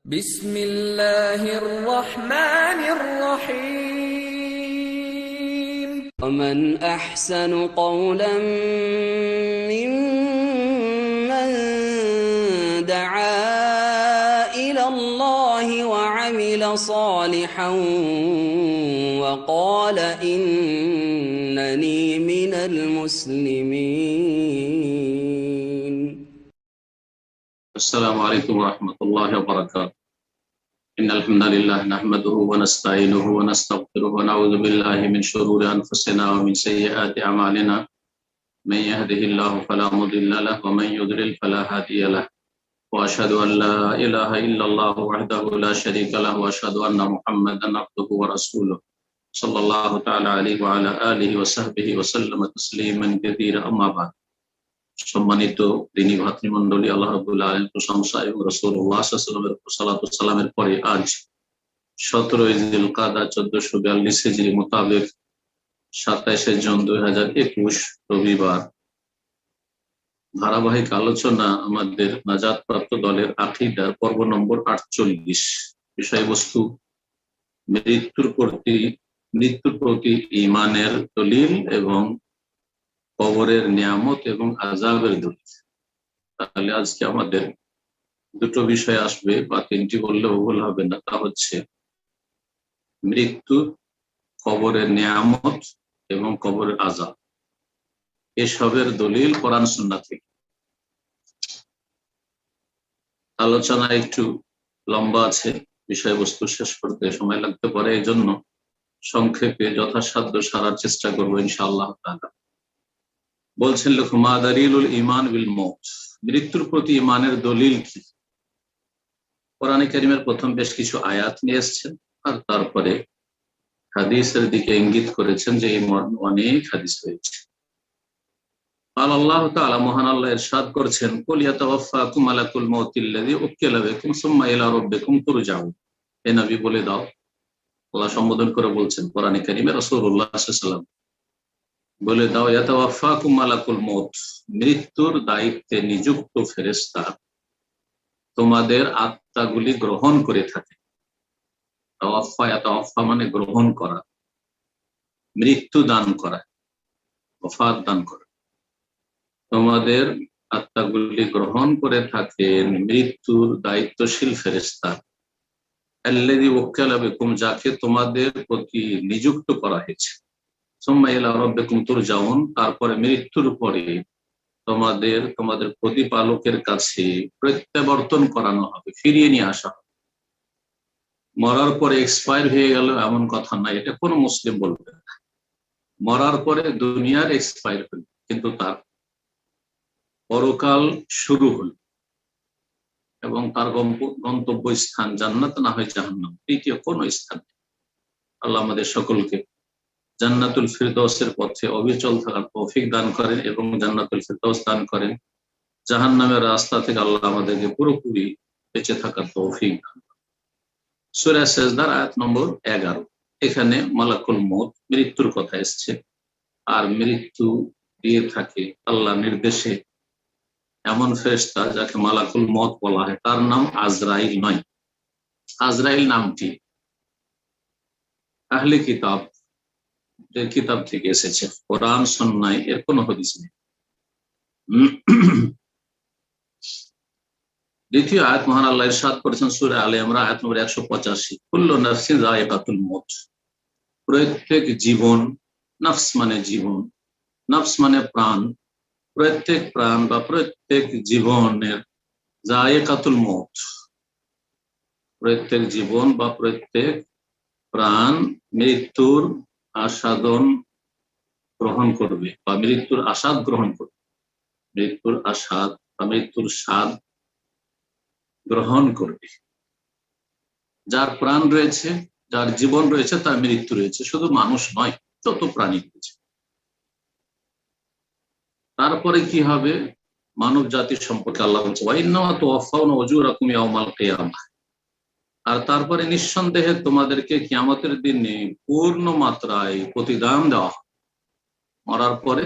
بسم الله الرحمن الرحيم ومن أحسن قولا ممن دعا إلى الله وعمل صالحا وقال إنني من المسلمين. السلام عليكم ورحمة الله وبركاته. إن الحمد لله نحمده ونستعينه ونستغفره ونعوذ بالله من شرور أنفسنا ومن سيئات أعمالنا. من يهده الله فلا مضل له ومن يضلل فلا هادي له. وأشهد أن لا إله إلا الله وحده لا شريك له وأشهد أن محمدا عبده ورسوله صلى الله تعالى عليه وعلى آله وصحبه وسلم تسليما كثيرا. أما بعد. সম্মানিত দিনী ভাতৃমণ্ডলী, আল্লাহ রাব্বুল আলামিনের প্রশংসা এবং রাসূলুল্লাহ সাল্লাল্লাহু আলাইহি ওয়াসাল্লামের সালাতু সালামের পরে আজ 17 জিলকাদা 1442 হিজরি মোতাবেক 27 জুন 2021 রবিবার ধারাবাহিক আলোচনা আমাদের নাজাতপ্রাপ্ত দলের আকীদার পর্ব নম্বর 48। বিষয়বস্তু মৃত্যুর প্রতি ঈমানের দলিল এবং কবরের নিয়ামত এবং আযাবের দলিল। তাহলে আজকে আমাদের দুটো বিষয় আসবে, বা তিনটি বললেও ভুল হবে না। তা হচ্ছে মৃত্যু, কবরের নিয়ামত এবং কবরের আযাব। এসবের দলিল কোরআন সুন্নাহ থেকে। আলোচনা একটু লম্বা আছে, বিষয়বস্তু শেষ করতে সময় লাগতে পারে, এই জন্য সংক্ষেপে যথাসাধ্য সারার চেষ্টা করবো ইনশাআল্লাহ তাআলা। বলছেন লেখক, মা দালিলুল ঈমান বিল মউত, মৃত্যুর প্রতি ঈমানের দলিল কি? কোরআনে কারীমের প্রথম বেশ কিছু আয়াত নিয়ে এসেছেন, আর তারপরে হাদিসের দিকে ইঙ্গিত করেছেন যে এই মর্মে অনেক হাদিস রয়েছে। আল্লাহ তাআলা, মহান আল্লাহ ইরশাদ করছেন, কুল ইয়াতাওয়াফাকুম মালাকুল মাউতিল্লাযী উক্কিলা বিকুম সুম্মা ইলা রাব্বিকুম তুরজাউন। হে নবী বলে দাও, আল্লাহ সম্বোধন করে বলছেন কোরআনে কারীমে রাসূলুল্লাহ সাল্লাল্লাহু আলাইহি ওয়াসাল্লাম, বলে দাও ইয়াতাওয়াফাকুম মালাকুল মউত, মৃত্যুর দায়িত্বে নিযুক্ত ফেরেশতা তোমাদের আত্মাগুলি গ্রহণ করে থাকে। তাওয়াফা মানে গ্রহণ করা, মৃত্যু দান করা, ওফাত দান করা। তোমাদের আত্মাগুলি গ্রহণ করে থাকেন মৃত্যুর দায়িত্বশীল ফেরেশতা, আল্লাযী ওয়াক্কালা বিকুম, যাকে তোমাদের প্রতি নিযুক্ত করা হয়েছে। সুম্মা ইলা রাব্বিকুম তুরজাউন, তারপরে মৃত্যুর পরে তোমাদের প্রতিপালকের কাছে প্রত্যাবর্তন করানো হবে, ফিরিয়ে নিয়ে আসা হবে। মরার পরে এক্সপায়ার হয়ে গেল এমন কথা নাই, এটা কোনো মুসলিম বলবে না। মরার পরে দুনিয়ার এক্সপায়ার হল, কিন্তু তার পরকাল শুরু হল এবং তার গন্তব্য স্থান জান্নাত না হয় জাহান্নাম, তৃতীয় কোনো স্থান। আল্লাহ আমাদের সকলকে জান্নাতুল ফিরদৌসের পথে অবিচল থাকার তৌফিক দান করেন এবং জান্নাতুল ফিরদৌস দান করেন। জাহান্নামের রাস্তা থেকে আল্লাহ আমাদেরকে পুরোপুরি বেঁচে থাকার তৌফিক দান করেন। সূরা সাজদার আয়াত নম্বর 11, এখানে মালাকুল মউত, মৃত্যুর কথা এসেছে। আর মৃত্যু দিয়ে থাকে আল্লাহ নির্দেশে এমন ফেরেশতা যাকে মালাকুল মউত বলা হয়, তার নাম আজরাইল নয়। আজরাইল নামটি আহলে কিতাব কিতাব থেকে এসেছে, কোরআন সুন্নাহয় এর কোনো হাদিস নেই। দ্বিতীয় আয়াত মহান আল্লাহ ইরশাদ করেছেন সূরা আলে ইমরান আয়াত নম্বর 185, কুল্লু নাফসিন যায়িকাতুল মউত, প্রত্যেক জীবন, নফস মানে জীবন, নফস মানে প্রাণ, প্রত্যেক প্রাণ বা প্রত্যেক জীবনের যায়িকাতুল মউত, প্রত্যেক জীবন বা প্রত্যেক প্রাণ মৃত্যুর আস্বাদন গ্রহণ করবে বা মৃত্যুর আস্বাদ গ্রহণ করবে। মৃত্যুর আস্বাদ বা মৃত্যুর স্বাদ গ্রহণ করবে। যার প্রাণ রয়েছে, যার জীবন রয়েছে, তার মৃত্যু রয়েছে। শুধু মানুষ নয়, যত প্রাণী রয়েছে। তারপরে কি হবে? মানব জাতির সম্পর্কে আল্লাহ বলছে, ওয়া ইন্নামা তুওয়াফাউনা উজুরাকুম ইয়াওমাল কিয়ামাহ, আর তারপরে নিঃসন্দেহে তোমাদেরকে কিয়ামতের দিনে পূর্ণ মাত্রায় প্রতিদান দেওয়া হবে। মরার পরে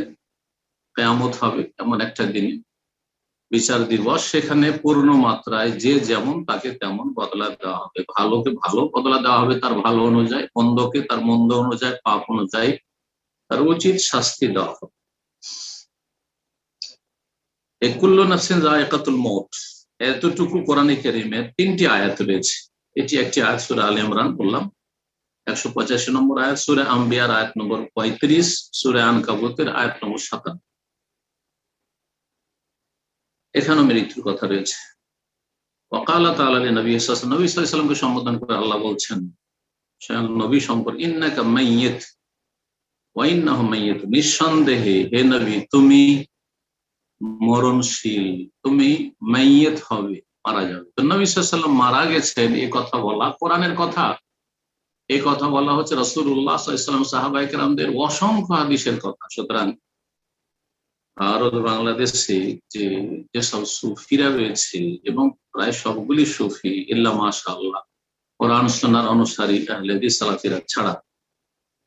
কিয়ামত হবে এমন একটা দিনে বিচার দিবস, সেখানে পূর্ণ মাত্রায় যে যেমন তাকে তেমন বদলা দেওয়া হবে। ভালোকে ভালো বদলা দেওয়া হবে তার ভালো অনুযায়ী, মন্দকে তার মন্দ অনুযায়ী, পাপ অনুযায়ী তার উচিত শাস্তি দেওয়া হবে। কুল্লু নাফসিন যায়কাতুল মউত, এতটুকু কোরআনে কারীমের 3টি আয়াত রয়েছে। এটি একটি আয়াত সূরা আলে ইমরান বললাম 185 নম্বর আয়াত, সূরা আম্বিয়ার আয়াত নম্বর 35, সূরা আনকাবুতের আয়াত নম্বর 57। এখানেও মৃত্যুর কথা রয়েছে। ওয়াকালা তাআলা লিনবী সাল্লাল্লাহু আলাইহি ওয়াসাল্লামকে সম্বোধন করে আল্লাহ বলছেন স্বয়ং নবী সম্পর্কে, ইন্নাকা মাইয়িত ওয়া ইন্নাহুম মাইয়িতুন, নিঃসন্দেহে হে নবী তুমি মরণশীল, তুমি মাইয়িত হবে, মারা যাবে। তো নবী সাল্লাল্লাহু আলাইহি ওয়াসাল্লাম মারা গেছেন, এই কথা বলা কোরআনের কথা, এই কথা বলা হচ্ছে রাসূলুল্লাহ সাল্লাল্লাহু আলাইহি ওয়াসাল্লাম সাহাবায়ে কেরামদের অসংখ্য হাদিসের কথা। সুতরাং ভারত বাংলাদেশে যেসব সুফিরা রয়েছে, এবং প্রায় সবগুলি সুফি ইল্লা মাশাআল্লাহ কোরআন সুন্নাহর অনুসারী আহলে হাদিস সালাফিরা ছাড়া,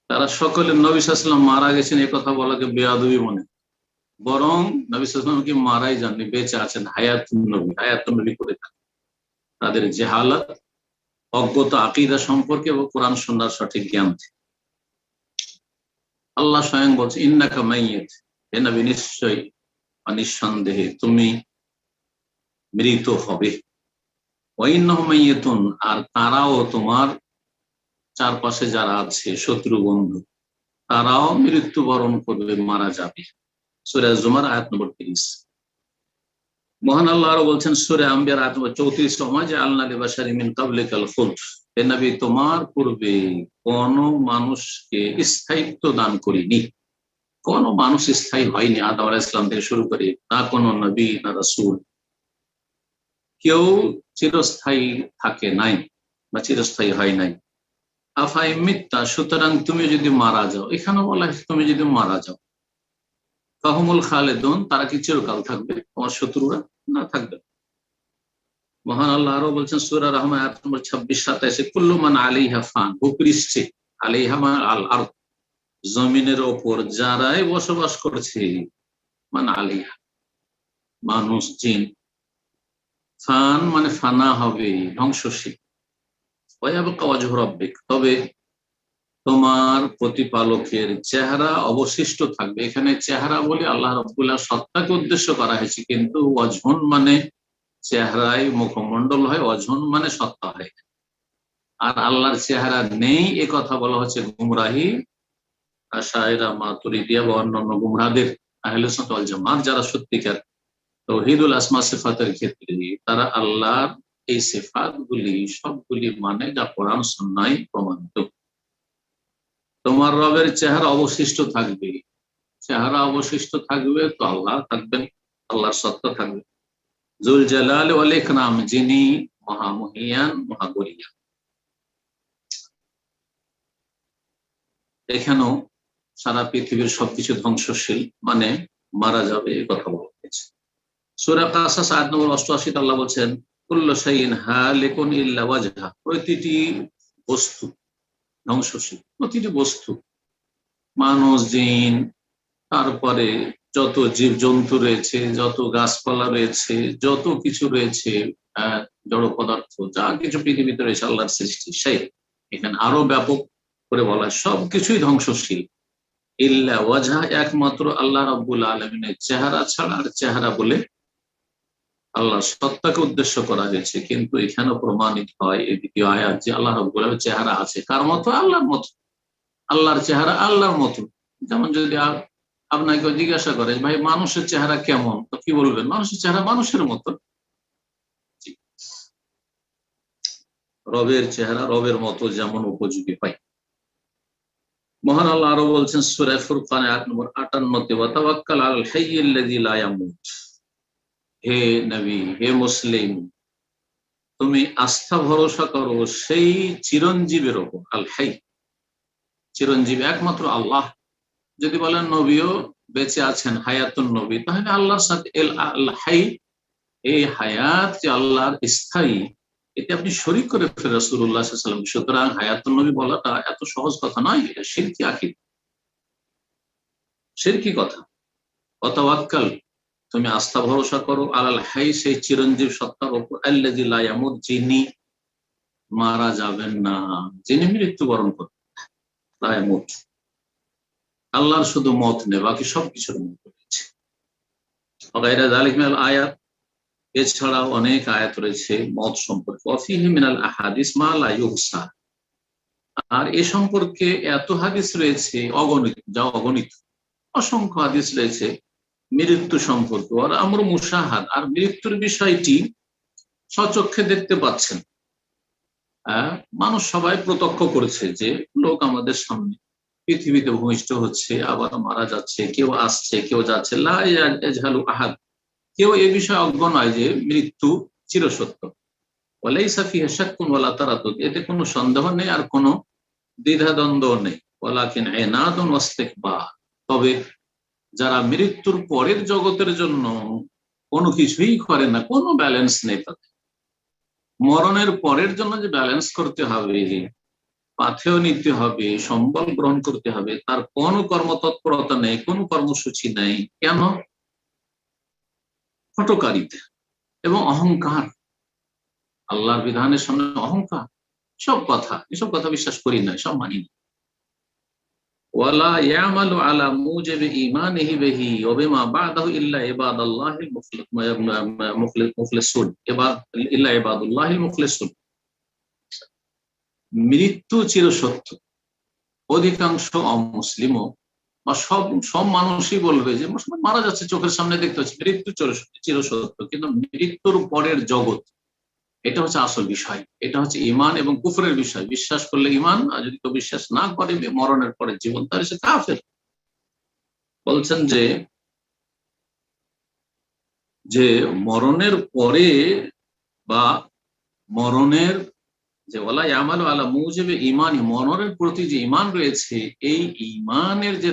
তারা সকলে নবী সাল্লাল্লাহু আলাইহি ওয়াসাল্লাম মারা গেছেন এই কথা বলাকে বেয়াদবি মনে, বরং নবী সাল্লাল্লাহু আলাইহি ওয়াসাল্লাম কি মারাই যাননি, বেঁচে আছেন, হায়াতুন নবী করে থাকে। তাদের জাহালাত, অজ্ঞতা আকীদা সম্পর্কে এবং কোরআন সুন্নাহর সঠিক জ্ঞান থেকে। আল্লাহ স্বয়ং বলছে ইন্নাকা মাইয়িত, হে নবী নিশ্চয়ই নিঃসন্দেহে তুমি মৃত হবে। ওয়া ইন্নাহুম মাইয়িতুন, আর তারাও তোমার চারপাশে যারা আছে শত্রু বন্ধু, তারাও মৃত্যুবরণ করবে, মারা যাবে। সূরা জুমার আয়াত নম্বর 30। মহান আল্লাহ আরো বলছেন সূরা আম্বিয়ার আয়াত নম্বর 34, ওমা জাআলনা লিবাশারিন মিন ক্বাবলিকাল খুলদ, হে নবী তোমার পূর্বে কোন মানুষকে স্থায়িত্ব দান করিনি, কোন মানুষ স্থায়ী হয়নি আদম আলাইহিস সালাম থেকে শুরু করে, না কোন নবী না রাসূল, কেউ চিরস্থায়ী থাকে নাই বা চিরস্থায়ী হয় নাই। আফাই মিথ্যা, সুতরাং তুমি যদি মারা যাও, এখানে বলা হয়েছে তুমি যদি মারা যাও, ফাহুমুল খালেদুন, তারা কি চিরকাল থাকবে, তোমার শত্রুরা না থাকবে। মহান আল্লাহ আরো বলছেন সূরা রহমান আয়াত নম্বর 26-27, কুল্লু মান আলাইহা ফান, ভূপৃষ্ঠে, আলাইহা মান আল আরদ, জমিনের ওপর যারাই বসবাস করছে, মান আলাইহা মানুষ জিন, ফান মানে ফানা হবে, ধ্বংসশীল। ওয়ায়াবকা ওয়াজহু রাব্বিক, তবে তোমার প্রতিপালকের চেহারা অবশিষ্ট থাকবে। এখানে চেহারা বলে আল্লাহ রাব্বুল আলামিন সত্তাকে উদ্দেশ্য করা হয়েছে, কিন্তু ওয়াজহুন মানে চেহারায় মুখমণ্ডল হয়, ওয়াজহুন মানে সত্তা হয়। আর আল্লাহর চেহারা নেই এ কথা বলা হচ্ছে গুমরাহি আশায়েরা মাতুরিদিয়া বা অন্যান্য গুমরাহদের, আহলে সুন্নাত ওয়াল জামাত যারা সত্যিকার তাওহীদুল আসমা সিফাতের ক্ষেত্রে তারা আল্লাহর এই সিফাতগুলি সবগুলি মানে যা কোরআন সুন্নাহয় প্রমাণিত। তোমার রবের চেহারা অবশিষ্ট থাকবে, চেহারা অবশিষ্ট থাকবে তো আল্লাহ থাকবেন, আল্লাহর সত্তা থাকবে। যুল জালাল ওয়াল ইকরাম, যিনি মহামহিয়ান মহাগরিয়ান। এখানেও সারা পৃথিবীর সবকিছু ধ্বংসশীল মানে মারা যাবে এই কথা বলা হয়েছে। সূরা কাসাস আয়াত নম্বর 88 আল্লাহ বলছেন কুল্লু শাইইন হালিকুন ইল্লা ওয়াজহা, প্রতিটি বস্তু ধ্বংসশীল, প্রতিটি বস্তু, মানুষ জিন, তারপরে যত জীব জন্তু রয়েছে, যত গাছপালা রয়েছে, যত কিছু রয়েছে, জড় পদার্থ যা কিছু পৃথিবীতে রয়েছে আল্লাহর সৃষ্টি, সেই এখানে আরো ব্যাপক করে বলা সবকিছুই ধ্বংসশীল। ইল্লা ওয়াজহা, একমাত্র আল্লাহ রাব্বুল আলামিনের চেহারা ছাড়া। আর চেহারা বলে আল্লাহর সত্তাকে উদ্দেশ্য করা হয়েছে, কিন্তু এখানে প্রমাণিত হয় এই দ্বিতীয় আয়াত যে আল্লাহ রাব্বুল আলামিনের চেহারা আছে। কার মতো? আল্লাহর মতো। আল্লাহর চেহারা আল্লাহর মতো। যেমন যদি আপনাকে জিজ্ঞাসা করে ভাই মানুষের চেহারা কেমন, তো কি বলবেন? মানুষের চেহারা মানুষের মতো। রবের চেহারা রবের মতো যেমন উপযোগী হয়। মহান আল্লাহ আরো বলছেন সূরা ফুরকান আয়াত নম্বর 58, ওয়া তাওয়াক্কাল আলাল হাইয়্যিল্লাযী লা ইয়ামুত, হে নবী, হে মুসলিম, তুমি আস্থা ভরসা করো সেই চিরঞ্জীবের উপর। আল হাই, চিরঞ্জীব একমাত্র আল্লাহ। যদি বলেন নবীও বেঁচে আছেন, হায়াতুন নবী, তাহলে আল্লাহর সাথে আল হাই, এই হায়াত যে আল্লাহর স্থায়ী, এতে আপনি শরীক করে ফেলেন রাসূলুল্লাহ সাল্লাল্লাহু আলাইহি ওয়াসাল্লাম। সুতরাং হায়াতুন নবী বলাটা এত সহজ কথা নয়, এটা শিরকি আকীদা, শিরকি কথা। ওয়া তাওয়াক্কাল, তুমি আস্থা ভরসা করো আলাল হাই, সেই চিরঞ্জীব সত্তার উপর, আল্লাযী লা ইয়ামুত, যিনি মারা যাবেন না, যিনি মৃত্যুবরণ করেন। লা ইয়ামুত, আল্লাহর শুধু মত নেই, বাকি সবকিছুর মত রয়েছে। ওয়াগাইরা যালিকা মিনাল আয়াত, এছাড়াও অনেক আয়াত রয়েছে মত সম্পর্কে। ওয়াফিহি মিনাল আহাদিস মা লা ইউহসা, আর এ সম্পর্কে এত হাদিস রয়েছে অগণিত, যা অগণিত। অসংখ্য হাদিস রয়েছে মৃত্যু সম্পর্কে। আর আমরা মুশাহাদ, আর মৃত্যুর বিষয়টি স্বচক্ষে দেখতে পাচ্ছেন। মানুষ সবাই প্রত্যক্ষ করেছে যে লোক আমাদের সামনে পৃথিবীতে ভূমিষ্ঠ হচ্ছে, আবার মারা যাচ্ছে, কেউ আসছে, কেউ যাচ্ছে। লা ইয়াজহালু আহাদ, কেউ এ বিষয়ে অজ্ঞ নয় যে মৃত্যু চিরসত্য। ওয়ালাইসা ফিহা শাক্কুন ওয়ালা তারাদ্দুদ, এতে কোনো সন্দেহ নেই আর কোনো দ্বিধাদ্বন্দ্ব নেই। ওয়ালাকিন ইনাদুন ওয়াস্তিকবার, তবে যারা মৃত্যুর পরের জগতের জন্য কোনো কিছুই করে না, কোনো ব্যালেন্স নেই তাদের, মরণের পরের জন্য যে ব্যালেন্স করতে হবে, পাথেয় নিতে হবে, সম্বল গ্রহণ করতে হবে, তার কোনো কর্মতৎপরতা নেই, কোনো কর্মসূচি নেই। কেন? হঠকারিতা এবং অহংকার, আল্লাহর বিধানের সামনে অহংকার। এসব কথা বিশ্বাস করি না, সব মানি না। ওয়ালা ইয়ামালু আলা মুজিবি ঈমানিহি বিহি ওয়া বিমা বা'দাহু ইল্লা ইবাদাল্লাহিল মুখলিসুন, ইল্লা ইবাদুল্লাহিল মুখলিসুন। মৃত্যু চিরসত্য, অধিকাংশ অমুসলিমও বা সব মানুষই বলবে যে মুসলমান মারা যাচ্ছে, চোখের সামনে দেখতে পাচ্ছি, মৃত্যু চিরসত্য। কিন্তু মৃত্যুর পরের জগৎ, এটা হচ্ছে আসল বিষয়। এটা হচ্ছে ঈমান এবং কুফরের বিষয়। বিশ্বাস করলে ঈমান, আর যদি কেউ বিশ্বাস না করে মরণের পরে জীবন, তাহলে সে কাফের। বলছেন যে মরণের পরে বা মরণের যে ওয়ালা ইয়ামালু আলা মুজিবি ঈমানি, মরণের প্রতি যে ঈমান রয়েছে, এই ঈমানের যে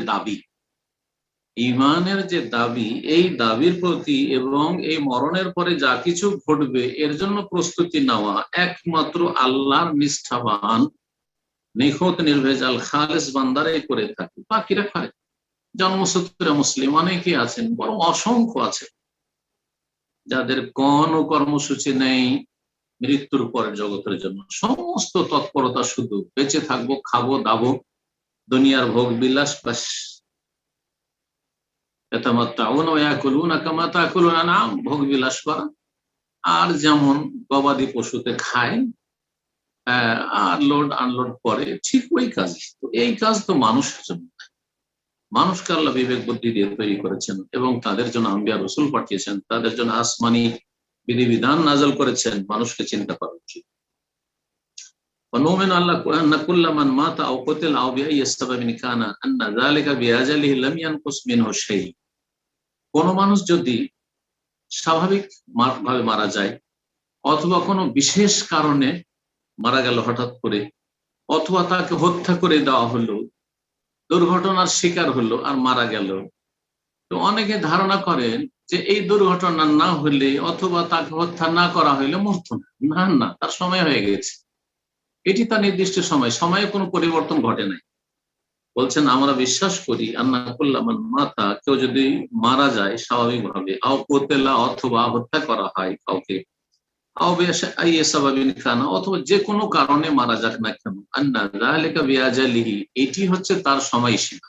দাবি, এই দাবির প্রতি এবং এই মরণের পরে যা কিছু ঘটবে এর জন্য প্রস্তুতি নেওয়া একমাত্র আল্লাহর নিষ্ঠাবান, নিখুঁত, নির্ভেজাল, খালেস বান্দারাই করে থাকে। বাকিরা খায়, জন্মসূত্রে মুসলিম অনেকেই আছেন, বরং অসংখ্য আছে যাদের কোনো কর্মসূচি নেই মৃত্যুর পরের জগতের জন্য। সমস্ত তৎপরতা শুধু বেঁচে থাকবো, খাবো দাবো, দুনিয়ার ভোগ বিলাস, বাস। ভোগ বিলাস করা, আর যেমন গবাদি পশুতে খায় আর লোড আনলোড করে, ঠিক ওই কাজ। তো এই কাজ তো মানুষের জন্য, মানুষকে আল্লাহ বিবেক বুদ্ধি দিয়ে তৈরি করেছেন এবং তাদের জন্য আম্বিয়া রসুল পাঠিয়েছেন, তাদের জন্য আসমানি বিধিবিধান নাযিল করেছেন। মানুষকে চিন্তা করা উচিত। কোন মানুষ যদি স্বাভাবিক ভাবে মারা যায়, অথবা কোনো বিশেষ কারণে মারা গেল হঠাৎ করে, অথবা তাকে হত্যা করে দেওয়া হলো, দুর্ঘটনার শিকার হলো আর মারা গেল, তো অনেকে ধারণা করেন যে এই দুর্ঘটনা না হলে অথবা তাকে হত্যা না করা হইলে মরতো না। না, তার সময় হয়ে গেছে, এটি তার নির্দিষ্ট সময়ে কোনো পরিবর্তন ঘটে নাই। বলছেন আমরা বিশ্বাস করি আন্না কুল্লা মান মাতা, কেউ যদি মারা যায় স্বাভাবিকভাবে, আও কোতেলা, অথবা হত্যা করা হয় কাউকে, আও বিসাবাবিন কানা, অথবা যে কোনো কারণে মারা যাক না কেন, আন্না যালিকা বিআজালিহি, এটি হচ্ছে তার সময়সীমা,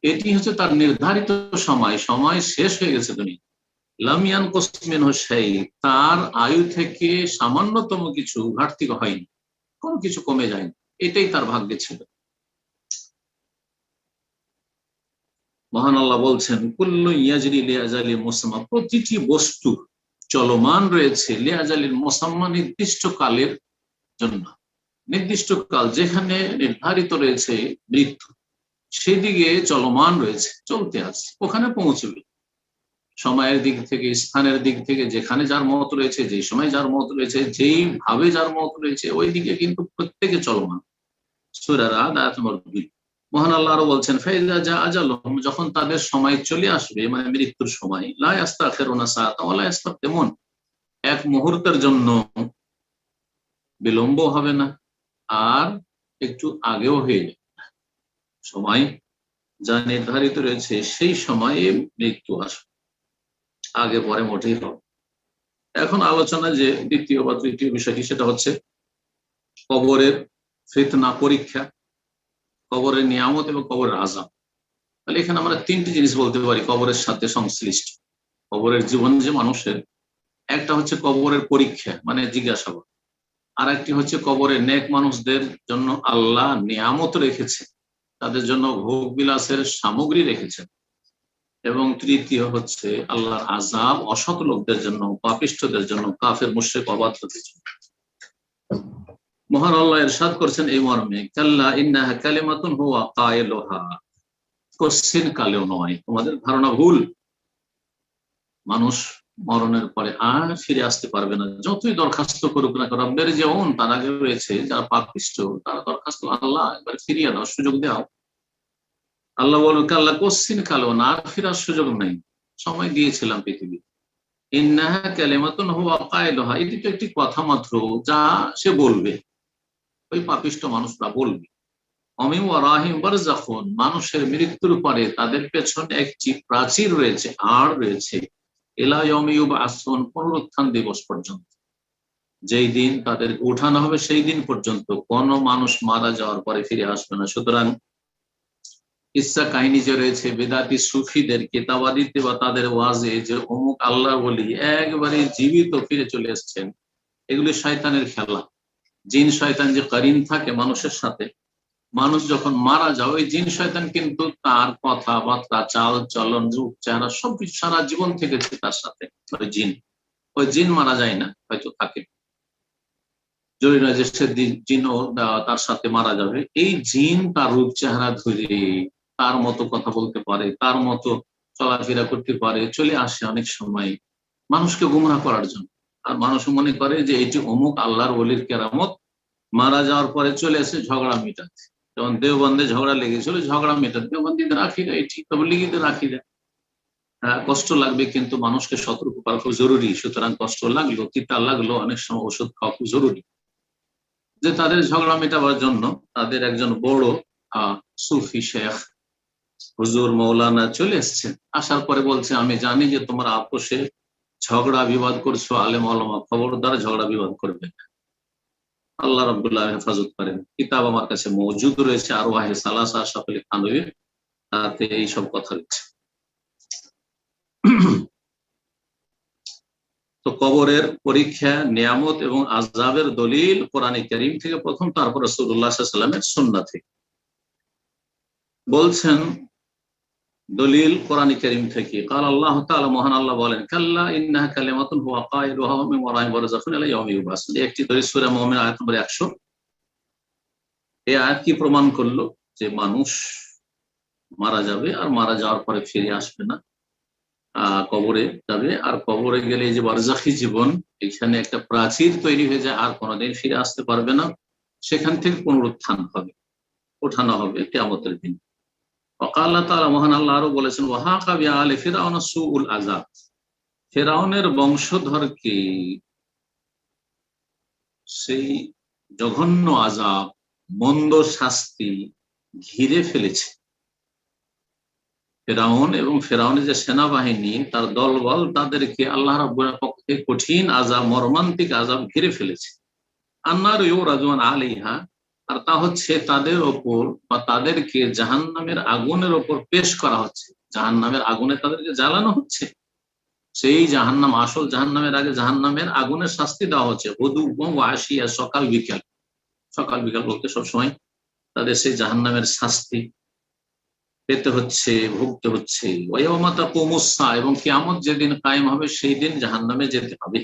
এটি হচ্ছে তার নির্ধারিত সময় শেষ হয়ে গেছে। দুনিয়া লাম ইয়ানকুস মিনহু শাই, তার আয়ু থেকে সামান্যতম কিছু ঘাটতি হয়নি, কোনো কিছু কমে যায়নি, এটাই তার ভাগ্যে ছিল। মহান আল্লাহ বলছেন কুল্লু ইয়াজরি লিআজালি মুসাম্মা, প্রতিটি বস্তু চলমান রয়েছে লিআজালিল মুসাম্মা, নির্দিষ্ট কালের জন্য। নির্দিষ্ট কাল যেখানে নির্ধারিত রয়েছে মৃত্যু, সেদিকে চলমান রয়েছে, চলতে আছে, ওখানে পৌঁছবে। সময়ের দিক থেকে, স্থানের দিক থেকে, যেখানে যার মত রয়েছে, যে সময় যার মত রয়েছে, যেই ভাবে যার মত রয়েছে, ওই দিকে কিন্তু প্রত্যেকে চলমান। সূরা রাদ আয়াত নম্বর 2। মহান আল্লাহ আরো বলছেন ফাইযা জা আজালুহুম, যখন তাদের সময় চলে আসবে, মানে মৃত্যুর সময়, লা ইস্তাখিরুনা সাআতান ওয়া লা ইস্তাকদিমুন, এক মুহূর্তের জন্য বিলম্ব হবে না আর একটু আগেও হয়ে যাবে। সময় যা নির্ধারিত রয়েছে সেই সময়ে মৃত্যু আসবে। আগে পরে মোটেই হবে। এখন আলোচনা যে দ্বিতীয় বা তৃতীয় বিষয়টি, সেটা হচ্ছে কবরের ফিতনা, পরীক্ষা, কবরের নিয়ামত এবং কবরের আযাব। তাহলে এখানে আমরা তিনটি জিনিস বলতে পারি কবরের সাথে সংশ্লিষ্ট। কবরের জীবন যে মানুষের, একটা হচ্ছে কবরের পরীক্ষা মানে জিজ্ঞাসাবাদ, আর একটি হচ্ছে কবরের নেক মানুষদের জন্য আল্লাহ নিয়ামত রেখেছে, তাদের জন্য ভোগ বিলাসের সামগ্রী রেখেছেন, এবং তৃতীয় হচ্ছে আল্লাহর আযাব অসৎ লোকদের জন্য, পাপিষ্ঠদের জন্য, কাফের মুশরিক অবাধ্যদের জন্য। মহান আল্লাহ ইরশাদ করছেন এই মর্মে, কাল্লা ইন্নাহা কালিমাতুন হুয়া কায়িলুহা, কোশ্চিন কালেও নয়, তোমাদের ধারণা ভুল। মানুষ মরণের পরে আর ফিরে আসতে পারবে না, যতই দরখাস্ত করুক না কেন। রব্বের যেমন তার আগে রয়েছে যারা পাপিষ্ঠ, তারা দরখাস্ত, আল্লাহ একবার ফিরিয়ে দাও, সুযোগ দাও। আল্লাহ বলুন কাল্লা, কোশ্চিন কালেও না, আর ফিরার সুযোগ নেই, সময় দিয়েছিলাম পৃথিবী। ইন্নাহা কালিমাতুন হুয়া কায়িলুহা, এটি তো একটি কথা মাত্র যা সে বলবে, ওই পাপিষ্ঠ মানুষরা বলবে। অমিন ওয়া রাহিম বারযাখুন, মানুষের মৃত্যুর পরে তাদের পেছনে একটি প্রাচীর রয়েছে, আর রয়েছে ইলা ইয়াউমি ইউবআসুন, পুনরুত্থান দিবস পর্যন্ত, যেই দিন তাদের উঠানো হবে সেই দিন পর্যন্ত কোন মানুষ মারা যাওয়ার পরে ফিরে আসবে না। সুতরাং কিসসা কাহিনী যে রয়েছে বেদাতি সুফিদের কিতাবাদিতে বা তাদের ওয়াজে, যে অমুক আল্লাহ বলি একবারে জীবিত ফিরে চলে এসেছেন, এগুলি শয়তানের খেলা। জিন শয়তান যে কারিন থাকে মানুষের সাথে, মানুষ যখন মারা যায় ওই জিন শয়তান কিন্তু তার কথাবার্তা, চাল চলন, রূপ চেহারা সবকিছু সারা জীবন থেকেছে তার সাথে। ওই জিন মারা যায় না, হয়তো থাকে, জরুরি নয় যে সে জিনও তার সাথে মারা যাবে। এই জিন তার রূপ চেহারা ধরে তার মতো কথা বলতে পারে, তার মতো চলাফেরা করতে পারে, চলে আসে অনেক সময় মানুষকে গুমরাহ করার জন্য। আর মানুষ মনে করে যে এটি অমুক আল্লাহর ওলির কেরামত, মারা যাওয়ার পরে চলে এসে ঝগড়া মেটাতে। যেমন দেওবন্দে ঝগড়া লেগেছিল, ঝগড়া মেটাতে দেওবন্দীদের রাখি দেয়, ঠিক তবলিগীদের রাখি দেয়। কষ্ট লাগবে, কিন্তু মানুষকে সতর্ক করা খুব জরুরি। সুতরাং কষ্ট লাগলো, তিতা লাগলো, অনেক সময় ওষুধ খাওয়া খুব জরুরি। যে তাদের ঝগড়া মেটাবার জন্য তাদের একজন বড় সুফি শেখ হুজুর মৌলানা চলে এসছেন। আসার পরে বলছে, আমি জানি যে তোমরা আপোষে ঝগড়া বিবাদ করছো, আলেম ওলামা, খবরদার ঝগড়া বিবাদ করবে না। আল্লাহ রাব্বুল আলামিন হেফাজত করেন। কিতাব আমার কাছে মওজুদ রয়েছে, আরওয়াহে সালাসা আশরাফ আলী থানভীর, তাতে এইসব কথা রয়েছে। তো কবরের পরীক্ষা, নিয়ামত এবং আযাবের দলিল কোরআনে কারীম থেকে প্রথম, তারপর রাসূলুল্লাহ সাল্লাল্লাহু আলাইহি ওয়াসাল্লামের সুন্নাহ থেকে। বলছেন দলিল কোরআনে কারীম থেকে, قال আল্লাহ তাআলা, মহান আল্লাহ বলেন, কাল্লা ইন্নাহা কালিমাতুন হুয়া কায়িলুহা ওয়া মিন ওয়ারাইহিম বারযাখুন ইলা ইয়াউমি ইউবআসুন। একটি দলিল সূরা মুমিন আয়াত নম্বর 100। এই আয়াত কি প্রমাণ করলো? যে মানুষ মারা যাবে, আর মারা যাওয়ার পরে ফিরে আসবে না, কবরে যাবে। আর কবরে গেলে যে বারজাখী জীবন, এখানে একটা প্রাচীর তৈরি হয়ে যায়, আর কোনোদিন ফিরে আসতে পারবে না। সেখান থেকে পুনরুত্থান হবে, ওঠানো হবে কিয়ামতের দিন। আল্লাহ তাআলা, মহান আল্লাহ আরো বলেছেন, ওয়াহাকা বিআলি ফিরআউনা সুউল আযাব, ফিরআউনের বংশধরকে সেই জঘন্য আযাব, মন্দ শাস্তি ঘিরে ফেলেছে। ফেরাউন এবং ফেরাউনের যে সেনাবাহিনী, তার দলবল, তাদেরকে আল্লাহ রাব্বুল পক্ষ থেকে কঠিন আযাব, মর্মান্তিক আযাব ঘিরে ফেলেছে। আন্নার ইউরাজুন আলাইহা, আর তা হচ্ছে তাদের ওপর বা তাদেরকে জাহান্নামের আগুনের ওপর পেশ করা হচ্ছে। জাহান্নামের আগুনে তাদেরকে জ্বালানো হচ্ছে। সেই জাহান্নাম, আসল জাহান্নামের আগে জাহান্নামের আগুনের শাস্তি দেওয়া হচ্ছে। হুদুবুম ওয়া আশিয়া, সকাল বিকাল, সকাল বিকাল বলতে সবসময় তাদের সেই জাহান্নামের শাস্তি পেতে হচ্ছে, ভুগতে হচ্ছে। ওয়ায়াউমা তাকুমুস সা, এবং কিয়ামত যেদিন কায়েম হবে সেই দিন জাহান্নামে যেতে হবে।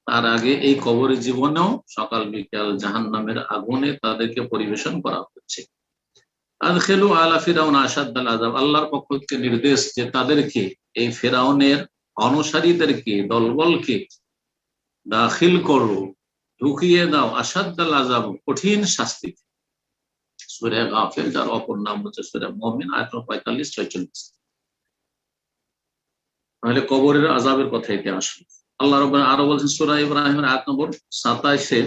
তার আগে এই কবরের জীবনেও সকাল বিকাল জাহান্নামের আগুনে তাদেরকে পরিবেশন করা হচ্ছে। আদখিলু আলা ফিরআউন আশাদ্দাল আযাব, আল্লাহর পক্ষ থেকে নির্দেশ যে তাদেরকে, এই ফিরআউনের অনুসারীদেরকে, দলবলকে দাখিল করো, ঢুকিয়ে দাও আশাদ্দাল আযাব, কঠিন শাস্তি। সূরা গাফির, যার অপর নাম হচ্ছে সূরা মুমিন, আয়াত 45-46। তাহলে কবরের আযাবের কথা এতে আসে। আল্লাহ রাব্বুল আরো বলছেন সূরা ইব্রাহিমের আয়াত নম্বর 27-এ,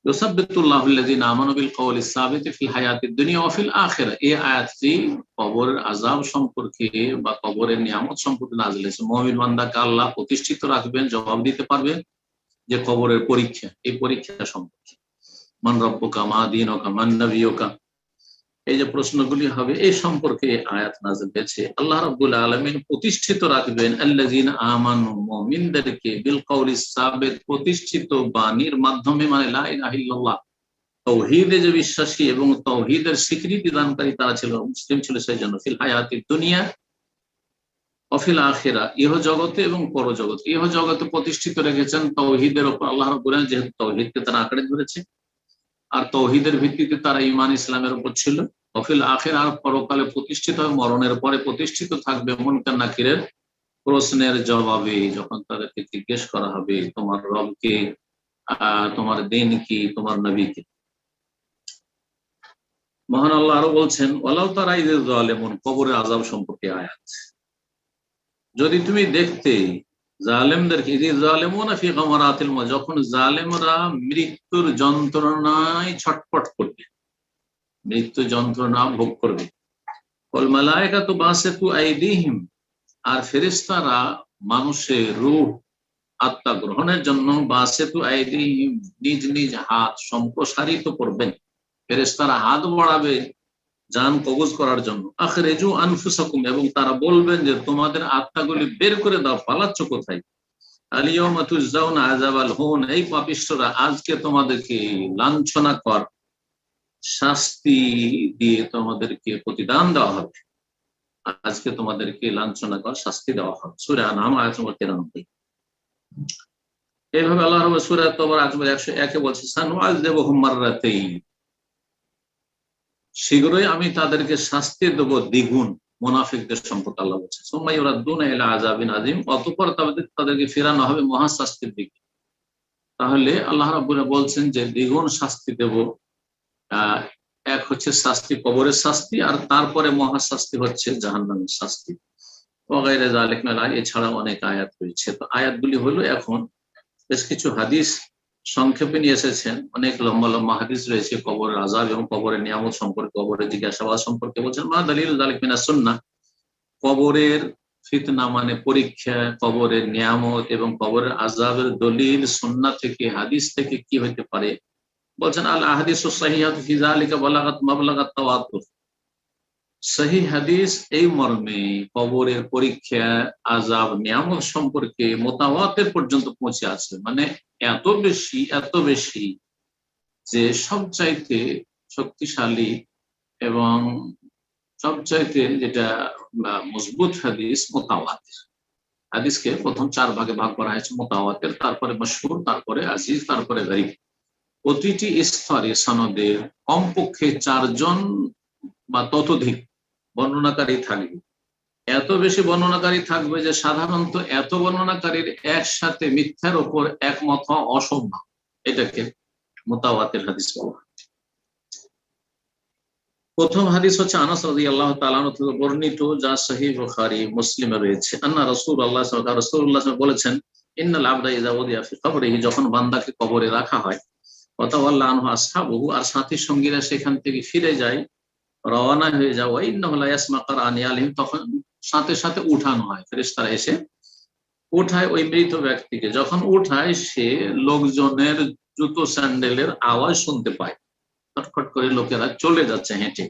ইউসাব্বিতুল্লাহু আল্লাযীনা আমানু বিল কওলি সাবিতি ফিল হায়াতিদ দুনিয়া ওয়া ফিল আখিরাহ। এই আয়াতটি কবরের আযাব সম্পর্কে বা কবরের নিয়ামত সম্পর্কে নাযিল হয়েছে। মুমিন বান্দাকে আল্লাহ প্রতিষ্ঠিত রাখবেন, জবাব দিতে পারবে যে কবরের পরীক্ষা, এই পরীক্ষা সম্পর্কে। মান রাব্বুকা মা দীনুকা মান নাবিয়ুকা, এই যে প্রশ্নগুলি হবে এই সম্পর্কে আয়াত নাযিল হয়েছে। আল্লাহ রাব্বুল আলামিন প্রতিষ্ঠিত রাখবেন আল্লাযীনা আমানু, মুমিনদেরকে, বিল কওলি সাবিত, প্রতিষ্ঠিত বাণীর মাধ্যমে, মানে লা ইলাহা ইল্লাল্লাহ, তাওহীদে যে বিশ্বাসী এবং তাওহীদের স্বীকৃতি দানকারী তারা ছিল, মুসলিম ছিল সেই জন্য, ফিল হায়াতিদ দুনিয়া ওয়া ফিল আখিরাহ, ইহ জগতে এবং পরজগতে। ইহ জগতে প্রতিষ্ঠিত রেখেছেন তাওহীদের উপর আল্লাহ রাব্বুল আলামিন, যেহেতু তাওহীদকে তারা আঁকড়ে ধরেছে আর তাওহীদের ভিত্তিতে তারা ঈমান ইসলামের উপর ছিল। অফিল আখিরাহ, আর পরকালে প্রতিষ্ঠিত হবে, মরণের পরে প্রতিষ্ঠিত থাকবে মুনকার নাকিরের প্রশ্নের জবাবে, যখন তাদেরকে জিজ্ঞেস করা হবে তোমার রব কে, তোমার দিন কি, তোমার নবী কে। মহান আল্লাহ আরো বলছেন ওয়ালাউ তারা ইয যালিমুন, কবরের আযাব সম্পর্কে আয়াত। যদি তুমি দেখতে জালেমদেরকে, ইয যালিমুনা ফি গামারাতিল মউত, যখন জালেমরা মৃত্যুর যন্ত্রণায় ছটফট করবে, মৃত্যু যন্ত্রণা ভোগ করবে। ওয়াল মালায়েকাতু বাসিতু আইদিহিম, আর ফেরেশতারা মানুষের রূহ, আত্মা গ্রহণের জন্য বাসিতু আইদিহিম, নিজ নিজ হাত সম্প্রসারিত করবেন। ফেরেশতারা হাত বাড়াবে জান কবজ করার জন্য। আখরিজু আনফুসাকুম, এবং তারা বলবেন যে তোমাদের আত্মাগুলি বের করে দাও, পালাচ্ছ কোথায়। আল-ইয়াওমা তুজজাউনা আযাবাল হুন, এই পাপিষ্ঠরা আজকে তোমাদেরকে লাঞ্ছনা কর শাস্তি দিয়ে তোমাদেরকে প্রতিদান দেওয়া হবে, আজকে তোমাদেরকে লাঞ্ছনা কর শাস্তি দেওয়া হবে। সূরা আনআম আয়াত নম্বর 93। এইভাবে আল্লাহ রাব্বুল সূরা তাওবার আয়াত নম্বর 101 বলছে সানুআযযিবুহুম মাররাতাইন, শীঘ্রই আমি তাদেরকে শাস্তি দেব দ্বিগুণ। মুনাফিকদের সম্পর্কে আল্লাহ বলছেন সুম্মা ইউরাদ্দুনা ইলা আযাবিন আযীম, অতঃপর তাদেরকে ফেরানো হবে মহাশাস্তির দিকে। তাহলে আল্লাহ রাব্বুল বলছেন যে দ্বিগুণ শাস্তি দেব। এক হচ্ছে শাস্তি, কবরের শাস্তি, আর তারপরে মহাশাস্তি হচ্ছে জাহান্নামের শাস্তি। ওয়াগাইরা যালিক মিনাল আয়াত, এছাড়া অনেক আয়াত রয়েছে। তো আয়াতগুলি হলো, এখন বেশ কিছু হাদিস সংক্ষেপে নিয়ে এসেছেন, অনেক লম্বা লম্বা হাদিস রয়েছে কবরের আযাব এবং কবরের নিয়ামত সম্পর্কে, কবরের জিজ্ঞাসাবাদ সম্পর্কে। বলছেন মা দালিল যালিক মিনাস সুন্নাহ, কবরের ফিতনা মানে পরীক্ষা, কবরের নিয়ামত এবং কবরের আযাবের দলিল সুন্নাহ থেকে, হাদিস থেকে কি হতে পারে। বলছেন আল আহাদিসুস সাহিহাতু ফি যালিকা বালাগাত মাবলাগাত তাওয়াতুর, সহিহ হাদিস এই মর্মে কবরের পরীক্ষা, আযাব, নিয়ামত সম্পর্কে মুতাওয়াতির পর্যন্ত পৌঁছে আছে, মানে এত বেশি যে সবচাইতে শক্তিশালী এবং সবচাইতে যেটা মজবুত হাদিস মুতাওয়াতির। হাদিসকে প্রথম 4 ভাগে ভাগ করা হয়েছে, মুতাওয়াতির, তারপরে মাশহুর, তারপরে আজিজ, তারপরে গরীব। প্রতিটি স্তরে সনদে কমপক্ষে 4 জন বা ততোধিক বর্ণনাকারী থাকবে। এত বেশি বর্ণনাকারী থাকবে যে সাধারণত এত বর্ণনাকারীর একসাথে মিথ্যার উপর একমত হওয়া অসম্ভব, এটাকে মুতাওয়াতির হাদিস বলা হয়। প্রথম হাদিস হচ্ছে আনাস রাদিয়াল্লাহু তাআলা আনহু থেকে বর্ণিত, যা সহিহ বুখারী মুসলিমে রয়েছে। আন্না রাসূলুল্লাহ সাল্লাল্লাহু আলাইহি ওয়াসাল্লাম বলেছেন ইন্নাল আবদা ইযা উদিয়া ফি কবরিহি, যখন বান্দাকে কবরে রাখা হয়, ওয়াতাওয়াল্লা আনহু আসহাবুহু, আর সাথী সঙ্গীরা সেখান থেকে ফিরে যায়, রওনা হয়ে যায়, ওয়া ইন্নাহু লা ইয়াসমা কারআনি আলাইহিম, তখন সাথে সাথে উঠানো হয়, ফেরেশতারা এসে উঠায় ওই মৃত ব্যক্তিকে। যখন উঠায় সে লোকজনের জুতো স্যান্ডেলের আওয়াজ শুনতে পায়, খটখট করে লোকেরা চলে যাচ্ছে হেঁটে।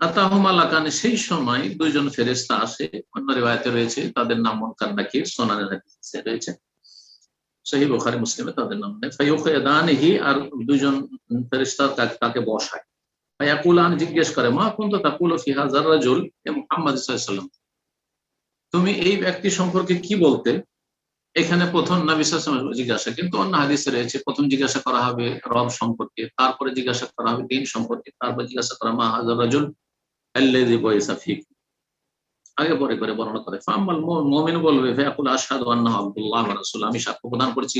আতাহুমা লাকানি, সেই সময় 2 জন ফেরেশতা আসে, অন্য রিওয়ায়াতে রয়েছে তাদের নাম মুনকার নাকির, সুনানের হাদিসে রয়েছে, সহিহ বুখারী মুসলিমে তাদের নাম নেই। ফায়ুখয়াদানিহি, আর 2 জন ফেরেশতা তাকে বসায়। ফায়াকুলান, জিজ্ঞেস করে মা কুনতা তাকুলু ফি হাযার রাজুল, এ মুহাম্মদ সাল্লাল্লাহু আলাইহি ওয়াসাল্লাম, তুমি এই ব্যক্তি সম্পর্কে কি বলতে। এখানে প্রথম নবী সাল্লাল্লাহু আলাইহি ওয়াসাল্লাম জিজ্ঞাসা, কিন্তু অন্য হাদিসে রয়েছে প্রথম জিজ্ঞাসা করা হবে রব সম্পর্কে, তারপরে জিজ্ঞাসা করা হবে দিন সম্পর্কে, তারপর জিজ্ঞাসা করা মা হাযার রাজুল আল্লাযী বুইসা ফীকুম, আগে পরে করে বর্ণনা করে। ফাআম্মাল মুমিন বলবে ফায়াকুল আশহাদু আন্নাহু আবদুল্লাহ ওয়া রাসূলুহু, আমি সাক্ষ্য প্রদান করছি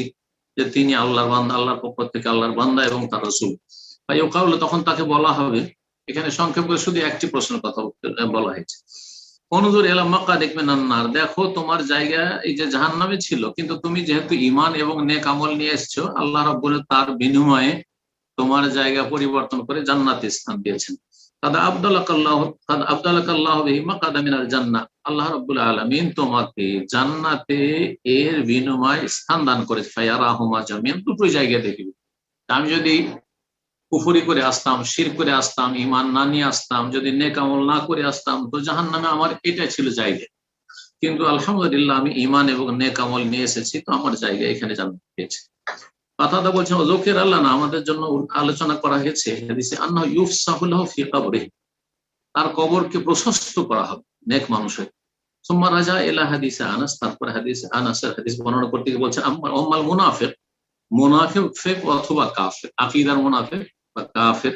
যে তিনি আল্লাহর বান্দা, আল্লাহর পক্ষ থেকে আল্লাহর বান্দা এবং তার রাসূল। ফায়ুকাউল, তখন তাকে বলা হবে, এখানে সংক্ষেপ করে শুধু একটি প্রশ্নের কথা বলা হয়েছে, অনুযুর এলা মাকাদিক মিনান নার, দেখো তোমার জায়গা এই যে জাহান্নামে ছিল, কিন্তু তুমি যেহেতু ঈমান এবং নেক আমল নিয়ে এসেছো, আল্লাহ রাব্বুল তার বিনিময়ে তোমার জায়গা পরিবর্তন করে জান্নাতে স্থান দিয়েছেন। আল্লাহ রাব্বুল আলামিন তোমাকে জান্নাতে এর বিনিময় স্থান দান করেছে। ফায়ারাহুমা জামিয়ান, দুটো জায়গায় দেখবে। আমি যদি কুফরি করে আসতাম, শিরক করে আসতাম, ঈমান না নিয়ে আসতাম, যদি নেক আমল না করে আসতাম, তো জাহান্নামে আমার এটা ছিল জায়গা। কিন্তু আলহামদুলিল্লাহ আমি ঈমান এবং নেক আমল নিয়ে এসেছি, তো আমার জায়গা এখানে জান্নাত পেয়েছে। কথাটা বলছেন লোকের আল্লাহ না, আমাদের জন্য আলোচনা করা হয়েছে হাদিসে, আন্নাহু ইউফসাহু লাহু ফি কবরিহি, তার কবরকে প্রশস্ত করা হবে নেক মানুষের। সুম্মা রাজা ইলা হাদিসে আনাস, তারপরে হাদিসে আনাসের হাদিস বর্ণনা করতে গিয়ে বলছেন আম্মাল মুনাফিক, মুনাফিক অথবা কাফের, আকীদার মুনাফিক বা কাফের।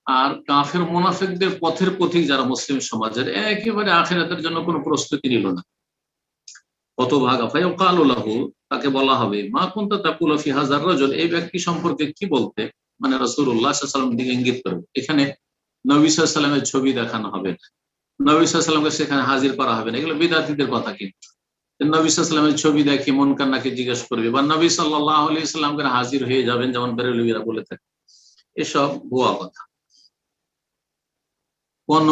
আর কাফের মুনাফিকদের পথের পথিক যারা মুসলিম সমাজের, একেবারে আখিরাতের জন্য কোনো প্রস্তুতি নিল না, কত ভাগা। ফায়ুকালু লাহু, তাকে বলা হবে মা কুনতা তাকুলু ফি হাযার রাজুল, এই ব্যক্তি সম্পর্কে কি বলতে, মানে রাসূলুল্লাহ সাল্লাল্লাহু আলাইহি ওয়াসাল্লাম দিকে ইঙ্গিত করবে। এখানে নবী সাল্লাল্লাহু আলাইহি ওয়াসাল্লামের ছবি দেখানো হবে না, নবী সাল্লাল্লাহু আলাইহি ওয়াসাল্লামকে সেখানে হাজির করা হবে না, এগুলো বিদআতীদের কথা। কিন্তু নবী সাল্লাল্লাহু আলাইহি ওয়াসাল্লামের ছবি দেখে মুনকার নাকির জিজ্ঞেস করবে, বা নবী সাল্লাল্লাহু আলাইহি ওয়াসাল্লামকে হাজির হয়ে যাবেন, যেমন বেরেলভীরা বলে থাকে, এসব ভুয়া কথা। কোন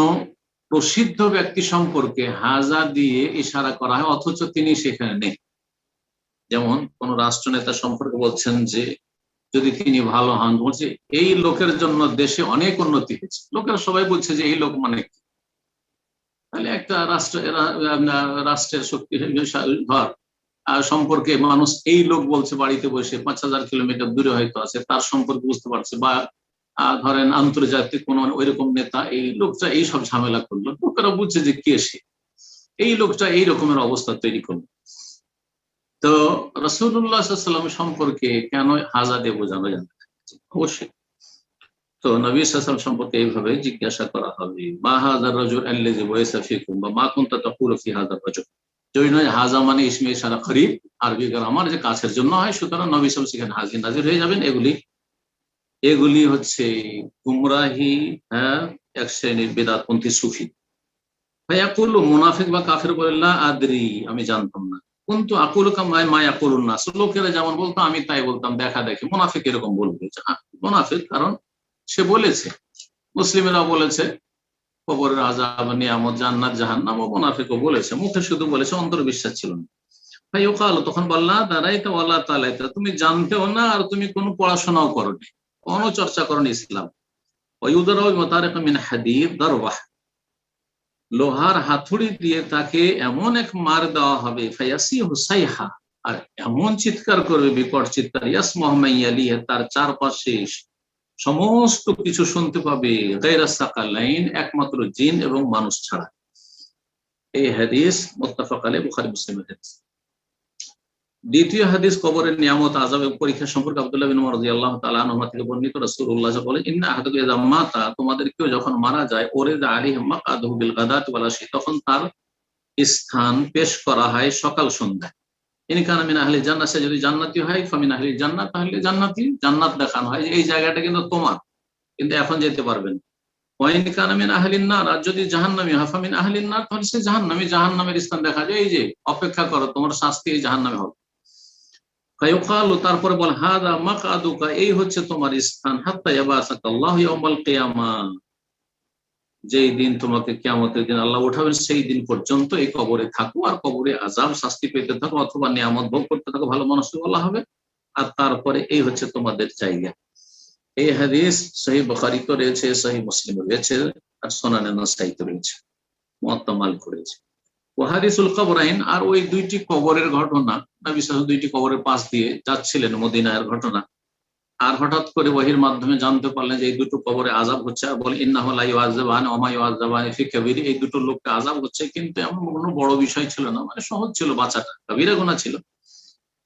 প্রসিদ্ধ ব্যক্তি সম্পর্কে হাজা দিয়ে ইশারা করা হয় অথচ তিনি সেখানে নেই। যেমন কোন রাষ্ট্রনেতা সম্পর্কে বলছেন যে যদি তিনি ভালো হন, বলছে এই লোকের জন্য দেশে অনেক উন্নতি হয়েছে, লোকেরা সবাই বলছে যে এই লোক মানে কি। তাহলে একটা রাষ্ট্রের শক্তি ধর সম্পর্কে মানুষ এই লোক বলছে, বাড়িতে বসে 5000 কিলোমিটার দূরে হয়তো আছে, তার সম্পর্কে বুঝতে পারছে। বা ধরেন আন্তর্জাতিক কোন ওইরকম নেতা, এই লোকটা এই সব ঝামেলা করলো, লোকেরা বুঝছে যে কে সে, এই লোকটা এই রকমের অবস্থা তৈরি করলো। তো রাসূলুল্লাহ সাল্লাল্লাহু আলাইহি ওয়াসাল্লাম সম্পর্কে কেন হাজা দিয়ে বোঝানো যাবে? অবশ্যই। তো নবী সাল্লাল্লাহু আলাইহি ওয়াসাল্লাম সম্পর্কে এইভাবে জিজ্ঞাসা করা হবে, মা হাযার রাজুল আল্লাযী বুইসা ফীকুম, বা মা কুনতা তাকুলু ফি হাযার রাজুল। যদি নয় হাজা মানে ইসমে ইশারা করিব, আরবি গ্রামার যে কাছের জন্য হয়, সুতরাং নবী সাল্লাল্লাহু আলাইহি ওয়াসাল্লাম সেখানে হাজির নাজির হয়ে যাবেন। এগুলি হচ্ছে গুমরাহি, এক শ্রেণীর বেদাতপন্থী সুফি। ফায়াকুলু, মুনাফিক বা কাফের বলে লা আদরি, আমি জানতাম না। কিন্তু আকুলু কামায় মা ইয়াকুলুন নাস, লোকেরা যেমন বলতো আমি তাই বলতাম, দেখা দেখি। মুনাফিক এরকম বলবে, মুনাফিক কারণ সে বলেছে, মুসলিমেরা বলেছে কবরের আযাব, নিয়ামত, জান্নাত, জাহান্নাম, ও মুনাফিকও বলেছে, মুখে শুধু বলেছে, অন্তর বিশ্বাস ছিল না। ফায়ুকালু, তখন বললা দাঁড়াইতে ওয়ালা তালাইতা, তুমি জানতেও না আর তুমি কোনো পড়াশোনাও করোনি, কোনো চর্চা করোনি ইসলাম। ওয়ায়ুদরাউ বিমাতারিক মিন হাদীদ দারওয়াহ, লোহার হাতুড়ি দিয়ে তাকে এমন এক মার দেওয়া হবে, ফায়াসিহু সাইহা, আর এমন চিৎকার করবে, বিকট চিৎকার, ইয়াসমাহু মান ইয়ালিহি, তার চারপাশে সমস্ত কিছু শুনতে পাবে, গায়রা সাকালাইন, একমাত্র জিন এবং মানুষ ছাড়া। এই হাদিস মুত্তাফাক আলাইহি, বুখারী মুসলিমের হাদিস। দ্বিতীয় হাদিস কবরের নিয়ামত, আযাব এবং পরীক্ষা সম্পর্কে আব্দুল্লাহ বিন উমর রাদিয়াল্লাহু তাআলা আনহু থেকে বর্ণিত। রাসূলুল্লাহ বলেন, ইন্না আহাদাকুম ইযা মাতা, তোমাদের কেউ যখন মারা যায়, ওরিদা আলাইহি মাকআদুহু বিল গাদাতি ওয়াল আশি, তখন তার স্থান পেশ করা হয় সকাল সন্ধ্যায়। ইন কানা মিন আহলি জান্নাহ, সে যদি জান্নাতি হয়, ফামিন আহলি জান্নাত, তাহলে জান্নাতি, জান্নাত দেখানো হয়, এই জায়গাটা কিন্তু তোমার, কিন্তু এখন যেতে পারবেন। ওয়া ইন কানা মিন আহলিন নার, আর যদি জাহান্নামী হয়, ফামিন আহলিন নার, তাহলে সে জাহান্নামী, জাহান্নামের স্থান দেখা যায়, এই যে অপেক্ষা করো, তোমার শাস্তি এই জাহান্নামে হবে। ফায়ুকালু, তারপরে বল, হাযা মাকআদুকা, এই হচ্ছে তোমার স্থান, হাত্তা ইয়াবাসাকাল্লাহু ইয়াওমাল কিয়ামাহ, যেই দিন তোমাকে কিয়ামতের দিন আল্লাহ উঠাবেন, সেই দিন পর্যন্ত এই কবরে থাকো, আর কবরে আযাব, শাস্তি পেতে থাকো, অথবা নিয়ামত ভোগ করতে থাকো, ভালো মানুষকে বলা হবে, আর তারপরে এই হচ্ছে তোমাদের জায়গা। এই হাদিস সহিহ বুখারীতে রয়েছে, সহিহ মুসলিমে রয়েছে, আর সুনানে নাসাইতে রয়েছে, মুওয়াত্তা মালিক করেছে। ওয়া হাদিসুল কবরাইন, আর ওই দুইটি কবরের ঘটনা, নবী সাল্লাল্লাহু দুইটি কবরের পাশ দিয়ে যাচ্ছিলেন মদিনার ঘটনা, আর হঠাৎ করে ওহীর মাধ্যমে জানতে পারলেন যে এই দুটো কবরে আযাব হচ্ছে, আর বলে ইন্নাহু লা ইউআযাবান ওয়া মা ইউআযাবানি ফি কাবীর, এই দুটো লোককে আযাব হচ্ছে, কিন্তু এমন কোনো বড় বিষয় ছিল না, মানে সহজ ছিল বাঁচাটা, কবিরা গুনাহ ছিল,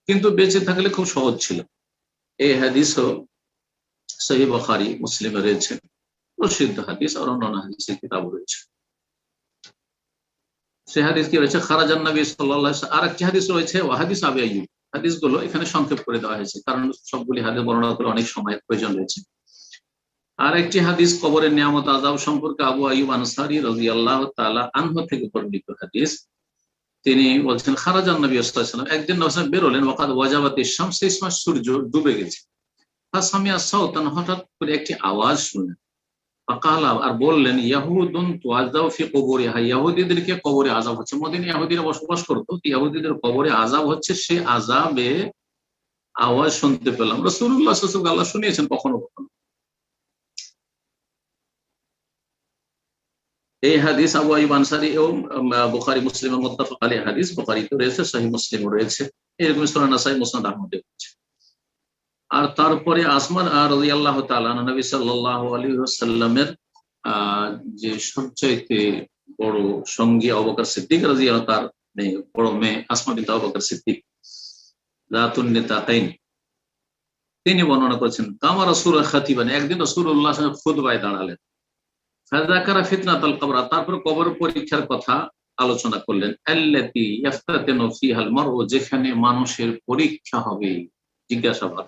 কিন্তু বেঁচে থাকলে খুব সহজ ছিল। এই হাদিসও সহিহ বুখারী মুসলিমে রয়েছে, প্রসিদ্ধ হাদিস, আর অন্যান্য হাদিসের কিতাবও রয়েছে। সে হাদিস কি রয়েছে, খারাজান নবী সাল্লাল্লাহু আলাইহি ওয়াসাল্লাম। আরেকটি হাদিস রয়েছে, ওয়া হাদিস আবি আইয়ুব, হাদিসগুলো এখানে সংক্ষেপ করে দেওয়া হয়েছে, কারণ সবগুলি হাদিস বর্ণনা করে অনেক সময়ের প্রয়োজন রয়েছে। আর একটি হাদিস কবরের নিয়ামত আযাব সম্পর্কে আবু আইয়ুব আনসারী রাদিয়াল্লাহু তাআলা আনহু থেকে বর্ণিত হাদিস। তিনি বলছেন, খারাজান নবী সাল্লাল্লাহু আলাইহি ওয়াসাল্লাম, একদিন নবী বেরোলেন, ওয়াকাদ ওয়াজাবাতিশ শামস, সেই সময় সূর্য ডুবে গেছে। ফাসামিয়া সাওতান, হঠাৎ করে একটি আওয়াজ শুনলেন। ফাকালা, আর বললেন, ইয়াহুদুন তুআযাউ ফি কুবুরিহা, ইহুদিদেরকে কবরে আযাব হচ্ছে। মদিনা ইহুদিরা বসবাস করতো, ইহুদিদের কবরে আযাব হচ্ছে, সে আযাবে আওয়াজ শুনতে পেলাম। রাসূলুল্লাহ সাল্লাল্লাহু আলাইহি ওয়াসাল্লাম আল্লাহ শুনিয়েছেন কখনো কখনো। এই হাদিস আবু আইয়ুব আনসারী এবং বুখারী মুসলিমের মুত্তাফাক আলাইহি হাদিস, বুখারীতে রয়েছে, সহিহ মুসলিমে রয়েছে, এরকম সুনান নাসাই, মুসনাদ আহমদে রয়েছে। আর তারপরে আসমা রাদিয়াল্লাহু তাআলা আনহা, নবী সাল্লাল্লাহু আলাইহি ওয়াসাল্লামের যে সবচাইতে বড় সঙ্গী আবু বকর সিদ্দিক রাদিয়াল্লাহু, তার বড় মেয়ে আসমা বিনত আবু বকর সিদ্দিক যাতুন নিতাকাইন, তিনি বর্ণনা করেছেন, কামা রাসূল খাতিবান, একদিন রাসূলুল্লাহ সাল্লাল্লাহু আলাইহি ওয়াসাল্লাম খুতবায় দাঁড়ালেন। ফাযাকারা ফিতনাতাল কবর, তারপর কবর পরীক্ষার কথা আলোচনা করলেন। আল্লাতী ইফতাতানু ফিহাল মারউ, যেখানে মানুষের পরীক্ষা হবে, জিজ্ঞাসাবাদ,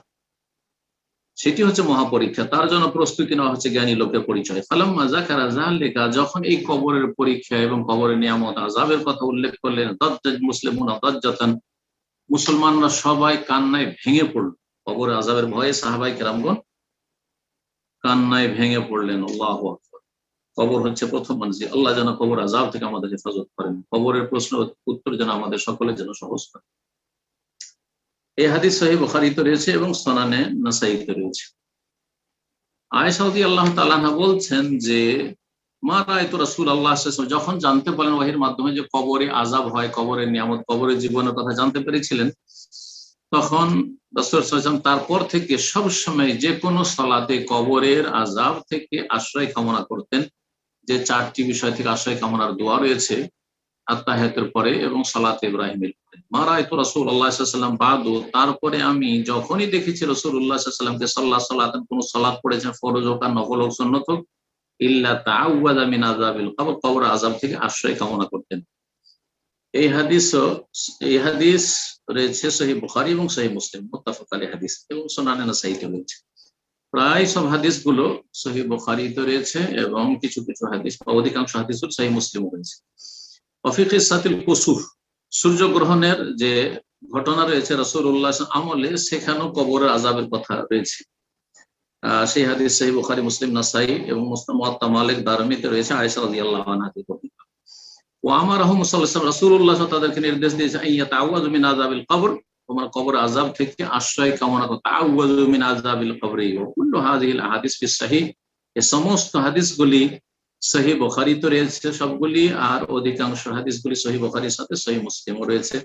সেটি হচ্ছে মহাপরীক্ষা। তার জন্য প্রস্তুতি নেওয়া হচ্ছে জ্ঞানী লোকের পরিচয়। ফালাম্মা যাকারা যালিকা, যখন এই কবরের পরীক্ষা এবং কবরের নিয়ামত আযাবের কথা উল্লেখ করলেন, দাজ্জাজ মুসলিমুনা দাজ্জাতান, মুসলমানরা সবাই কান্নায় ভেঙে পড়ল। কবরের আযাবের ভয়ে সাহাবায়ে কেরামগণ কান্নায় ভেঙে পড়লেন। আল্লাহু আকবার। কবর হচ্ছে প্রথম মঞ্জিল। আল্লাহ যেন কবর আযাব থেকে আমাদের হেফাজত করেন, কবরের প্রশ্ন উত্তর যেন আমাদের সকলের জন্য সহজ করেন। এই হাদিস সহিহ বুখারীতে রয়েছে এবং সুনানে নাসাইতে রয়েছে। আয়েশা রাদিয়াল্লাহু তাআলা আনহা বলছেন যে, মা রাআইতু রাসূলুল্লাহ সাল্লাল্লাহু আলাইহি ওয়াসাল্লাম, যখন জানতে পারলেন ওহীর মাধ্যমে যে কবরে আযাব হয়, কবরের নিয়ামত, কবরের জীবনের কথা জানতে পেরেছিলেন, তখন রাসূল সাল্লাল্লাহু আলাইহি ওয়াসাল্লাম তারপর থেকে সব সময় যে কোনো সালাতে কবরের আযাব থেকে আশ্রয় কামনা করতেন। যে চারটি বিষয় থেকে আশ্রয় কামনার দোয়া রয়েছে আত্তাহিয়াতের পরে এবং সালাতে ইব্রাহিমের পরে। মা রাআইতু রাসূলুল্লাহ সাল্লাল্লাহু আলাইহি ওয়াসাল্লাম বাদু, তারপরে আমি যখনই দেখেছি রাসূলুল্লাহ সাল্লাল্লাহু আলাইহি ওয়াসাল্লামকে সাল্লাল্লাহু সালাতান, কোন সালাত পড়েছেন, ফরজ হোক আর নফল হোক, সুন্নাত হোক, ইল্লা তাআওয়াযা মিন আযাবিল কবর, কবর আযাব থেকে আশ্রয় কামনা করতেন। এই হাদিস রয়েছে সহিহ বুখারী এবং সহিহ মুসলিম, মুত্তাফাক আলাইহি হাদিস, এবং সুনানে নাসাইতে রয়েছে। প্রায় সব হাদিসগুলো সহিহ বুখারীতে রয়েছে এবং কিছু কিছু হাদিস, অধিকাংশ হাদিস সহিহ মুসলিমে রয়েছে। ওয়া কিসাতিল কুসুফ, সূর্যগ্রহণের যে ঘটনা রয়েছে রাসূলুল্লাহ আমলে, সেখানেও কবরের আযাবের কথা রয়েছে। সেই হাদিস সহিহ বুখারী, মুসলিম, নাসাই এবং মুওয়াত্তা মালিক, দারমিতে রয়েছে। আয়েশা রাদিয়াল্লাহু আনহা থেকে বর্ণিত। ওয়া আমারাহুম সাল্লাল্লাহু আলাইহি ওয়াসাল্লাম, রাসূলুল্লাহ তাদেরকে নির্দেশ দিয়েছেন, আইয়াতাআওয়াযু মিন আযাবিল কবর, তোমার কবর আযাব থেকে আশ্রয় কামনা করো। তাআওয়াযু মিন আযাবিল কবরি ওয়া কুল্লু হাযিহিল আহাদিস ফিস সহিহ, এই সমস্ত হাদিসগুলি সহিহ বুখারীতে রয়েছে সবগুলি, আর অধিকাংশ হাদিসগুলি সহিহ বুখারীর সাথে সহিহ মুসলিমও রয়েছে।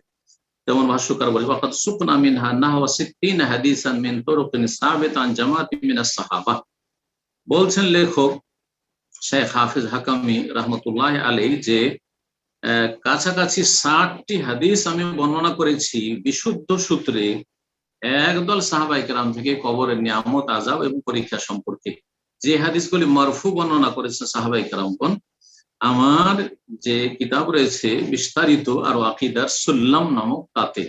যেমন ভাষ্যকার বলে, ওয়াকাদ সুকনা মিনহা নাহওয়া 60 হাদিসান মিন তুরুকিন সাবিতা আন জামাআতিন মিনাস সাহাবা। বলছেন লেখক শেখ হাফেজ হাকামি রাহমাতুল্লাহি আলাইহি যে কাছাকাছি 60টি হাদিস আমি বর্ণনা করেছি বিশুদ্ধ সূত্রে একদল সাহাবায়ে কেরাম থেকে কবরের নিয়ামত, আযাব এবং পরীক্ষা সম্পর্কে। যে হাদিসগুলি মারফু বর্ণনা করেছেন সাহাবায়ে কেরামগণ, আমার যে কিতাব রয়েছে বিস্তারিত আর আকীদার সুল্লাম নামক, তাতে,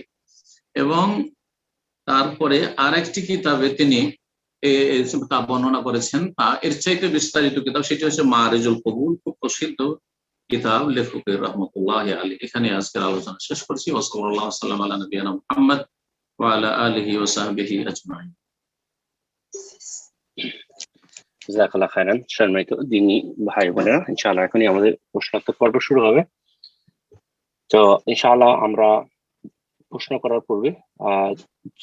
এবং তারপরে আরেকটি কিতাবে তিনি তা বর্ণনা করেছেন, তা এর চাইতে বিস্তারিত কিতাব, সেটি হচ্ছে মারিজুল কবুল, খুব প্রসিদ্ধ কিতাব লেখকের রাহমাতুল্লাহি আলাইহি। এখানে আজকের আলোচনা শেষ করছি। ওয়া সাল্লাল্লাহু সাল্লাম আলা নবিয়িনা মুহাম্মদ ওয়া আলা আলিহি ওয়া সাহবিহি আজমাইন। জাযাকাল্লাহু খাইরান। সম্মানিত দ্বীনী ভাই বোনেরা, ইনশাআল্লাহ এখনই আমাদের প্রশ্নোত্তর পর্ব শুরু হবে। তো ইনশাআল্লাহ আমরা প্রশ্ন করার পূর্বে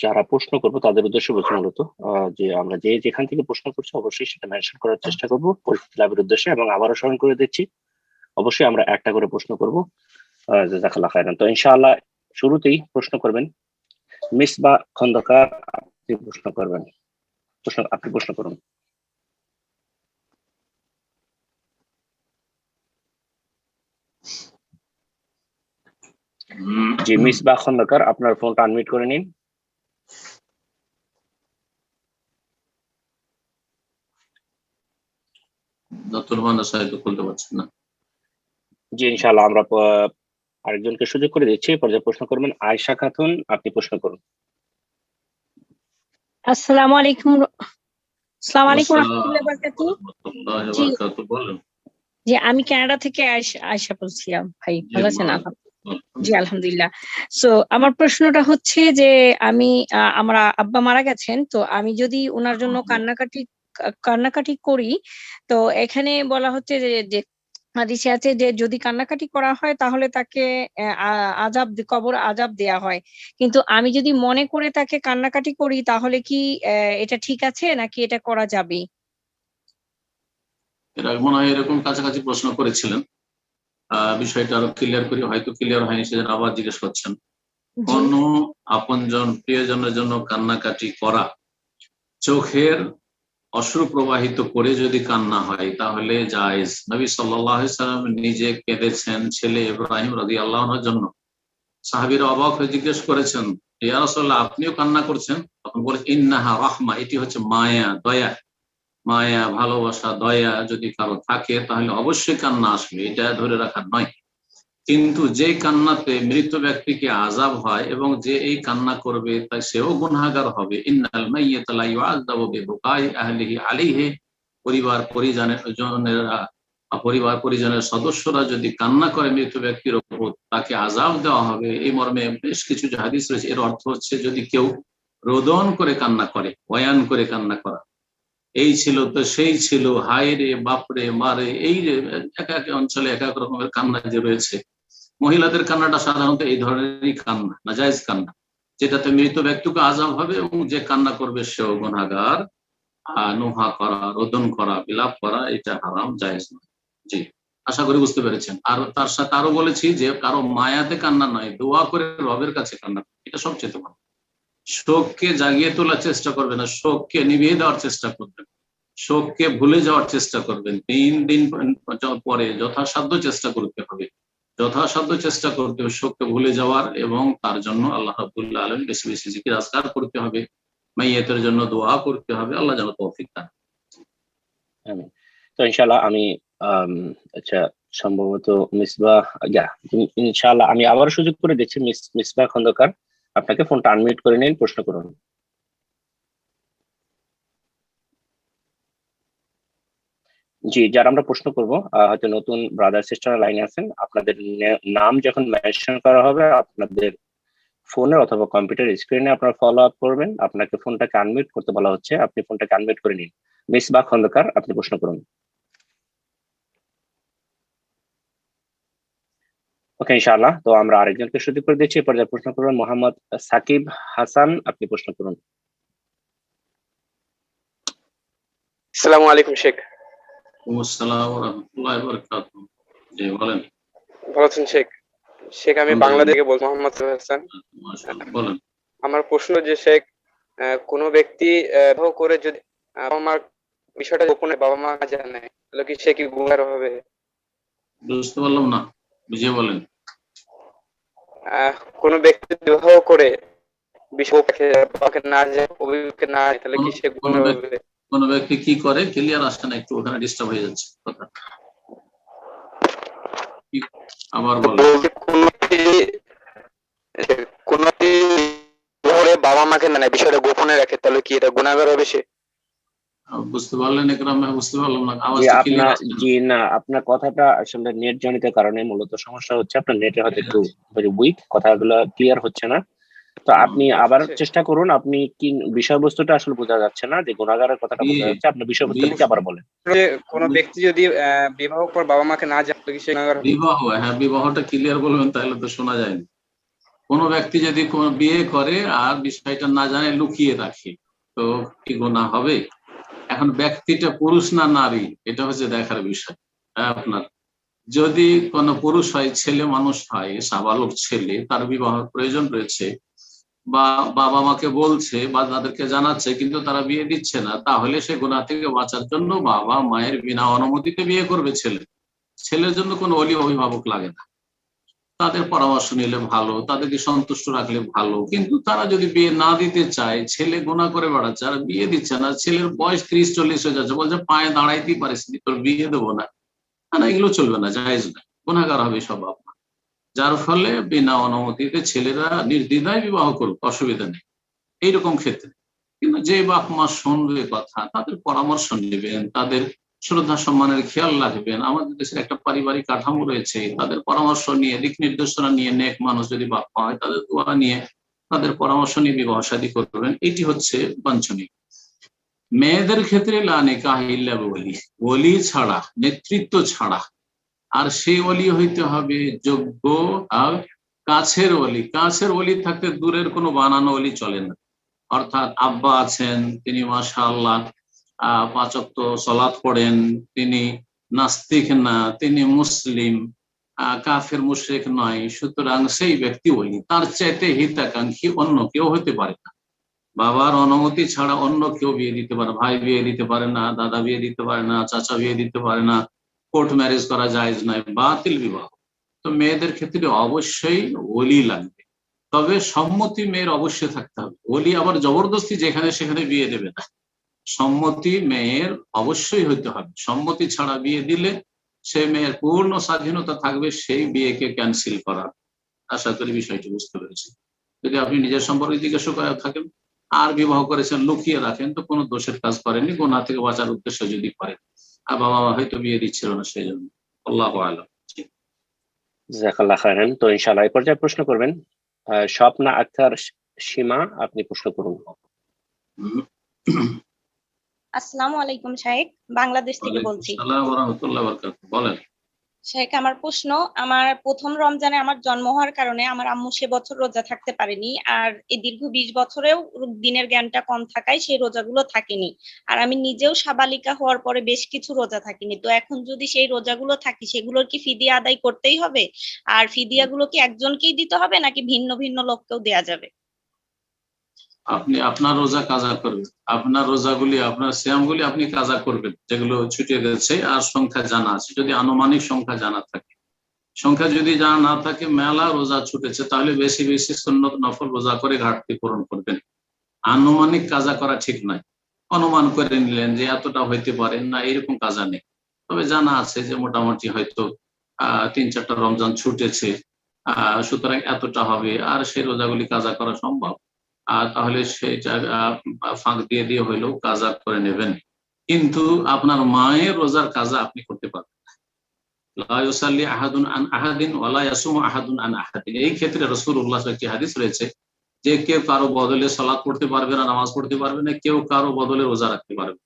যারা প্রশ্ন করবো তাদের উদ্দেশ্যে বলছি মূলত যে আমরা যেখান থেকে প্রশ্ন করছি অবশ্যই সেটা মেনশন করার চেষ্টা করবো পরিচিতি লাভের উদ্দেশ্যে, এবং আবারও স্মরণ করে দিচ্ছি অবশ্যই আমরা একটা করে প্রশ্ন করবো। জাযাকাল্লাহু খাইরান। তো ইনশাআল্লাহ শুরুতেই প্রশ্ন করবেন মিসবাহ খন্দকার, আপনি প্রশ্ন করবেন। আপনি প্রশ্ন করুন। জি মিসবাহ খন্দকার, আপনার ফোনটা আনমিউট করে নিন। নতুন মানুষ হয়তো খুলতে পারছেন না। জি ইনশাআল্লাহ আমরা আরেকজনকে সুযোগ করে দিচ্ছি, পর্যায়ে প্রশ্ন করবেন। আয়েশা খাতুন, আপনি প্রশ্ন করুন। আসসালামু আলাইকুম। আসসালামু আলাইকুম রাহমাতুল্লাহি ওয়া বারাকাতুহু। জি আমি কানাডা থেকে আয়েশা বলছিলাম। ভাই ভালো আছেন? জি আলহামদুলিল্লাহ। সো আমার প্রশ্নটা হচ্ছে যে আমি আমার আব্বা মারা গেছেন, তো আমি যদি ওনার জন্য কান্নাকাটি করি, তো এখানে বলা হচ্ছে যে যে হাদিসে আছে যে যদি কান্নাকাটি করা হয় তাহলে তাকে কবর আযাব দেয়া হয়। কিন্তু আমি যদি মনে করে তাকে কান্নাকাটি করি তাহলে কি এটা ঠিক আছে নাকি এটা করা যাবে? এর আগে মনে হয় এরকম কাছাকাছি প্রশ্ন করেছিলেন, বিষয়টা আরো ক্লিয়ার করি, হয়তো ক্লিয়ার হয়নি সেজন্য আবার জিজ্ঞেস করছেন। জি কোন আপনজন প্রিয়জনের জন্য কান্নাকাটি করা, চোখের অশ্রু প্রবাহিত করে যদি কান্না হয় তাহলে জায়েজ। নবী সাল্লাল্লাহু আলাইহি সাল্লাম নিজে কেঁদেছেন ছেলে ইব্রাহিম রাদিয়াল্লাহু আনহুর জন্য। সাহাবীরা অবাক হয়ে জিজ্ঞেস করেছেন, ইয়া রাসূলুল্লাহ আপনিও কান্না করছেন? তখন বলে ইন্নাহা রাহমা, এটি হচ্ছে মায়া, দয়া। মায়া, ভালোবাসা, দয়া যদি কারো থাকে তাহলে অবশ্যই কান্না আসবে, এটা ধরে রাখার নয়। কিন্তু যে কান্নাতে মৃত ব্যক্তিকে আযাব হয় এবং যে এই কান্না করবে তাই সেও গুনাহগার হবে। ইন্নাল মাইয়াতা লা ইউআযাবু বিবুকাই আহলিহি আলাইহি, পরিবার পরিজনের সদস্যরা যদি কান্না করে মৃত ব্যক্তির উপর তাকে আযাব দেওয়া হবে। এই মর্মে বেশ কিছু যে হাদিস রয়েছে, এর অর্থ হচ্ছে যদি কেউ রোদন করে কান্না করে, বয়ান করে কান্না করা, এই ছিল তো সেই ছিল, হায় রে বাপরে মারে, এই যে এক এক অঞ্চলে এক এক রকমের কান্না যে রয়েছে। মহিলাদের কান্নাটা সাধারণত এই ধরনেরই কান্না, নাজায়েজ কান্না, যেটাতে মৃত ব্যক্তিকে আযাব হবে এবং যে কান্না করবে সেও গুনাহগার। নোহা করা, রোদন করা, বিলাপ করা এটা হারাম, জায়েজ নয়। জি, আশা করি বুঝতে পেরেছেন। আর তার সাথে আরো বলেছি যে কারো মায়াতে কান্না নয়, দোয়া করে রবের কাছে কান্না, এটা সবচেয়ে ভালো। শোককে জাগিয়ে তোলার চেষ্টা করবে না, শোককে নিভিয়ে দেওয়ার চেষ্টা করবেন, শোককে ভুলে যাওয়ার চেষ্টা করবেন। 3 দিন পরে যথাসাধ্য চেষ্টা করতে হবে, শোককে ভুলে যাওয়ার, এবং তার জন্য আল্লাহ রাব্বুল আলামিন বেশি বেশি জিকির আজকার করতে হবে, মাইয়াতের জন্য দোয়া করতে হবে। আল্লাহ যেন তৌফিক দান। আমিন। তো ইনশাআল্লাহ আমি আচ্ছা, সম্ভবত মিসবাহ, ইনশাআল্লাহ আমি আবার সুযোগ করে দিচ্ছি। মিসবাহ খন্দকার, আপনাকে ফোনটা আনমিউট করে নিন, প্রশ্ন করুন। জি, যারা আমরা প্রশ্ন করব, হয়তো নতুন ব্রাদার সিস্টার লাইনে আছেন, আপনাদের নাম যখন মেনশন করা হবে আপনাদের ফোনে অথবা কম্পিউটার স্ক্রিনে আপনারা ফলো আপ করবেন। আপনাকে ফোনটাকে আনমিউট করতে বলা হচ্ছে, আপনি ফোনটাকে আনমিউট করে নিন। মিসবাহ খন্দকার, আপনি প্রশ্ন করুন। ওকে, ইনশাআল্লাহ। তো আমরা আরেকজনকে সুযোগ করে দিচ্ছি, এরপর প্রশ্ন করবেন মোহাম্মদ সাকিব হাসান, আপনি প্রশ্ন করুন। আসসালামু আলাইকুম শেখ। আসসালামু আলাইকুম ওয়া রাহমাতুল্লাহি ওয়া বারাকাতুহু। জি বলেন। ভালো আছেন শেখ? শেখ আমি বাংলাদেশ থেকে বলছি, মোহাম্মদ হাসান। মাশাআল্লাহ, বলেন। আমার প্রশ্ন যে শেখ, কোনো ব্যক্তি বিবাহ করে যদি বাবা মার বিষয়টা গোপনে বাবা মা জানে তাহলে কি সে কি গুনাহগার হবে? বুঝতে পারলাম না, বুঝিয়ে বলেন। কোনো ব্যক্তি বিবাহ করে বিষয়কে বাবাকে না জানে, অভিভাবককে না জানে, তাহলে কি সে গুনাহগার হবে? কোন ব্যক্তি কি করে, ক্লিয়ার আসছে না, একটু ওখানে ডিস্টার্ব হয়ে যাচ্ছে কথা, আবার বলেন। কোন বাবা মাকে মানে বিষয়টা গোপনে রাখে তাহলে কি এটা গুনাহগার হবে সে? বুঝতে পারলেন একরাম? বুঝতে পারলাম না, জি না, আপনার কথাটা আসলে নেট জনিত কারণে মূলত সমস্যা হচ্ছে, আপনার নেটে হয়তো একটু উইক, কথাগুলো ক্লিয়ার হচ্ছে না। তো আপনি আবার চেষ্টা করুন, আপনি কি বিষয়বস্তুটা আসলে বোঝা যাচ্ছে না, যে গুনাহগারের কথাটা বোঝা যাচ্ছে, আপনি বিষয়বস্তুটা আবার বলেন। কোন ব্যক্তি যদি বিবাহ পর বাবা মাকে না জানলে কি সে গুনাহগার হবে? বিবাহটা ক্লিয়ার বলবেন, তাহলে তো শোনা যায়নি। কোন ব্যক্তি যদি কোন বিয়ে করে আর বিষয়টা না জানে, লুকিয়ে রাখে, তো কি গুনাহ হবে? এখন ব্যক্তিটা পুরুষ না নারী এটা হচ্ছে দেখার বিষয়। আপনার যদি কোন পুরুষ হয়, ছেলে মানুষ হয়, সাবালক ছেলে, তার বিবাহের প্রয়োজন রয়েছে, বা বাবা মাকে বলছে বা তাদেরকে জানাচ্ছে কিন্তু তারা বিয়ে দিচ্ছে না, তাহলে সে গুনাহ থেকে বাঁচার জন্য বাবা মায়ের বিনা অনুমতিতে বিয়ে করবে ছেলের জন্য কোনো ওলি অভিভাবক লাগে না, তাদের পরামর্শ নিলে ভালো, তাদেরকে সন্তুষ্ট রাখলে ভালো। কিন্তু তারা যদি বিয়ে না দিতে চায়, ছেলে গুনাহ করে বেড়াচ্ছে আর বিয়ে দিচ্ছে না, ছেলের বয়স 30-40 হয়ে যাচ্ছে, বলছে পায়ে দাঁড়াইতেই পারিস নি, তোর বিয়ে দেবো না, এগুলো চলবে না, জায়েজ না, গুনাহগার হবে সব বাবা। যার ফলে বিনা অনুমতিতে ছেলেরা নির্দ্বিধায় বিবাহ করুক, অসুবিধা নেই এইরকম ক্ষেত্রে। কিন্তু যে বাপ মা শুনবে কথা, তাদের পরামর্শ নেবেন, তাদের শ্রদ্ধা সম্মানের খেয়াল রাখবেন। আমাদের দেশের একটা পারিবারিক কাঠামো রয়েছে, তাদের পরামর্শ নিয়ে, দিক নির্দেশনা নিয়ে, নেক মানুষ যদি বাপ্পা হয় তাদের দোয়া নিয়ে, তাদের পরামর্শ নিয়ে বিবাহ শাদী করবেন, এটি হচ্ছে বাঞ্ছনীয়। মেয়েদের ক্ষেত্রে লা নিকাহ ইল্লা বিওয়ালি, ওলি ছাড়া, নেতৃত্ব ছাড়া, আর সেই ওলি হইতে হবে যোগ্য আর কাছের ওলি। কাছের ওলি থাকতে দূরের কোনো বানানো ওলি চলে না। অর্থাৎ আব্বা আছেন, তিনি মাশাআল্লাহ 5 ওয়াক্ত সালাত পড়েন, তিনি নাস্তিক না, তিনি মুসলিম, কাফের মুশরিক নয়, সুতরাং সেই ব্যক্তি ওলি। তার চাইতে হিতাকাঙ্ক্ষী অন্য কেউ হতে পারে না। বাবার অনুমতি ছাড়া অন্য কেউ বিয়ে দিতে পারে, ভাই বিয়ে দিতে পারে না, দাদা বিয়ে দিতে পারে না, চাচা বিয়ে দিতে পারে না, কোর্ট ম্যারেজ করা জায়েজ নয়, বাতিল বিবাহ। তো মেয়েদের ক্ষেত্রে অবশ্যই ওলি লাগবে, তবে সম্মতি মেয়ের অবশ্যই থাকতে হবে। ওলি আবার জবরদস্তি যেখানে সেখানে বিয়ে দেবে না, সম্মতি মেয়ের অবশ্যই হইতে হবে। সম্মতি ছাড়া বিয়ে দিলে সে মেয়ের পূর্ণ স্বাধীনতা থাকবে সেই বিয়েকে ক্যান্সেল করার। আশা করি বিষয়টি বুঝতে পেরেছি। যদি আপনি নিজের সম্পর্কে জিজ্ঞাসা করে থাকেন আর বিবাহ করেছেন, লুকিয়ে রাখেন, তো কোনো দোষের কাজ করেননি, গুনাহ থেকে বাঁচার উদ্দেশ্য যদি করেন। আর বাবা মা হয়তো বিয়ে দিচ্ছিল না সেই জন্য। আল্লাহু আ'লাম। জাযাকাল্লাহ খাইরান। তো ইনশাআল্লাহ এই পর্যায়ে প্রশ্ন করবেন স্বপ্না আক্তার সীমা, আপনি প্রশ্ন করুন। আসসালামু আলাইকুম শাইখ, বাংলাদেশ থেকে বলছি। আসসালামু ওয়া রাহমাতুল্লাহি ওয়া বারাকাতুহু। বলেন। শাইখ, আমার প্রশ্ন, আমার প্রথম রমজানে আমার জন্ম হওয়ার কারণে আমার আম্মু সে বছর রোজা থাকতে পারেনি, আর এই দীর্ঘ 20 বছরেও দিনের জ্ঞানটা কম থাকায় সেই রোজাগুলো থাকেনি। আর আমি নিজেও সাবালিকা হওয়ার পরে বেশ কিছু রোজা থাকিনি। তো এখন যদি সেই রোজাগুলো থাকি, সেগুলোর কি ফিদিয়া আদায় করতেই হবে? আর ফিদিয়াগুলো কি একজনকেই দিতে হবে নাকি ভিন্ন ভিন্ন লোককেও দেয়া যাবে? আপনি আপনার রোজা কাজা করবেন, আপনার রোজাগুলি, আপনার সিয়ামগুলি আপনি কাজা করবেন যেগুলো ছুটে গেছে আর সংখ্যা জানা আছে। যদি আনুমানিক সংখ্যা জানা থাকে, সংখ্যা যদি জানা না থাকে, মেলা রোজা ছুটেছে, তাহলে বেশি বেশি সুন্নত নফল রোজা করে ঘাটতি পূরণ করবেন। আনুমানিক কাজা করা ঠিক নয়। অনুমান করে নিলেন যে এতটা হইতে পারে না, এরকম কাজা নেই। তবে জানা আছে যে মোটামুটি হয়তো 3-4টা রমজান ছুটেছে, সুতরাং এতটা হবে, আর সেই রোজাগুলি কাজা করা সম্ভব। তাহলে সেটা ফাঁক দিয়ে দিয়ে হইলেও কাজা করে নেবেন। কিন্তু আপনার মায়ের রোজার কাজা আপনি করতে পারবেন না। লা ইউসাল্লি আহাদুন আন আহাদিন ওয়া লা ইয়াসুমু আহাদুন আন আহাদিন। এই ক্ষেত্রে রাসূলুল্লাহ সাল্লাল্লাহু আলাইহি ওয়াসাল্লাম একটি হাদিস রয়েছে যে কেউ কারো বদলে সালাত পড়তে পারবে না, নামাজ পড়তে পারবে না, কেউ কারো বদলে রোজা রাখতে পারবে।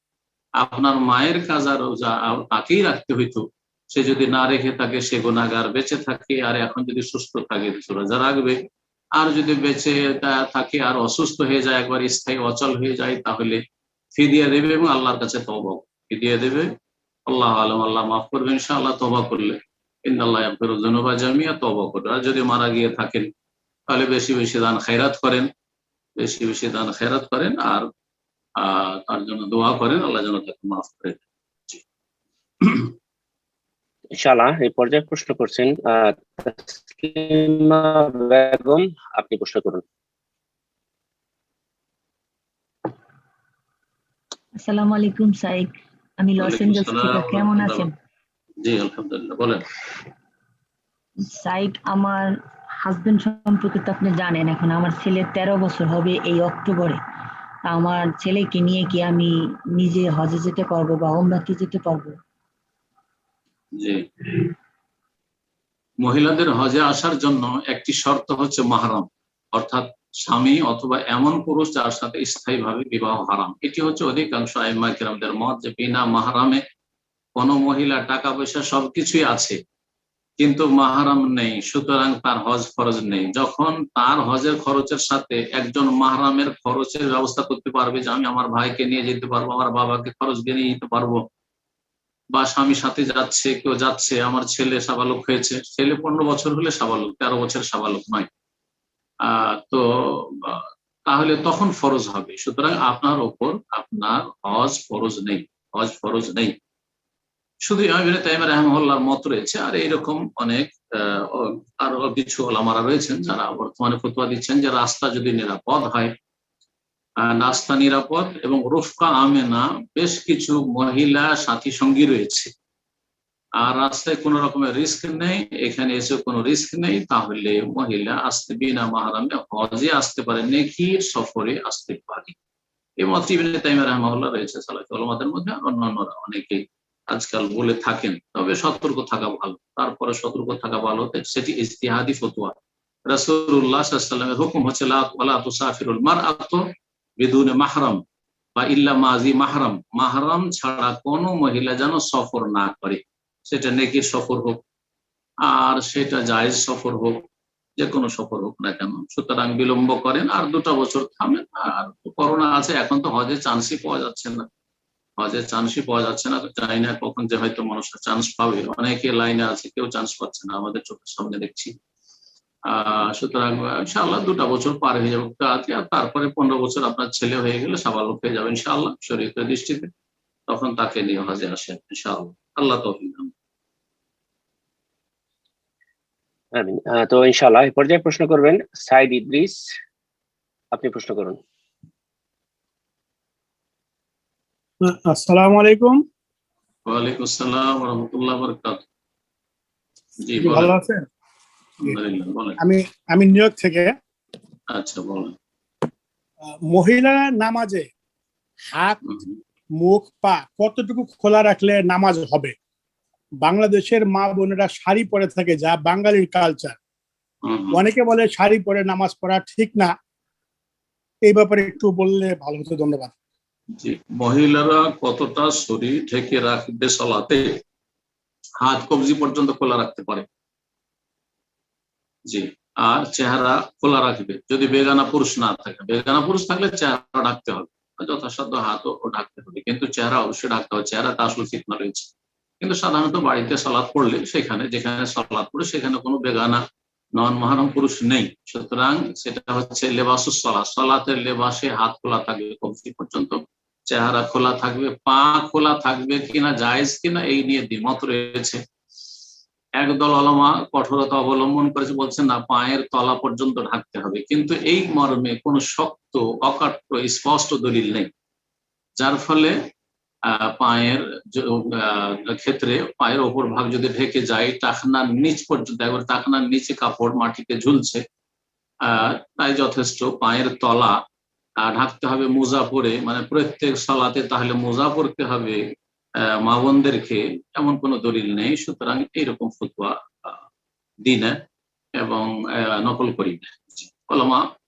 আপনার মায়ের কাজা রোজা তাকেই রাখতে হইতো। সে যদি না রেখে থাকে সে গুনাহগার, বেঁচে থাকে আর এখন যদি সুস্থ থাকে রোজা রাখবে। আর যদি বেঁচে থাকে আর অসুস্থ হয়ে যায়, একবার স্থায়ী অচল হয়ে যায়, তাহলে ফিদিয়া দেবে এবং আল্লাহর কাছে তওবা ফিদিয়া দেবে। আল্লাহু আ'লাম, আল্লাহ মাফ করবেন ইনশাআল্লাহ তওবা করলে। ইন্নাল্লাহা ইয়াগফিরু যুনুবা জামিআ, তওবা করবে। আর যদি মারা গিয়ে থাকেন তাহলে বেশি বেশি দান খায়রাত করেন, বেশি বেশি দান খায়রাত করেন, আর তার জন্য দোয়া করেন, আল্লাহ যেন তাকে মাফ করে দেন। ইনশাআল্লাহ এই পর্যায়ে প্রশ্ন করছেন তাসলিমা বেগম, আপনি প্রশ্ন করুন। আসসালামু আলাইকুম শাইখ, আমি লস এঞ্জেলস থেকে। কেমন আছেন? জি আলহামদুলিল্লাহ। বলেন। শাইখ, আমার হাজবেন্ড সম্পর্কে তো আপনি জানেন, এখন আমার ছেলের 13 বছর হবে এই অক্টোবরে। আমার ছেলেকে নিয়ে কি আমি নিজে হজে যেতে পারবো বা ওমরাতে যেতে পারবো? জি, মহিলাদের হজে আসার জন্য একটি শর্ত হচ্ছে মাহরাম, অর্থাৎ স্বামী অথবা এমন পুরুষ যার সাথে স্থায়ীভাবে বিবাহ হারাম। এটি হচ্ছে অধিকাংশ আইম্মায়ে কেরামদের মত যে বিনা মাহরামে কোনো মহিলা, টাকা পয়সা সবকিছুই আছে কিন্তু মাহরাম নেই, সুতরাং তার হজ ফরজ নেই। যখন তার হজের খরচের সাথে একজন মাহরামের খরচের ব্যবস্থা করতে পারবে, যে আমি আমার ভাইকে নিয়ে যেতে পারবো, আমার বাবাকে খরচ দিয়ে নিয়ে যেতে পারবো, বা স্বামীর সাথে যাচ্ছে, কেউ যাচ্ছে, আমার ছেলে সাবালক হয়েছে, ছেলে 15 বছর হলে সাবালক, 13 বছর সাবালক নয়, তো তাহলে তখন ফরজ হবে। সুতরাং আপনার ওপর আপনার হজ ফরজ নেই, হজ ফরজ নেই। শুধু ইমাম ইবনে তাইমিয়া রাহিমাহুল্লাহর মত রয়েছে, আর এরকম অনেক আরো কিছু ওলামারা রয়েছেন যারা বর্তমানে ফতোয়া দিচ্ছেন যে রাস্তা যদি নিরাপদ হয়, রাস্তা নিরাপদ এবং রুফকা আমেনা, বেশ কিছু মহিলা সাথী সঙ্গী রয়েছে, আর রাস্তায় কোনো রকমের রিস্ক নেই, এখানে এসে কোনো রিস্ক নেই, তাহলে মহিলা আসতে বিনা মাহরামে হজে আসতে পারে, নেকির সফরে আসতে পারে। এই মত ইবনে তাইমিয়া রাহিমাহুল্লাহ রয়েছে সালাফি উলামাদের মধ্যে, আর অন্যান্যরা অনেকেই আজকাল বলে থাকেন, তবে সতর্ক থাকা ভালো। তারপরে সতর্ক থাকা ভালো, সেটি ইজতিহাদি ফতোয়া। রাসূলুল্লাহ সাল্লাল্লাহু আলাইহি ওয়াসাল্লামের হুকুম হচ্ছে লা তুসাফিরুল মারআতু বিদুনে মাহরাম বা ইল্লা মাজি মাহরাম, মাহরাম ছাড়া কোনো মহিলা যেন সফর না করে, সেটা নেকির সফর হোক আর সেটা জায়েজ সফর হোক, যে কোনো সফর হোক না কেন। সুতরাং বিলম্ব করেন আর 2টা বছর থামেন। আর করোনা আছে, এখন তো হজে চান্সই পাওয়া যাচ্ছে না, হজে চান্সই পাওয়া যাচ্ছে না। জানি না কখন যে হয়তো মানুষরা চান্স পাবে, অনেকে লাইনে আছে, কেউ চান্স পাচ্ছে না, আমাদের চোখের সামনে দেখছি। সুতরাং ইনশাআল্লাহ 2টা বছর পার হয়ে যাবে কাজে, আর তারপরে 15 বছর আপনার ছেলে হয়ে গেলে সাবালক হয়ে যাবে ইনশাআল্লাহ শরীয়তের দৃষ্টিতে, তখন তাকে নিয়ে হজে আসেন ইনশাআল্লাহ। আল্লাহ তৌফিক দান। আমিন। তো ইনশাআল্লাহ এই পর্যায়ে প্রশ্ন করবেন সাইদ ইদ্রিস, আপনি প্রশ্ন করুন। আসসালামু আলাইকুম। ওয়ালাইকুম আসসালাম ওয়া রাহমাতুল্লাহি ওয়া বারাকাতুহু। জি কি ভালো বলেন। আছেন? আলহামদুলিল্লাহ, বলেন। আমি নিউ ইয়র্ক থেকে। আচ্ছা বলেন। মহিলা নামাজে হাত, মুখ, পা কতটুকু খোলা রাখলে নামাজ হবে? বাংলাদেশের মা বোনেরা শাড়ি পরে থাকে, যা বাঙালির কালচার। অনেকে বলে শাড়ি পরে নামাজ পড়া ঠিক না, এই ব্যাপারে একটু বললে ভালো হতো। ধন্যবাদ। জি, মহিলারা কতটা শরীর ঢেকে রাখবে সালাতে? হাত কবজি পর্যন্ত খোলা রাখতে পারে, জি। আর চেহারা খোলা রাখবে যদি বেগানা পুরুষ না থাকে। বেগানা পুরুষ থাকলে চেহারা ঢাকতে হবে, যথাসাধ্য হাতও ঢাকতে হবে, কিন্তু চেহারা অবশ্যই ঢাকতে হবে, চেহারাটা আসলে ফিতনা রয়েছে। কিন্তু সাধারণত বাড়িতে সালাত পড়লে, সেখানে যেখানে সালাত পড়ে সেখানে কোনো বেগানা নন মাহরম পুরুষ নেই, সুতরাং সেটা হচ্ছে লেবাসুস সালাত, সালাতের লেবাসে হাত খোলা থাকবে কবজি পর্যন্ত, চেহারা খোলা থাকবে। পা খোলা থাকবে কিনা, জায়েজ কিনা, এই নিয়ে দ্বিমত রয়েছে। একদল ওলামা কঠোরতা অবলম্বন করেছে, বলছেন না, পায়ের তলা পর্যন্ত ঢাকতে হবে, কিন্তু এই মর্মে কোনো শক্ত অকাট্য স্পষ্ট দলিল নেই, যার ফলে পায়ের ক্ষেত্রে পায়ের ওপর ভাগ যদি ঢেকে যায়, টাকনার নিচ পর্যন্ত, একবার টাকনার নিচে কাপড় মাটিতে ঝুলছে, তাই যথেষ্ট। পায়ের তলা ঢাকতে হবে মোজা পরে, মানে প্রত্যেক সালাতে তাহলে মোজা পরতে হবে মা বোনদেরকে, এমন কোনো দলিল নেই। সুতরাং এইরকম ফতোয়া দিই না এবং নকল করি না।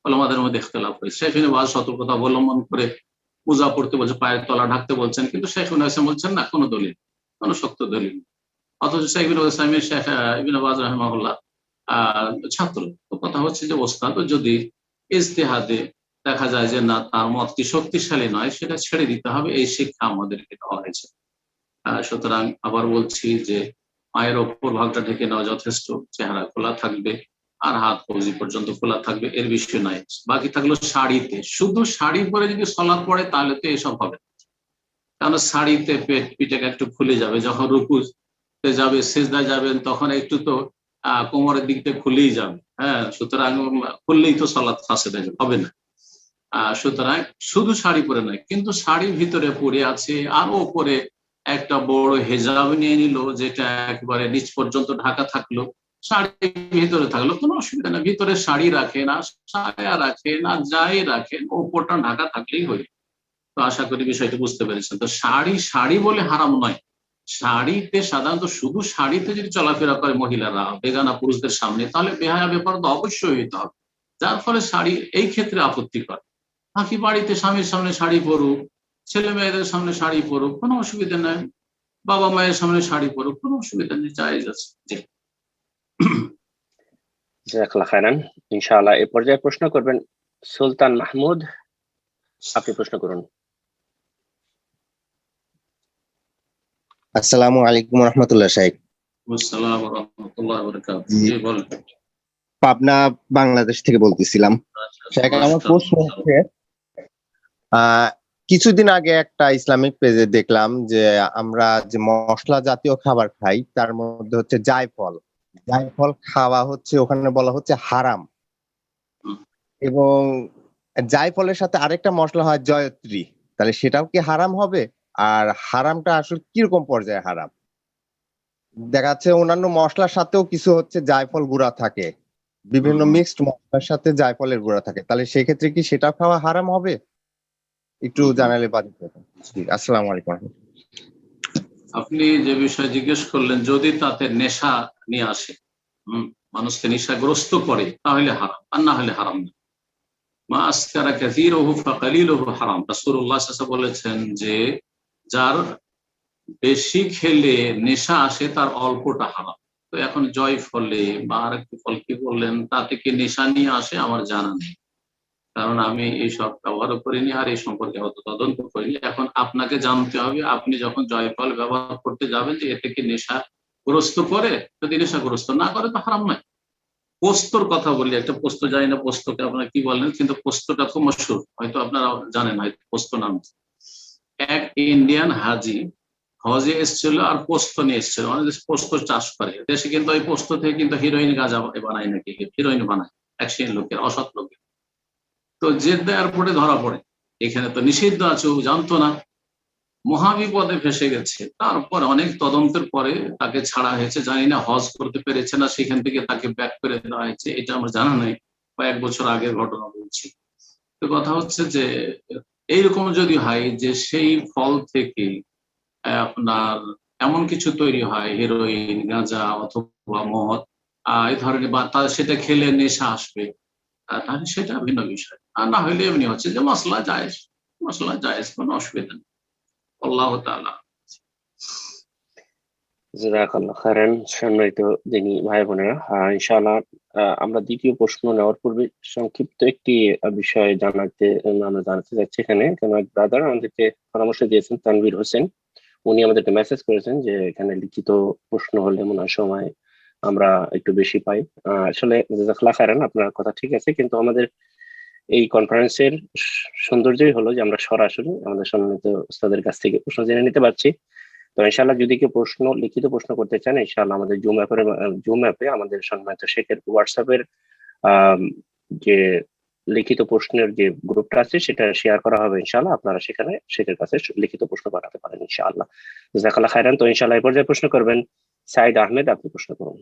ওলামাদের মধ্যে ইখতিলাফ হয়েছে, শেখ ইবনে বাজ সতর্কতা অবলম্বন করে মোজা পড়তে বলছে, পায়ের তলা ঢাকতে বলছেন, কিন্তু শেখ ইবনে হাসান বলছেন না, কোনো দলিল, কোনো শক্ত দলিল। অথচ শেখ ইবনে হাসানের শেখ ইবনে বাজ রাহিমাহুল্লাহ ছাত্র। তো কথা হচ্ছে যে ওস্তাদ যদি ইজতিহাদে দেখা যায় যে না, তার মতটি শক্তিশালী নয়, সেটা ছেড়ে দিতে হবে, এই শিক্ষা আমাদেরকে দেওয়া হয়েছে। সুতরাং আবার বলছি যে পায়ের ওপর ভাগটা ঢেকে নেওয়া যথেষ্ট, চেহারা খোলা থাকবে আর হাত কবজি পর্যন্ত খোলা থাকবে, এর বিষয় নাই। বাকি থাকলো শাড়িতে, শুধু শাড়ি পরে যদি সালাত পড়ে তাহলে তো এসব হবে, কারণ শাড়িতে পিঠটা একটু খুলে যাবে, যখন রুকুতে যাবে, সিজদায় যাবেন, তখন একটু তো কোমরের দিকটা খুলেই যাবে। হ্যাঁ, সুতরাং খুললেই তো সালাত ফাসেদ হবে না। সুতরাং শুধু শাড়ি পরে নয়, কিন্তু শাড়ির ভিতরে পরে আছে, আরো উপরে একটা বড় হেজাব নিয়ে নিল, যেটা একবারে নিচ পর্যন্ত ঢাকা থাকলো, শাড়ি ভিতরে থাকলো, কোনো অসুবিধা না। ভিতরে শাড়ি রাখে না, সায়া রাখে না, যাই রাখেন, ওপরটা ঢাকা থাকলেই হয়ে। তো আশা করি বিষয়টি বুঝতে পেরেছেন। তো শাড়ি বলে হারাম নয়। শাড়িতে সাধারণত শুধু শাড়িতে যদি চলাফেরা করে মহিলারা বেগানা পুরুষদের সামনে, তাহলে বেহায়া ব্যাপার তো অবশ্যই হইতে হবে, যার ফলে শাড়ি এই ক্ষেত্রে আপত্তিকর। বাকি বাড়িতে স্বামীর সামনে শাড়ি পরুক, ছেলে মেয়েদের সামনে শাড়ি পরুক, কোনো অসুবিধা নাই, বাবা মায়ের সামনে শাড়ি পরুক, কোনো অসুবিধা নেই, জায়েজ আছে। জি, জাযাকাল্লাহ খাইরান। ইনশাআল্লাহ এই পর্যায়ে প্রশ্ন করবেন সুলতান মাহমুদ, আপনি প্রশ্ন করুন। আসসালামু আলাইকুম রাহমাতুল্লাহ। শাইখ, আসসালামু আলাইকুম ওয়া রাহমাতুল্লাহি ওয়া বারাকাতুহু। জি বলেন। পাবনা, বাংলাদেশ থেকে বলতেছিলাম। শাইখ, আমার প্রশ্ন হচ্ছে, কিছুদিন আগে একটা ইসলামিক পেজে দেখলাম যে আমরা যে মশলা জাতীয় খাবার খাই, তার মধ্যে হচ্ছে জায়ফল খাওয়া হচ্ছে, ওখানে বলা হচ্ছে হারাম, এবং জায়ফলের সাথে আরেকটা মশলা হয় জয়ত্রী, তাহলে সেটাও কি হারাম হবে? আর হারামটা আসলে কিরকম পর্যায়ে হারাম? দেখা যাচ্ছে অন্যান্য মশলার সাথেও কিছু হচ্ছে জায়ফল গুঁড়া থাকে, বিভিন্ন মিক্সড মশলার সাথে জায়ফলের গুঁড়া থাকে, তাহলে সেই ক্ষেত্রে কি সেটা খাওয়া হারাম হবে? একটু জানালে বাদ দিতেন। আসসালামু আলাইকুম। আপনি যে বিষয় জিজ্ঞেস করলেন, যদি তাতে নেশা নিয়ে আসে, মানুষকে নেশাগ্রস্ত করে, তাহলে হারাম, আর না হলে হারাম না। মা আসকারা কাসীরুহু ফাকালিলুহু হারাম। রাসূলুল্লাহ সাল্লাল্লাহু আলাইহি ওয়াসাল্লাম বলেছেন যে যার বেশি খেলে নেশা আসে তার অল্পটা হারাম। তো এখন জয় ফলে বা আরেকটি ফল কি বললেন, তাতে কি নেশা নিয়ে আসে আমার জানা নেই, কারণ আমি এইসব ব্যবহার করিনি আর এই সম্পর্কে অত তদন্ত করিনি। এখন আপনাকে জানতে হবে, আপনি যখন জয়ফল ব্যবহার করতে যাবেন যে এতে কি নেশাগ্রস্ত করে, যদি নেশাগ্রস্ত না করে তো হারাম নয়। পোস্তর কথা বলি, একটা পোস্ত, জানি না পোস্তকে আপনারা কি বলেন, কিন্তু পোস্তটা খুব মশহুর, হয়তো আপনারা জানেন, হয়তো পোস্ত নাম। এক ইন্ডিয়ান হাজি হজে এসেছিল আর পোস্ত নিয়ে এসেছিল। অনেক দেশে পোস্ত চাষ করে, দেশে কিন্তু ওই পোস্ত থেকে কিন্তু হিরোইন গাঁজা বানায়, নাকি হিরোইন বানায় এক শ্রেণীর লোকের, অসৎ লোকের। তো জেদ্দা এয়ারপোর্টে ধরা পড়ে, এখানে তো নিষিদ্ধ আছে, ও জানতো না, মহাবিপদে ফেসে গেছে। তারপর অনেক তদন্তের পরে তাকে ছাড়া হয়েছে, জানি না হজ করতে পেরেছে না সেখান থেকে তাকে ব্যাক করে দেওয়া হয়েছে, এটা আমার জানা নেই, কয়েক বছর আগের ঘটনা বলছি। তো কথা হচ্ছে যে এইরকম যদি হয় যে সেই ফল থেকে আপনার এমন কিছু তৈরি হয়, হিরোইন, গাঁজা অথবা মদ, এই ধরনের, বা সেটা খেলে নেশা আসবে, তাহলে সেটা ভিন্ন বিষয়। আর না হলে এমনি হচ্ছে যে মশলা জায়েজ, কোনো অসুবিধা নেই। আল্লাহ তাআলা। জাযাকাল্লাহ খাইরান। সম্মানিত দিনী ভাই বোনেরা, ইনশাআল্লাহ আমরা দ্বিতীয় প্রশ্ন নেওয়ার পূর্বে সংক্ষিপ্ত একটি বিষয় আমরা জানাতে যাচ্ছি এখানে। কেন এক ব্রাদার আমাদেরকে পরামর্শ দিয়েছেন, তানভীর হোসেন, উনি আমাদেরকে মেসেজ করেছেন যে এখানে লিখিত প্রশ্ন হলে মনে হয় সময় আমরা একটু বেশি পাই। আসলে জাযাকাল্লাহ খাইরান, আপনার কথা ঠিক আছে, কিন্তু আমাদের এই কনফারেন্সের সৌন্দর্যই হলো যে আমরা সরাসরি আমাদের সম্মানিত উস্তাদের কাছ থেকে প্রশ্ন জেনে নিতে পারছি। তো ইনশাআল্লাহ যদি কেউ লিখিত প্রশ্ন করতে চান, ইনশাআল্লাহ আমাদের জুম অ্যাপে আমাদের সম্মানিত শেখের হোয়াটসঅ্যাপের যে লিখিত প্রশ্নের যে গ্রুপটা আছে সেটা শেয়ার করা হবে। ইনশাআল্লাহ আপনারা সেখানে শেখের কাছে লিখিত প্রশ্ন পাঠাতে পারেন ইনশাআল্লাহ। জাযাকাল্লাহ খাইরান। তো ইনশাআল্লাহ এই পর্যায়ে প্রশ্ন করবেন সাইদ আহমেদ, আপনি প্রশ্ন করুন।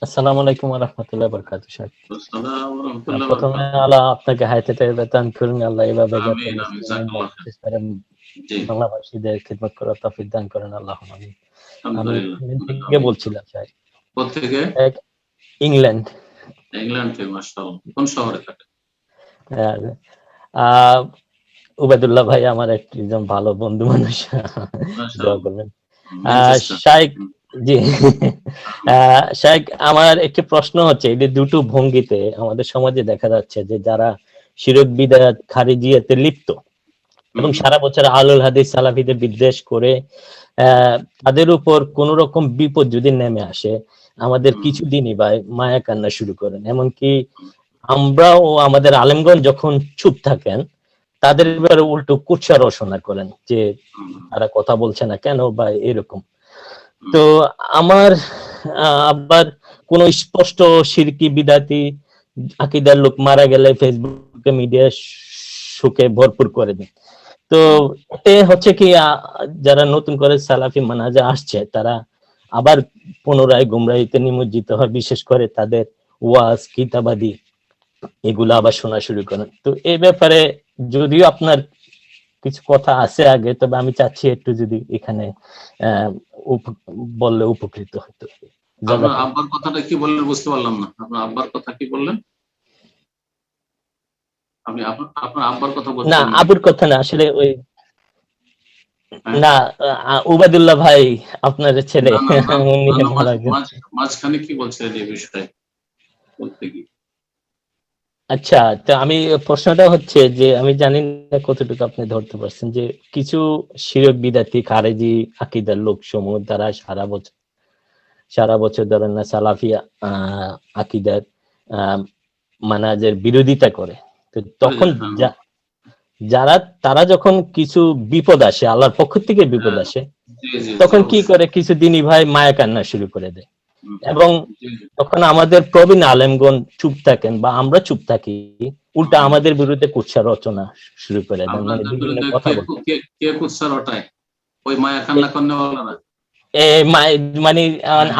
আসসালামু আলাইকুম ওয়া রাহমাতুল্লাহি ওয়া বারাকাতুহু। আসসালামু ওয়া রাহমাতুল্লাহি ওয়া প্রথমে বারাকাতুহু। আল্লাহ আপনাকে হায়াতে দান করুন, আল্লাহ এভাবে যাতে আমিন আমিন, জাযাকাল্লাহ খাইর। জি, বাংলাভাষীদের খিদমত করার তৌফিক দান করেন, আল্লাহুম্মা আমিন। আমি আলহামদুলিল্লাহ। ইংল্যান্ড থেকে বলছিলাম স্যার। কোত্থেকে? ইংল্যান্ড। ইংল্যান্ড থেকে, মাশাআল্লাহ। কোন শহরে থাকেন? উবাইদুল্লাহ ভাই আমার একজন ভালো বন্ধু মানুষ, দোয়া করবেন। শাইখ, জি শাইখ, আমার একটি প্রশ্ন হচ্ছে, এই যে দুটো ভঙ্গিতে আমাদের সমাজে দেখা যাচ্ছে যে যারা শিরক বিদআত খারিজিয়াতে লিপ্ত এবং সারা বছর আহলুল হাদিস সালাফিদের বিদ্বেষ করে তাদের উপর কোন রকম বিপদ যদি নেমে আসে, আমাদের কিছুদিনই ভাই মায়া কান্না শুরু করেন। এমনকি আমরা ও আমাদের আলেমগণ যখন চুপ থাকেন, তাদের ব্যাপারে উল্টো কুৎসা রচনা করেন যে তারা কথা বলছে না কেন বা এরকম। তো আমার আবার কোন স্পষ্ট শিরকি বিদাতি আকীদার লোক মারা গেলে ফেসবুকে মিডিয়া শোকে ভরপুর করে দেয়। তো এতে হচ্ছে কি, যারা নতুন করে সালাফি মানহাজে আসছে তারা আবার পুনরায় গুমরাহিতে নিমজ্জিত হয়, বিশেষ করে তাদের ওয়াজ কিতাবাদি এগুলো আবার শোনা শুরু করেন। তো এই ব্যাপারে যদিও আপনার কিছু কথা আছে আগে, তবে আমি চাচ্ছি একটু যদি এখানে বললে উপকৃত হতো। আপনার আব্বার কথাটা কি বললেন বুঝতে পারলাম না। আপনার আব্বার কথা কি বললেন? আপনি আপনার আব্বার কথা বলছেন? না, আব্বুর কথা না, আসলে ওই না, উবাইদুল্লাহ ভাই আপনার ছেলে, মাঝখানে কি বলছিলেন এই বিষয়ে বলতে কি? আচ্ছা, তো আমি প্রশ্নটা হচ্ছে যে আমি জানি না কতটুকু আপনি ধরতে পারছেন, যে কিছু শিরক বিদাতি খারেজি আকীদার লোক সমূহ তারা সারা বছর ধরেন না সালাফিয়া আকীদার মানহাজের বিরোধিতা করে। তো তখন তারা যখন কিছু বিপদ আসে, আল্লাহর পক্ষ থেকে বিপদ আসে, তখন কি করে, কিছু দিনই ভাই মায়া কান্না শুরু করে দেয়। এবং তখন আমাদের প্রবীণ আলেমগণ চুপ থাকেন বা আমরা চুপ থাকি, উল্টা আমাদের বিরুদ্ধে কুৎসা রচনা শুরু করে দেন, মানে বিভিন্ন কথা বলতে। কে কুৎসা রটায়? ওই মায়া কান্না করনেওয়ালারা, মানে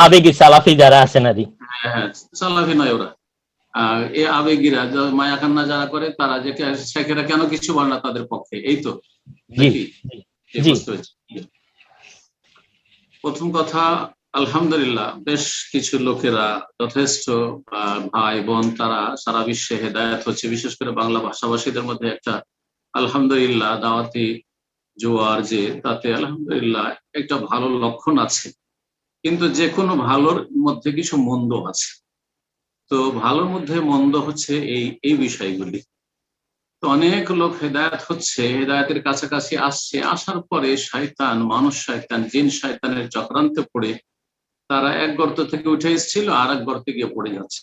আবেগী সালাফি যারা আছেন আর কি। হ্যাঁ, সালাফি নয় ওরা, এই আবেগীরা মায়া কান্না যারা করে, তারা যে শেখেরা কেন কিছু বলে না তাদের পক্ষে, এই তো। জি বুঝতে পেরেছি। প্রথম কথা, আলহামদুলিল্লাহ বেশ কিছু লোকেরা যথেষ্ট ভাই বোন তারা সারা বিশ্বে হেদায়েত হচ্ছে, বিশেষ করে বাংলা ভাষাভাষীদের মধ্যে একটা আলহামদুলিল্লাহ দাওয়াতি জোয়ার, যে তাতে আলহামদুলিল্লাহ একটা ভালো লক্ষণ আছে। কিন্তু যে কোনো ভালোর মধ্যে কিছু মন্দ আছে। তো ভালোর মধ্যে মন্দ হচ্ছে এই বিষয়গুলি। তো অনেক লোক হেদায়েত হচ্ছে, হেদায়েতের কাছাকাছি আসছে, আসার পরে শয়তান, মানুষ শয়তান, জিন শয়তানের চক্রান্তে পড়ে তারা এক গর্ত থেকে উঠে এসেছিল আর এক গর্তে গিয়ে পড়ে যাচ্ছে।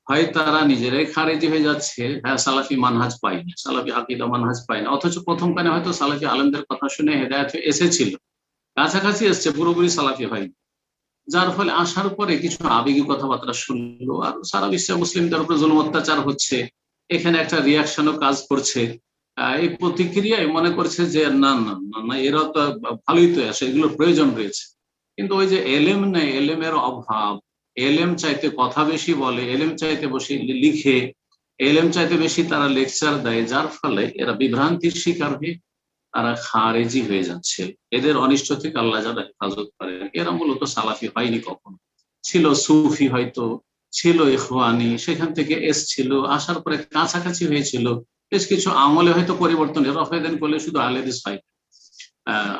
হয় তারা নিজেরাই খারেজি হয়ে যাচ্ছে, হ্যাঁ সালাফি মানহাজ পায়নি, সালাফি আকীদা মানহাজ পায়নি, অথচ প্রথমখানে হয়তো সালাফি আলেমদের কথা শুনে হেদায়েত হয়ে এসেছিল, কাছাকাছি এসছে, পুরোপুরি সালাফি হয়নি। যার ফলে আসার পরে কিছু আবেগী কথাবার্তা শুনলো, আর সারা বিশ্বে মুসলিমদের উপরে জুলুম অত্যাচার হচ্ছে, এখানে একটা রিয়াকশনও কাজ করছে। এই প্রতিক্রিয়ায় মনে করছে যে না না না না, এরা তো ভালোই তো আছে, এগুলোর প্রয়োজন রয়েছে। কিন্তু ওই যে এলেম নেই, এলেমের অভাব, এলেম চাইতে কথা বেশি বলে, এলেম চাইতে বেশি লিখে, এলেম চাইতে বেশি তারা লেকচার দেয়, যার ফলে এরা বিভ্রান্তির শিকার হয়ে তারা খারেজি হয়ে যাচ্ছে। এদের অনিষ্ট থেকে আল্লাহ যারা হেফাজত করে, এরা মূলত সালাফি হয়নি কখনো, ছিল সুফি, হয়তো ছিল ইখওয়ানি, সেখান থেকে এসছিল, আসার পরে কাছাকাছি হয়েছিল, বেশ কিছু আমলে হয়তো পরিবর্তন, রফায়দান করলে শুধু আহলে হাদিস হয়,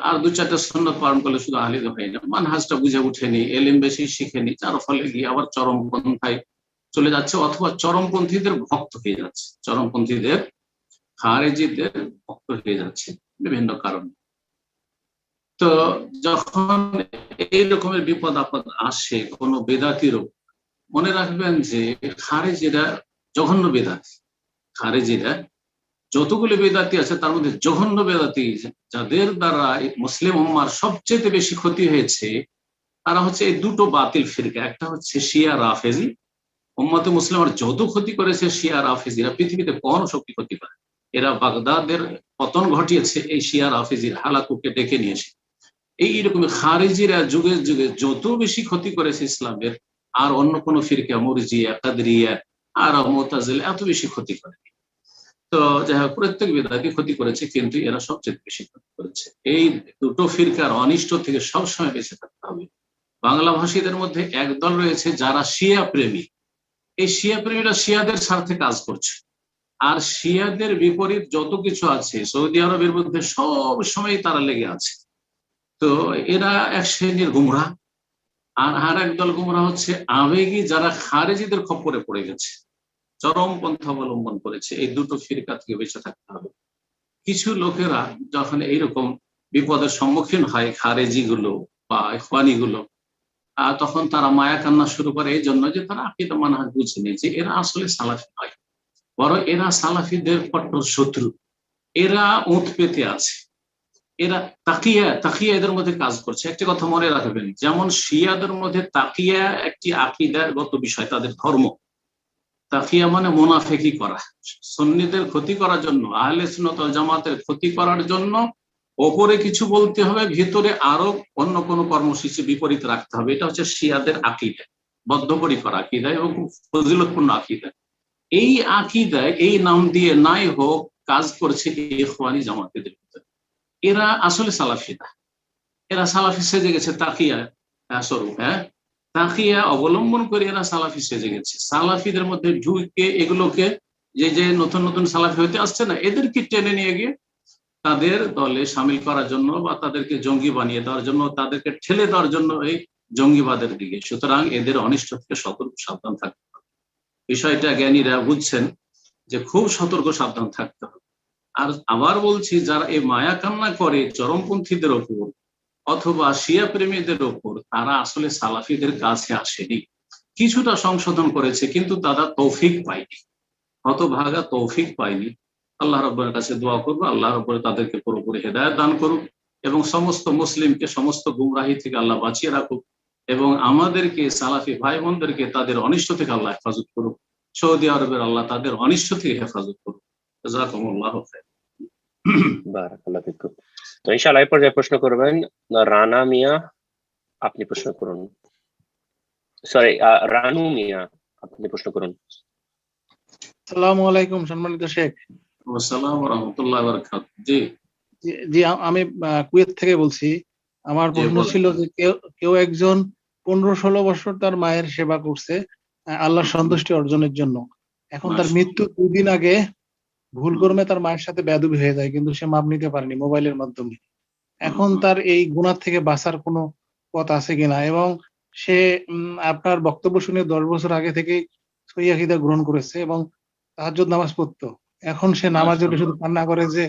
আর দু চারটা সুন্নাত পালন করলে শুধু আহলে হাদিস হয় না, মানহাজটা বুঝে উঠেনি, এলেম বেশি শিখেনি, যার ফলে গিয়ে আবার চরমপন্থায় চলে যাচ্ছে, অথবা চরমপন্থীদের ভক্ত হয়ে যাচ্ছে, চরমপন্থীদের খারেজিদের ভক্ত হয়ে যাচ্ছে বিভিন্ন কারণে। তো যখন এই রকমের বিপদ আপদ আসে কোনো বেদাতিরও, মনে রাখবেন যে খারেজিরা জঘন্য বেদাতি। খারেজিরা যতগুলো বেদাতি আছে তার মধ্যে জঘন্য বেদাতি, যাদের দ্বারা মুসলিম উম্মার সবচেয়ে বেশি ক্ষতি হয়েছে, তারা হচ্ছে এই দুটো বাতিল ফিরকা। একটা হচ্ছে শিয়া রাফেজি, উম্মতে মুসলিমের যত ক্ষতি করেছে শিয়া রাফেজিরা, পৃথিবীতে কোনো শক্তি ক্ষতি করে। এরা বাগদাদের পতন ঘটিয়েছে এই শিয়া রাফেজির হালাকুকে ডেকে নিয়েছে। এইরকম খারেজিরা যুগে যুগে যত বেশি ক্ষতি করেছে ইসলামের, আর অন্য কোন ফিরকা মুরজিয়া, কাদরিয়া আর মুতাজিলা এত বেশি ক্ষতি করে। তো যাই হোক, প্রত্যেক বেদাতি ক্ষতি করেছে, কিন্তু এরা সবচেয়ে বেশি ক্ষতি করেছে। এই দুটো ফিরকার অনিষ্ট থেকে সবসময় বেঁচে থাকতে হবে। বাংলা ভাষীদের মধ্যে একদল রয়েছে যারা শিয়া প্রেমী। এই শিয়া প্রেমীরা শিয়াদের স্বার্থে কাজ করছে, আর শিয়াদের বিপরীত যত কিছু আছে সৌদি আরবের মধ্যে সব সময় তারা লেগে আছে। তো এরা এক শ্রেণীর গুমরাহ। আর একদল গুমরাহ হচ্ছে আবেগী, যারা খারেজিদের খপ্পরে পড়ে গেছে, চরম পন্থা অবলম্বন করেছে। এই দুটো ফিরকা থেকে বেঁচে থাকতে হবে। কিছু লোকেরা যখন এইরকম বিপদের সম্মুখীন হয়, খারেজি গুলো বা ইখওয়ানি গুলো, তখন তারা মায়া কান্না শুরু করে, এই জন্য যে তারা আকীদা মানহাজ বুঝেনি যে এরা আসলে সালাফি নয়, বরং এরা সালাফিদের কট্টর শত্রু। এরা উঁত পেতে আছে, এরা তাকিয়া এদের মধ্যে কাজ করছে। একটা কথা মনে রাখবেন, যেমন শিয়াদের মধ্যে তাকিয়া একটি আকীদাগত বিষয়, তাদের ধর্ম। তাকিয়া মানে মুনাফিকি করা, সুন্নিদের ক্ষতি করার জন্য, আহলে সুন্নাত ওয়াল জামাতের ক্ষতি করার জন্য ওপরে কিছু বলতে হবে, ভিতরে আরো অন্য কোনো কর্মসূচি বিপরীত রাখতে হবে। এটা হচ্ছে শিয়াদের আকীদা, বদ্ধপরিকর আকীদা এবং ফজিলতপূর্ণ আকীদা। এই আকীদায় এই নাম দিয়ে নাই হোক কাজ করছে ইখওয়ানি জামাতের ভিতরে। এরা আসলে সালাফি না, এরা সালাফি সেজে গেছে তাকিয়া স্বরূপ। তাকিয়া অবলম্বন করে এরা সালাফি সেজে গেছে। সালাফিদের মধ্যে ঢুকে এগুলোকে, যে নতুন নতুন সালাফি হইতে আসছে না, এদেরকে টেনে নিয়ে গিয়ে তাদের দলে সামিল করার জন্য বা তাদেরকে জঙ্গি বানিয়ে দেওয়ার জন্য, তাদেরকে ঠেলে দেওয়ার জন্য এই জঙ্গিবাদের দিকে। সুতরাং এদের অনিষ্ট থেকে সতর্ক সাবধান থাকতে হবে। বিষয়টা জ্ঞানীরা বুঝছেন যে খুব সতর্ক সাবধান থাকতে হবে। আর আবার বলছি, যারা এই মায়া কান্না করে চরমপন্থীদের ওপর অথবা শিয়া প্রেমীদের ওপর, তারা আসলে সালাফিদের কাছে আসেনি, কিছুটা সংশোধন করেছে, কিন্তু তারা তৌফিক পায়নি, হতভাগা তৌফিক পায়নি। আল্লাহ রাব্বুল কাছে দোয়া করবো, আল্লাহ রাব্বুল তাদেরকে পুরোপুরি হেদায়েত দান করুক এবং সমস্ত মুসলিমকে সমস্ত গুমরাহি থেকে আল্লাহ বাঁচিয়ে রাখুক, এবং আমাদেরকে সালাফি ভাই বোনদেরকে তাদের অনিষ্ট থেকে আল্লাহ হেফাজত করুক। সৌদি আরবের আল্লাহ তাদের অনিষ্ট থেকে হেফাজত করুক। জাযাকুমুল্লাহু খাইর। বারাকাল্লাহু ফিকুম। তো ইনশাআল্লাহ এই পর্যায়ে প্রশ্ন করবেন রানা মিয়া, আপনি প্রশ্ন করুন। সরি, রানু মিয়া, আপনি প্রশ্ন করুন। আসসালামু আলাইকুম সম্মানিত শেখ। আসসালামু আলাইকুম ওয়া রাহমাতুল্লাহি ওয়া বারাকাতুহু। জি জি আমি কুয়েত থেকে বলছি। আমার জি, প্রশ্ন বলুন। ছিল যে কেউ একজন 15-16 বছর তার মায়ের সেবা করছে আল্লাহর সন্তুষ্টি অর্জনের জন্য। এখন তার মাশাআল্লাহ। মৃত্যু 2 দিন আগে ভুল কর্মে তার মায়ের সাথে বেয়াদবি হয়ে যায়, কিন্তু সে মাপ নিতে পারেনি মোবাইলের মাধ্যমে। এখন তার এই গুনাহ থেকে বাঁচার কোনো পথ আছে কিনা? এবং সে আপনার বক্তব্য শুনে 10 বছর আগে থেকেই সহিহ আকীদা গ্রহণ করেছে এবং তাহাজ্জুদ নামাজ পড়তো। এখন সে নামাজে উঠে শুধু কান্না করে যে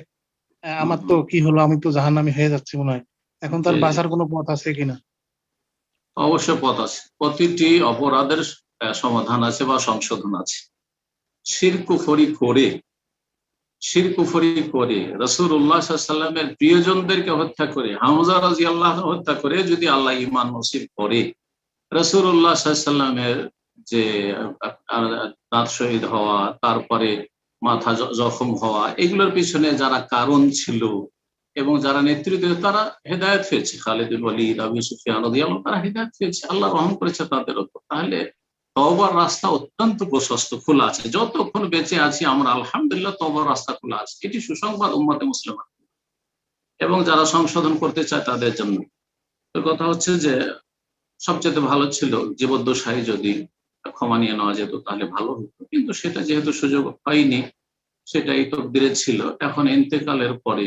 আমার তো কি হলো, আমি তো জাহান্নামী হয়ে যাচ্ছি মনে হয়। এখন তার জি, জি। বাঁচার কোনো পথ আছে কিনা? অবশ্যই পথ আছে। প্রতিটি অপরাধের সমাধান আছে বা সংশোধন আছে। শিরক কুফরি করে রাসূলুল্লাহ সাল্লাল্লাহু আলাইহি ওয়াসাল্লামের প্রিয়জনদেরকে হত্যা করে, হামজা রাদিয়াল্লাহু আনহু হত্যা করে যদি আল্লাহ ঈমান নসিব করে, রাসূলুল্লাহ সাল্লাল্লাহু আলাইহি ওয়াসাল্লামের যে দাঁত শহীদ হওয়া, তারপরে মাথা জখম হওয়া, এগুলোর পিছনে যারা কারণ ছিল এবং যারা নেতৃত্ব, তারা হেদায়েত পেয়েছে। খালিদ বিন ওয়ালিদ, আবু সুফিয়ান রাদিয়াল্লাহু তারা হেদায়েত পেয়েছে, আল্লাহ রহম করেছে তাদের উপর। তাহলে তওবার রাস্তা অত্যন্ত প্রশস্ত, খোলা আছে। যতক্ষণ বেঁচে আছি আমরা আলহামদুলিল্লাহ তওবার রাস্তা খোলা আছে। এটি সুসংবাদ উম্মতে মুসলিমা এবং যারা সংশোধন করতে চায় তাদের জন্য। তো কথা হচ্ছে যে সবচেয়ে ভালো ছিল জীবদ্দশায় যদি ক্ষমা নিয়ে নেওয়া যেত তাহলে ভালো হতো, কিন্তু সেটা যেহেতু সুযোগ হয়নি, সেটাই তকদিরে ছিল। এখন ইন্তেকালের পরে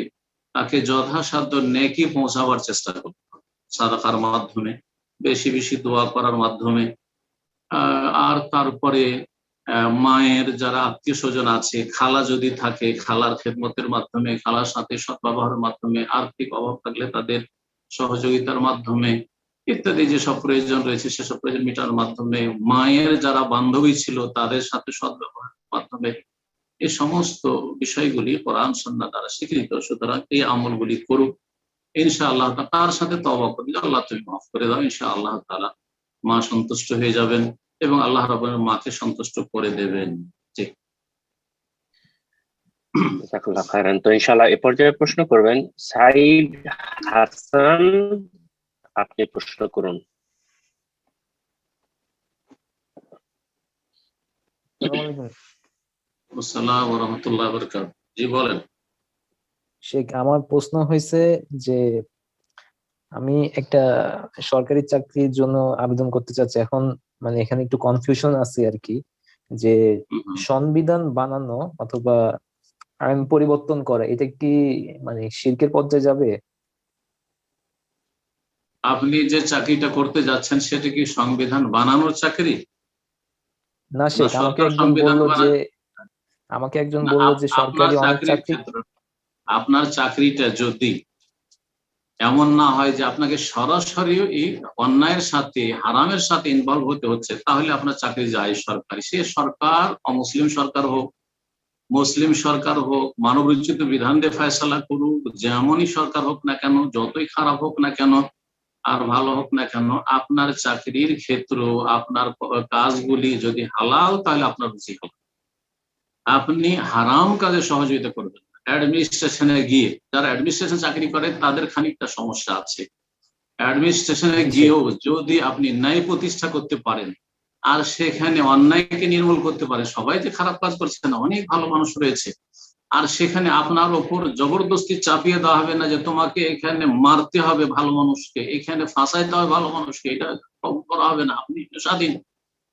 তাকে যথাসাধ্য নেকি পৌঁছাবার চেষ্টা করতে হবে, সাদাকার মাধ্যমে, বেশি বেশি দোয়া করার মাধ্যমে। আর তারপরে মায়ের যারা আত্মীয় স্বজন আছে, খালা যদি থাকে, খালার খেদমতের মাধ্যমে, খালার সাথে সদ্ব্যবহারের মাধ্যমে, আর্থিক অভাব থাকলে তাদের সহযোগিতার মাধ্যমে ইত্যাদি যেসব প্রয়োজন রয়েছে সেসব প্রয়োজন মেটানোর মাধ্যমে, মায়ের যারা বান্ধবী ছিল তাদের সাথে সদ্ব্যবহারের মাধ্যমে, এই সমস্ত বিষয়গুলি কোরআন সুন্নাহ দ্বারা স্বীকৃত। সুতরাং এই আমলগুলি করুক ইনশাআল্লাহ। তার সাথে তওবা করলে আল্লাহ তুমি মাফ করে দাও, ইনশাআল্লাহ তাআলা মা সন্তুষ্ট হয়ে যাবেন এবং আল্লাহ রাব্বুল আলামিন মাকে সন্তুষ্ট করে দেবেন। জি। জাযাকাল্লাহ খাইরান। তো ইনশাআল্লাহ এ পর্যায়ে প্রশ্ন করবেন সাইদ হাসান, আপনি প্রশ্ন করুন। আসসালামু আলাইকুম ওয়া রাহমাতুল্লাহি ওয়া বারাকাতুহু। জি বলেন। শেখ, আমার প্রশ্ন হয়েছে যে আমি একটা সরকারি চাকরির জন্য আবেদন করতে চাচ্ছি। এখন মানে এখানে একটু কনফিউশন আছে আর কি, যে সংবিধান বানানো অথবা আইন পরিবর্তন করা, এটা কি মানে শিরকের পর্যায়ে যাবে? আপনি যে চাকরিটা করতে যাচ্ছেন সেটা কি সংবিধান বানানোর চাকরি? না শেখ, আমাকে একজন বলল যে সরকারি অনেক চাকরি। আপনার চাকরিটা যদি এমন না হয় যে আপনাকে সরাসরি এই অন্যায়ের সাথে, হারামের সাথে ইনভলভ হতে হচ্ছে, তাহলে আপনার চাকরি যায় সরকারি। সে সরকার অমুসলিম সরকার হোক, মুসলিম সরকার হোক, মানবরচিত বিধান দিয়ে ফয়সালা করুক, যেমনই সরকার হোক না কেন, যতই খারাপ হোক না কেন আর ভালো হোক না কেন, আপনার চাকরির ক্ষেত্র, আপনার কাজগুলি যদি হালাল তাহলে আপনার রুচি হবে। আপনি হারাম কাজে সহযোগিতা করবেন। অ্যাডমিনিস্ট্রেশনে গিয়ে, যারা অ্যাডমিনিস্ট্রেশন চাকরি করে তাদের খানিকটা সমস্যা আছে। অ্যাডমিনিস্ট্রেশনে গিয়েও যদি আপনি ন্যায় প্রতিষ্ঠা করতে পারেন আর সেখানে অন্যায়কে নির্মূল করতে পারেন, সবাই যে খারাপ কাজ করছে না, অনেক ভালো মানুষ রয়েছে, আর সেখানে আপনার ওপর জবরদস্তি চাপিয়ে দেওয়া হবে না যে তোমাকে এখানে মারতে হবে ভালো মানুষকে, এখানে ফাঁসাইতে হবে ভালো মানুষকে, এটা করা হবে না, আপনি স্বাধীন।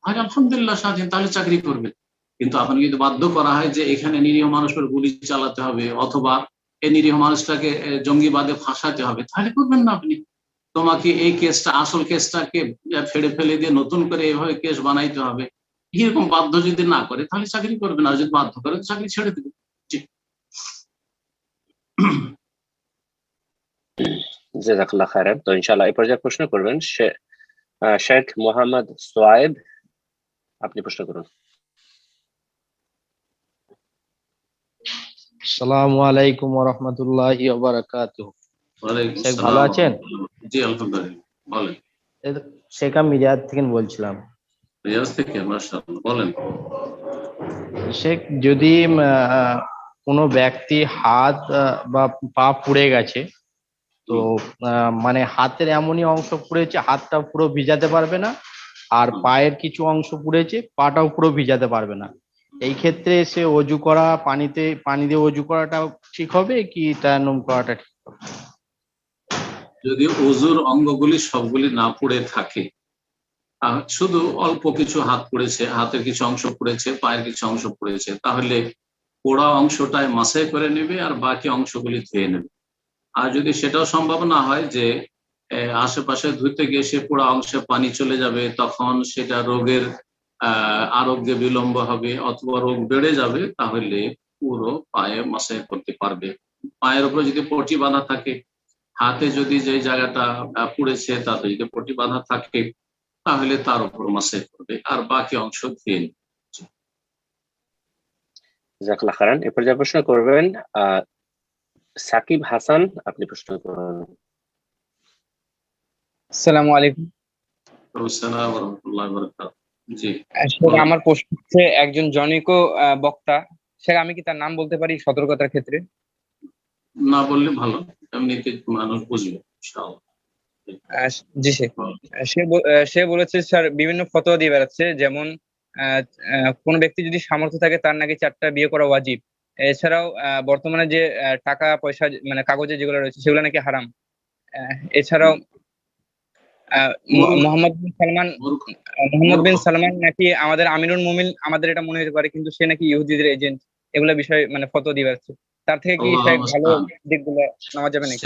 আলহামদুলিল্লাহ স্বাধীন, তাহলে চাকরি করবেন। কিন্তু আপনি যদি বাধ্য করা হয় যে এখানে নিরীহ মানুষের গুলি চালাতে হবে অথবা এই নিরীহ মানুষটাকে জঙ্গিবাদে ফাঁসাতে হবে, তাহলে করবেন না আপনি। তোমাকে এই কেসটা, আসল কেসটাকে ফেড়ে ফেলে দিয়ে নতুন করে এভাবে কেস বানাইতে হবে, এরকম বাধ্য যদি না করে তাহলে চাকরি করবেন, আর যদি বাধ্য করে চাকরি ছেড়ে দেবে। জাযাকাল্লাহ খাইরান। তো ইনশাআল্লাহ এই পর্যায়ে প্রশ্ন করবেন শেখ মোহাম্মদ সোয়াইব, আপনি প্রশ্ন করুন। আসসালামু আলাইকুম ওয়া রাহমাতুল্লাহি ওয়া বারাকাতুহু। ওয়ালাইকুম শেখ আসসালাম। ভালো আছেন? জি আলহামদুলিল্লাহ। বলেন। শেখ আমি রিয়াদ থেকে বলছিলাম। রিয়াজ থেকে, মাশাআল্লাহ, বলেন। শেখ, যদি কোনো ব্যক্তি হাত বা পা পুড়ে গেছে, তো মানে হাতের এমনই অংশ পুড়েছে হাতটা পুরো ভিজাতে পারবে না, আর পায়ের কিছু অংশ পুড়েছে পাটাও পুরো ভিজাতে পারবে না, এই ক্ষেত্রে সে অজু করা পানি দিয়ে অজু করাটাও ঠিক হবে কি তায়াম্মুম করাটা ঠিক হবে? যদি ওযুর অঙ্গগুলি সবগুলি না পড়ে থাকে, শুধু অল্প কিছু হাত পড়েছে, হাতের কিছু অংশ পড়েছে, পায়ের কিছু অংশ পড়েছে, তাহলে পোড়া অংশটায় মাসাই করে নেবে আর বাকি অংশগুলি ধুয়ে নেবে। আর যদি সেটাও সম্ভব না হয় যে আশেপাশে ধুতে গিয়ে সে পোড়া অংশে পানি চলে যাবে, তখন সেটা রোগের আরোগ্যে বিলম্ব হবে অথবা রোগ বেড়ে যাবে, তাহলে পুরো পায়ে মাসাই করতে পারবে। পায়ের উপরে যদি পটি বাঁধা থাকে, হাতে যদি যে জায়গাটা পুড়েছে তাতে যদি পটি বাঁধা থাকে, তাহলে তার উপর মাসাই করবে আর বাকি অংশ ধুয়ে নেবে। জাযাকাল্লাহ খাইরান। এরপর যে প্রশ্ন করবেন সাকিব হাসান, আপনি প্রশ্ন করুন। আসসালামু আলাইকুম। আসসালামু আলাইকুম ওয়া রাহমাতুল্লাহি ওয়া বারাকাতুহু। জি, আমার প্রশ্ন হচ্ছে, একজন জনৈক বক্তা, আমি কি তার নাম বলতে পারি সতর্কতার ক্ষেত্রে? না বললে ভালো, এমনিতে মানুষ বুঝবে ইনশাআল্লাহ। জি সে বলেছে স্যার বিভিন্ন ফতোয়া দিয়ে বেড়াচ্ছে, যেমন কোন ব্যক্তি যদি সামর্থ্য থাকে তার নাকি 4টা বিয়ে করা ওয়াজিব। এছাড়াও বর্তমানে যে টাকা পয়সা মানে কাগজে যেগুলো রয়েছে সেগুলো নাকি হারাম। এছাড়াও মোহাম্মদ বিন সালমান নাকি আমাদের আমিরুল মুমিন, আমাদের এটা মনে হতে পারে, কিন্তু সে নাকি ইহুদিদের এজেন্ট। এগুলা বিষয়ে মানে ফতোয়া দিয়ে বেড়াচ্ছে। তার থেকে কি ভালো দিকগুলো নেওয়া যাবে নাকি?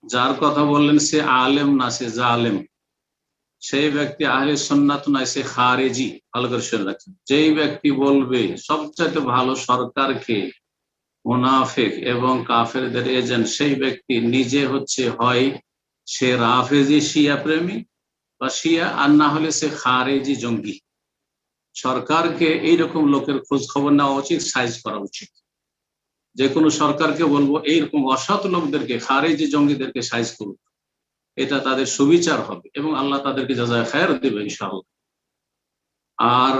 যার কথা বললেন সে আলেম না, সে জালেম। সেই ব্যক্তি আহলে সুন্নাত নয়, সে খারেজি। ভালো করে শুনে রাখছেন, যেই ব্যক্তি বলবে সবচেয়ে ভালো সরকারকে মুনাফিক এবং কাফেরদের এজেন্ট, সেই ব্যক্তি নিজে হচ্ছে হয় সে রাফেজি শিয়া প্রেমী বা শিয়া, আর না হলে সে খারেজি জঙ্গি। সরকারকে এইরকম লোকের খোঁজ খবর নেওয়া উচিত, সাইজ করা উচিত। যে কোনো সরকারকে বলবো এইরকম অসৎ লোকদেরকে, খারেজি জঙ্গিদেরকে সাইজ করুক, এটা তাদের সুবিচার হবে এবং আল্লাহ তাদেরকে জাযায়ে খায়র দেবে ইনশাআল্লাহ। আর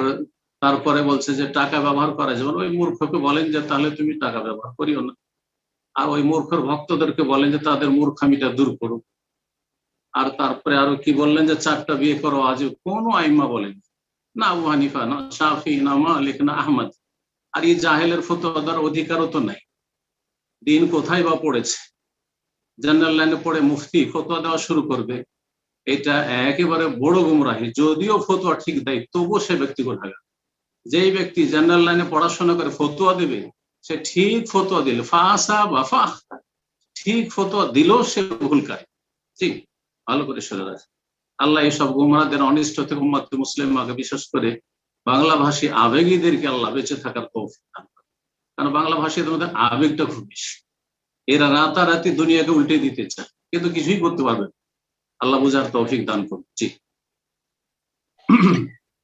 তারপরে বলছে যে টাকা ব্যবহার করা, যেমন ওই মূর্খকে বলেন যে তাহলে তুমি টাকা ব্যবহার করিও না, আর ওই মূর্খের ভক্তদেরকে বলেন যে তাদের মূর্খামিটা দূর করুক। আর তারপরে আরো কি বললেন যে 4টা বিয়ে করো ওয়াজিব, কোন আইম্মা বলেন না, আবু হানিফা না, শাফি না, মালিক না, আহমদ। আর এই জাহেলের ফতোয়া দেওয়ার অধিকারও তো নাই। দিন কোথায় বা পড়েছে? জেনারেল লাইনে পড়ে মুফতি ফতোয়া দেওয়া শুরু করবে, এটা একেবারে বড় গুমরাহি। যদিও ফতোয়া ঠিক দেয় তবুও সে ব্যক্তি গুনাহগার। যেই ব্যক্তি জেনারেল লাইনে পড়াশোনা করে ফতোয়া দেবে, সে ঠিক ফতোয়া দিল ফাসা বা ফাখতা, ঠিক ফতোয়া দিলেও সে ভুলকারী। ঠিক, ভালো করে শুনে রাখে। আল্লাহ এইসব গুমরাহদের অনিষ্ট থেকে উম্মত মুসলিমাকে, বিশেষ করে বাংলা ভাষী আবেগীদেরকে আল্লাহ বেঁচে থাকার তৌফিক দান করেন। কারণ বাংলা ভাষীদের মধ্যে আবেগটা খুব বেশি। এরা রাতারাতি দুনিয়াকে উল্টে দিতে চায়, কিন্তু কিছুই করতে পারবে না। আল্লাহ বুঝার তৌফিক দান করুন। জি,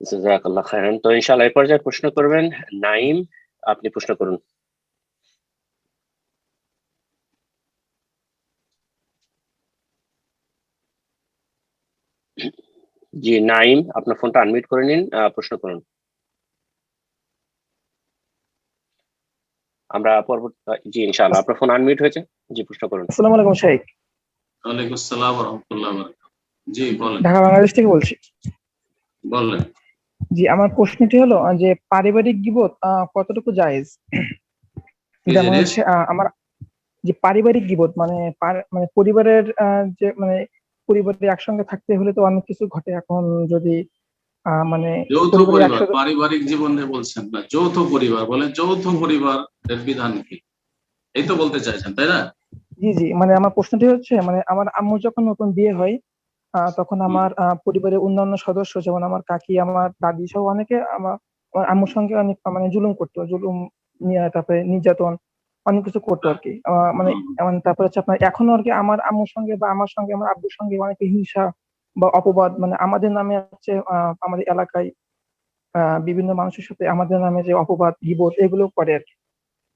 জাযাকাল্লাহ খাইরান। তো ইনশাআল্লাহ এই পর্যায়ে প্রশ্ন করবেন নাইম, আপনি প্রশ্ন করুন। জি নাইম, আপনার ফোনটা আনমিউট করে নিন, প্রশ্ন করুন। আমরা পরবর্তী, জি ইনশাআল্লাহ আপনার ফোন আনমিউট হয়েছে, জি প্রশ্ন করুন। আসসালামু আলাইকুম শাইখ। ওয়ালাইকুম আসসালাম ওয়া রাহমাতুল্লাহি ওয়া বারাকাতুহু। জি বলেন। ঢাকা বাংলাদেশ থেকে বলছি। বলেন। জি, আমার প্রশ্নটি হলো যে পারিবারিক গীবত কতটুকু জায়েজ? যেমন হচ্ছে আমার যে পারিবারিক গীবত মানে মানে পরিবারের যে মানে পরিবারে একসঙ্গে থাকতে হলে তো অনেক কিছু ঘটে। এখন যদি মানে যৌথ পরিবার, পারিবারিক জীবনে বলছেন না, যৌথ পরিবার বলেন। যৌথ পরিবারের বিধান কি, এই তো বলতে চাইছেন, তাই না? জি জি, মানে আমার প্রশ্নটি হচ্ছে মানে আমার আম্মু যখন নতুন বিয়ে হয় তখন আমার পরিবারের অন্যান্য সদস্য যেমন আমার কাকি, আমার দাদি সহ অনেকে আমার আম্মুর সঙ্গে অনেক মানে জুলুম করতো, তারপরে নির্যাতন অনেক কিছু করতো আর কি। মানে তারপরে হচ্ছে আপনার এখনো আর কি আমার আম্মুর সঙ্গে বা আমার সঙ্গে আমার আব্বুর সঙ্গে অনেকে হিংসা বা অপবাদ মানে আমাদের নামে হচ্ছে আমাদের এলাকায় বিভিন্ন মানুষের সাথে আমাদের নামে যে অপবাদ গীবত এগুলো করে আর কি।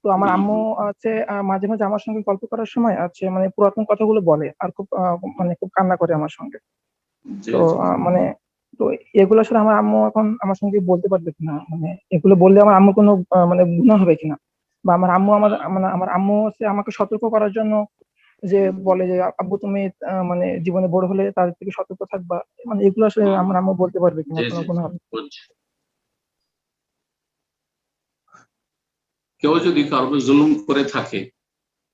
তো আমার আম্মু হচ্ছে মাঝে মাঝে আমার সঙ্গে গল্প করার সময় আছে মানে পুরাতন কথাগুলো বলে আর খুব মানে খুব কান্না করে আমার সঙ্গে। তো মানে তো এগুলো আসলে আমার আম্মু এখন আমার সঙ্গে বলতে পারবে কিনা, মানে এগুলো বললে আমার আম্মুর কোনো মানে গুনাহ হবে কিনা, বা আমার আম্মু মানে আমার আম্মু হচ্ছে আমাকে সতর্ক করার জন্য যে বলে যে আব্বু তুমি মানে জীবনে বড় হলে তাদের থেকে সতর্ক থাকবা, মানে এগুলো আসলে আমার আম্মু বলতে পারবে কিনা, কোনো গুনাহ হবে? কেউ যদি কারো জুলুম করে থাকে,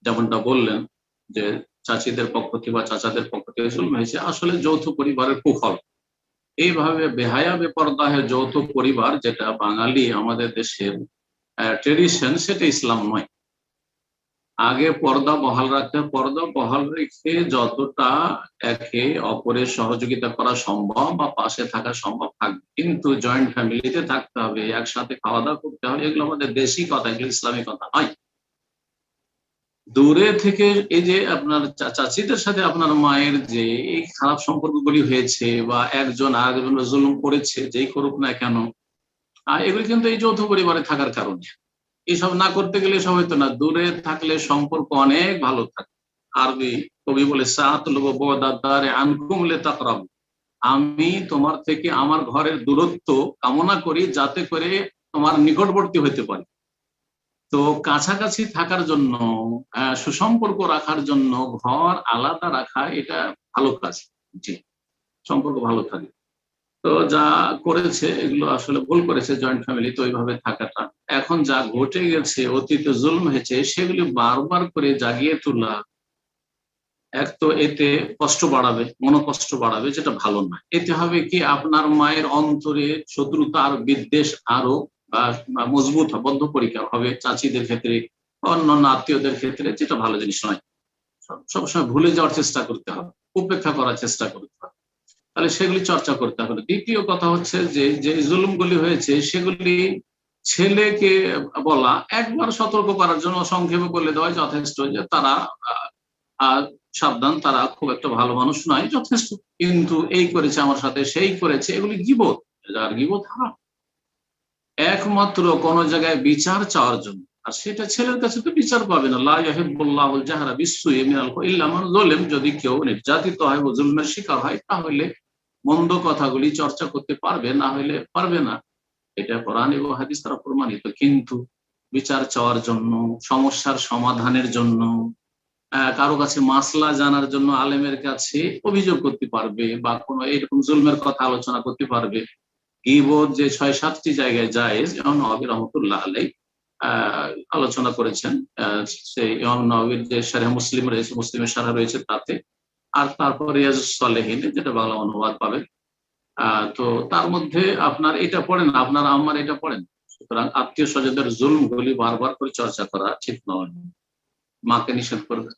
যেমনটা বললেন যে চাচিদের পক্ষ থেকে বা চাচাদের পক্ষ থেকে জুলুম হয়েছে, আসলে যৌথ পরিবারের কুফল। এইভাবে বেহায়া বেপরদাহে যৌথ পরিবার, যেটা বাঙালি আমাদের দেশের ট্রেডিশন, সেটা ইসলাম নয়। আগে পর্দা বহাল রাখতে, পর্দা বহাল রেখে যতটা একে অপরের সহযোগিতা করা সম্ভব বা পাশে থাকা সম্ভব থাকবে, কিন্তু জয়েন্ট ফ্যামিলিতে থাকতে হবে, একসাথে খাওয়া দাওয়া করতে হবে, এগুলো আমাদের দেশি কথা, এগুলো ইসলামী কথা নয়। দূরে থেকে এই যে আপনার চাচিদের সাথে আপনার মায়ের যে এই খারাপ সম্পর্কগুলি হয়েছে, বা একজন আরেকজনের জুলুম করেছে, যেই করুক না কেন, এগুলি কিন্তু এই যৌথ পরিবারে থাকার কারণে। এসব না করতে গেলে সব হইতো না। দূরে থাকলে সম্পর্ক অনেক ভালো থাকে। আরবি কবি বলে, আমি তোমার থেকে আমার ঘরের দূরত্ব কামনা করি, যাতে করে তোমার নিকটবর্তী হইতে পারি। তো কাছাকাছি থাকার জন্য, সুসম্পর্ক রাখার জন্য ঘর আলাদা রাখা, এটা ভালো কাজ। জি, সম্পর্ক ভালো থাকে। তো যা করেছে এগুলো আসলে ভুল করেছে জয়েন্ট ফ্যামিলিতে ওইভাবে থাকাটা। এখন যা ঘটে গেছে, অতীতে জুলুম হয়েছে, সেগুলি বারবার করে জাগিয়ে তোলা, এক তো এতে কষ্ট বাড়াবে, মনোকষ্ট বাড়াবে, যেটা ভালো না। এতে হবে কি, আপনার মায়ের অন্তরে শত্রুতা আর বিদ্বেষ আরো মজবুত হবে, বদ্ধপরিকর হবে চাচিদের ক্ষেত্রে, অন্যান্য আত্মীয়দের ক্ষেত্রে, যেটা ভালো জিনিস নয়। সবসময় ভুলে যাওয়ার চেষ্টা করতে হবে, উপেক্ষা করার চেষ্টা করতে হবে, তাহলে সেগুলি চর্চা করতে হবে। দ্বিতীয় কথা হচ্ছে যে জুলুমগুলি হয়েছে, সেগুলি ছেলেকে বলা, একবার সতর্ক করার জন্য সংক্ষেপে বলে দেওয়া যথেষ্ট, যে তারা সাবধান, তারা খুব একটা ভালো মানুষ নয়, যথেষ্ট। কিন্তু এই করেছে আমার সাথে, সেই করেছে, এগুলি গীবত, আর গীবত হারাম। একমাত্র কোন জায়গায় বিচার চাওয়ার জন্য, আর সেটা ছেলের কাছে তো বিচার পাবে না। লা ইয়াহিব্বুল্লাহুল জাহরা বিসসুই মিনাল কওলি ইল্লা মান যালাম। যদি কেউ নির্যাতিত হয়, জুলমের শিকার হয়, তাহলে মন্দ কথাগুলি চর্চা করতে পারবে, না হলে পারবে না। এটা কোরআন এবং হাদিস দ্বারা প্রমাণিত। কিন্তু বিচার চাওয়ার জন্য, সমস্যার সমাধানের জন্য, কারো কাছে মাসলা জানার জন্য আলেমের কাছে অভিযোগ করতে পারবে, বা কোনো এরকম জুলমের কথা আলোচনা করতে পারবে। গীবত যে 6-7টি জায়গায় জায়েজ, ইমাম নওয়াবী রাহমাতুল্লাহ আলাইহি আলোচনা করেছেন। সেই ইমাম নওয়াবীর যে শারহ মুসলিম রয়েছে, মুসলিমের শারহ রয়েছে তাতে, আর তারপর রিয়াজুস সালেহিনে, যেটা বাংলা অনুবাদ পাবেন। তো তার মধ্যে আপনার এটা পড়েন, আপনার আমার এটা পড়েন। সুতরাং আত্মীয় স্বজনদের জুলমগুলি বারবার করে চর্চা করা ঠিক নয়। মাকে নিষেধ করবে,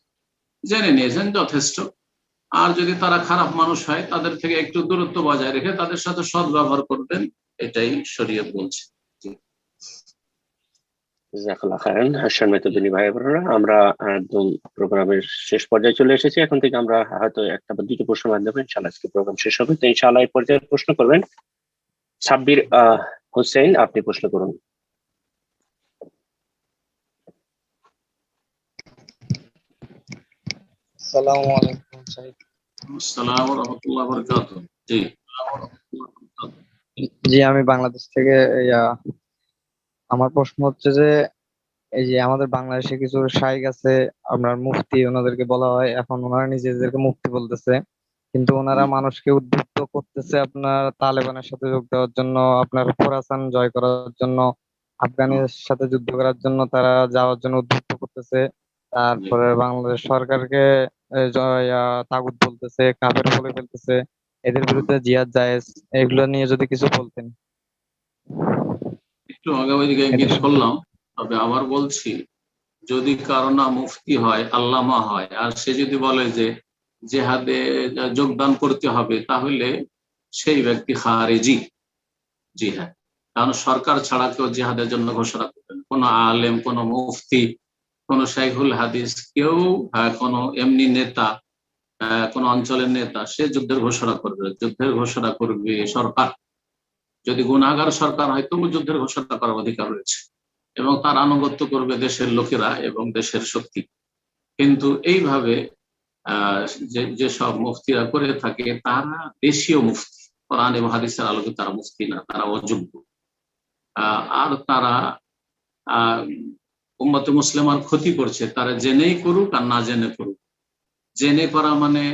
জেনে নিয়েছেন, যথেষ্ট। আর যদি তারা খারাপ মানুষ হয়, তাদের থেকে একটু দূরত্ব বজায় রেখে তাদের সাথে সদ্ব্যবহার করবেন, এটাই শরীয়ত বলছে। জাযাকাল্লাহ খাইরান। সম্মানিত দিনী ভাই বোনেরা, আমরা একদম প্রোগ্রামের শেষ পর্যায়ে চলে এসেছি। এখন থেকে আমরা হয়তো একটা বা দুটো প্রশ্ন মাধ্যমে ইনশাআল্লাহ আজকে প্রোগ্রাম শেষ হবে। তো ইনশাআল্লাহ এই পর্যায়ে প্রশ্ন করবেন সাব্বির হোসেন, আপনি প্রশ্ন করুন। আসসালামু আলাইকুম সাহেব। আসসালামু ওয়া রাহমাতুল্লাহি ওয়া বারাকাতুহু। জি, জি, আমি বাংলাদেশ থেকে। আমার প্রশ্ন হচ্ছে যে, এই যে আমাদের বাংলাদেশে কিছু শাইখ আছে, আপনার মুফতি, ওনাদেরকে বলা হয়, এখন ওনারা নিজেদেরকে মুফতি বলতেছে, কিন্তু ওনারা মানুষকে উদ্বুদ্ধ করতেছে আপনার তালেবানের সাথে যোগ দেওয়ার জন্য, আপনার খোরাসান জয় করার জন্য, আফগানের সাথে যুদ্ধ করার জন্য তারা যাওয়ার জন্য উদ্বুদ্ধ করতেছে। তারপরে বাংলাদেশ সরকারকে তাগুত বলতেছে, কাফের বলে ফেলতেছে। এদের বিরুদ্ধে জিহাদ জায়েজ, এগুলো নিয়ে যদি কিছু বলতেন। একটু আগে ওইদিকে ইঙ্গিত করলাম, তবে আবার বলছি, যদি কারো না মুফতি হয়, আল্লামা হয়, আর সে যদি বলে যে জেহাদে যোগদান করতে হবে, তাহলে সেই ব্যক্তি খারেজি। জি হ্যাঁ, কারণ সরকার ছাড়া কেউ জেহাদের জন্য ঘোষণা করবেন, কোন আলেম, কোন মুফতি, কোন শাইখুল হাদিস, কেউ কোন এমনি নেতা, কোন অঞ্চলের নেতা, সে যুদ্ধের ঘোষণা করবে। যুদ্ধের ঘোষণা করবে সরকার। যদি গুনাহগার সরকার হয়, তবু যুদ্ধের ঘোষণা করার অধিকার রয়েছে, এবং তার আনুগত্য করবে দেশের লোকেরা এবং দেশের শক্তি। কিন্তু এইভাবে যেসব মুফতিরা করে থাকে, তারা দেশীয় মুফতি, কোরআন এবং হাদিসের আলোকে তারা মুফতি না, তারা অযোগ্য। আর তারা উম্মতে মুসলিমার ক্ষতি করছে, তারা জেনেই করুক আর না জেনে করুক। জেনে করা মানে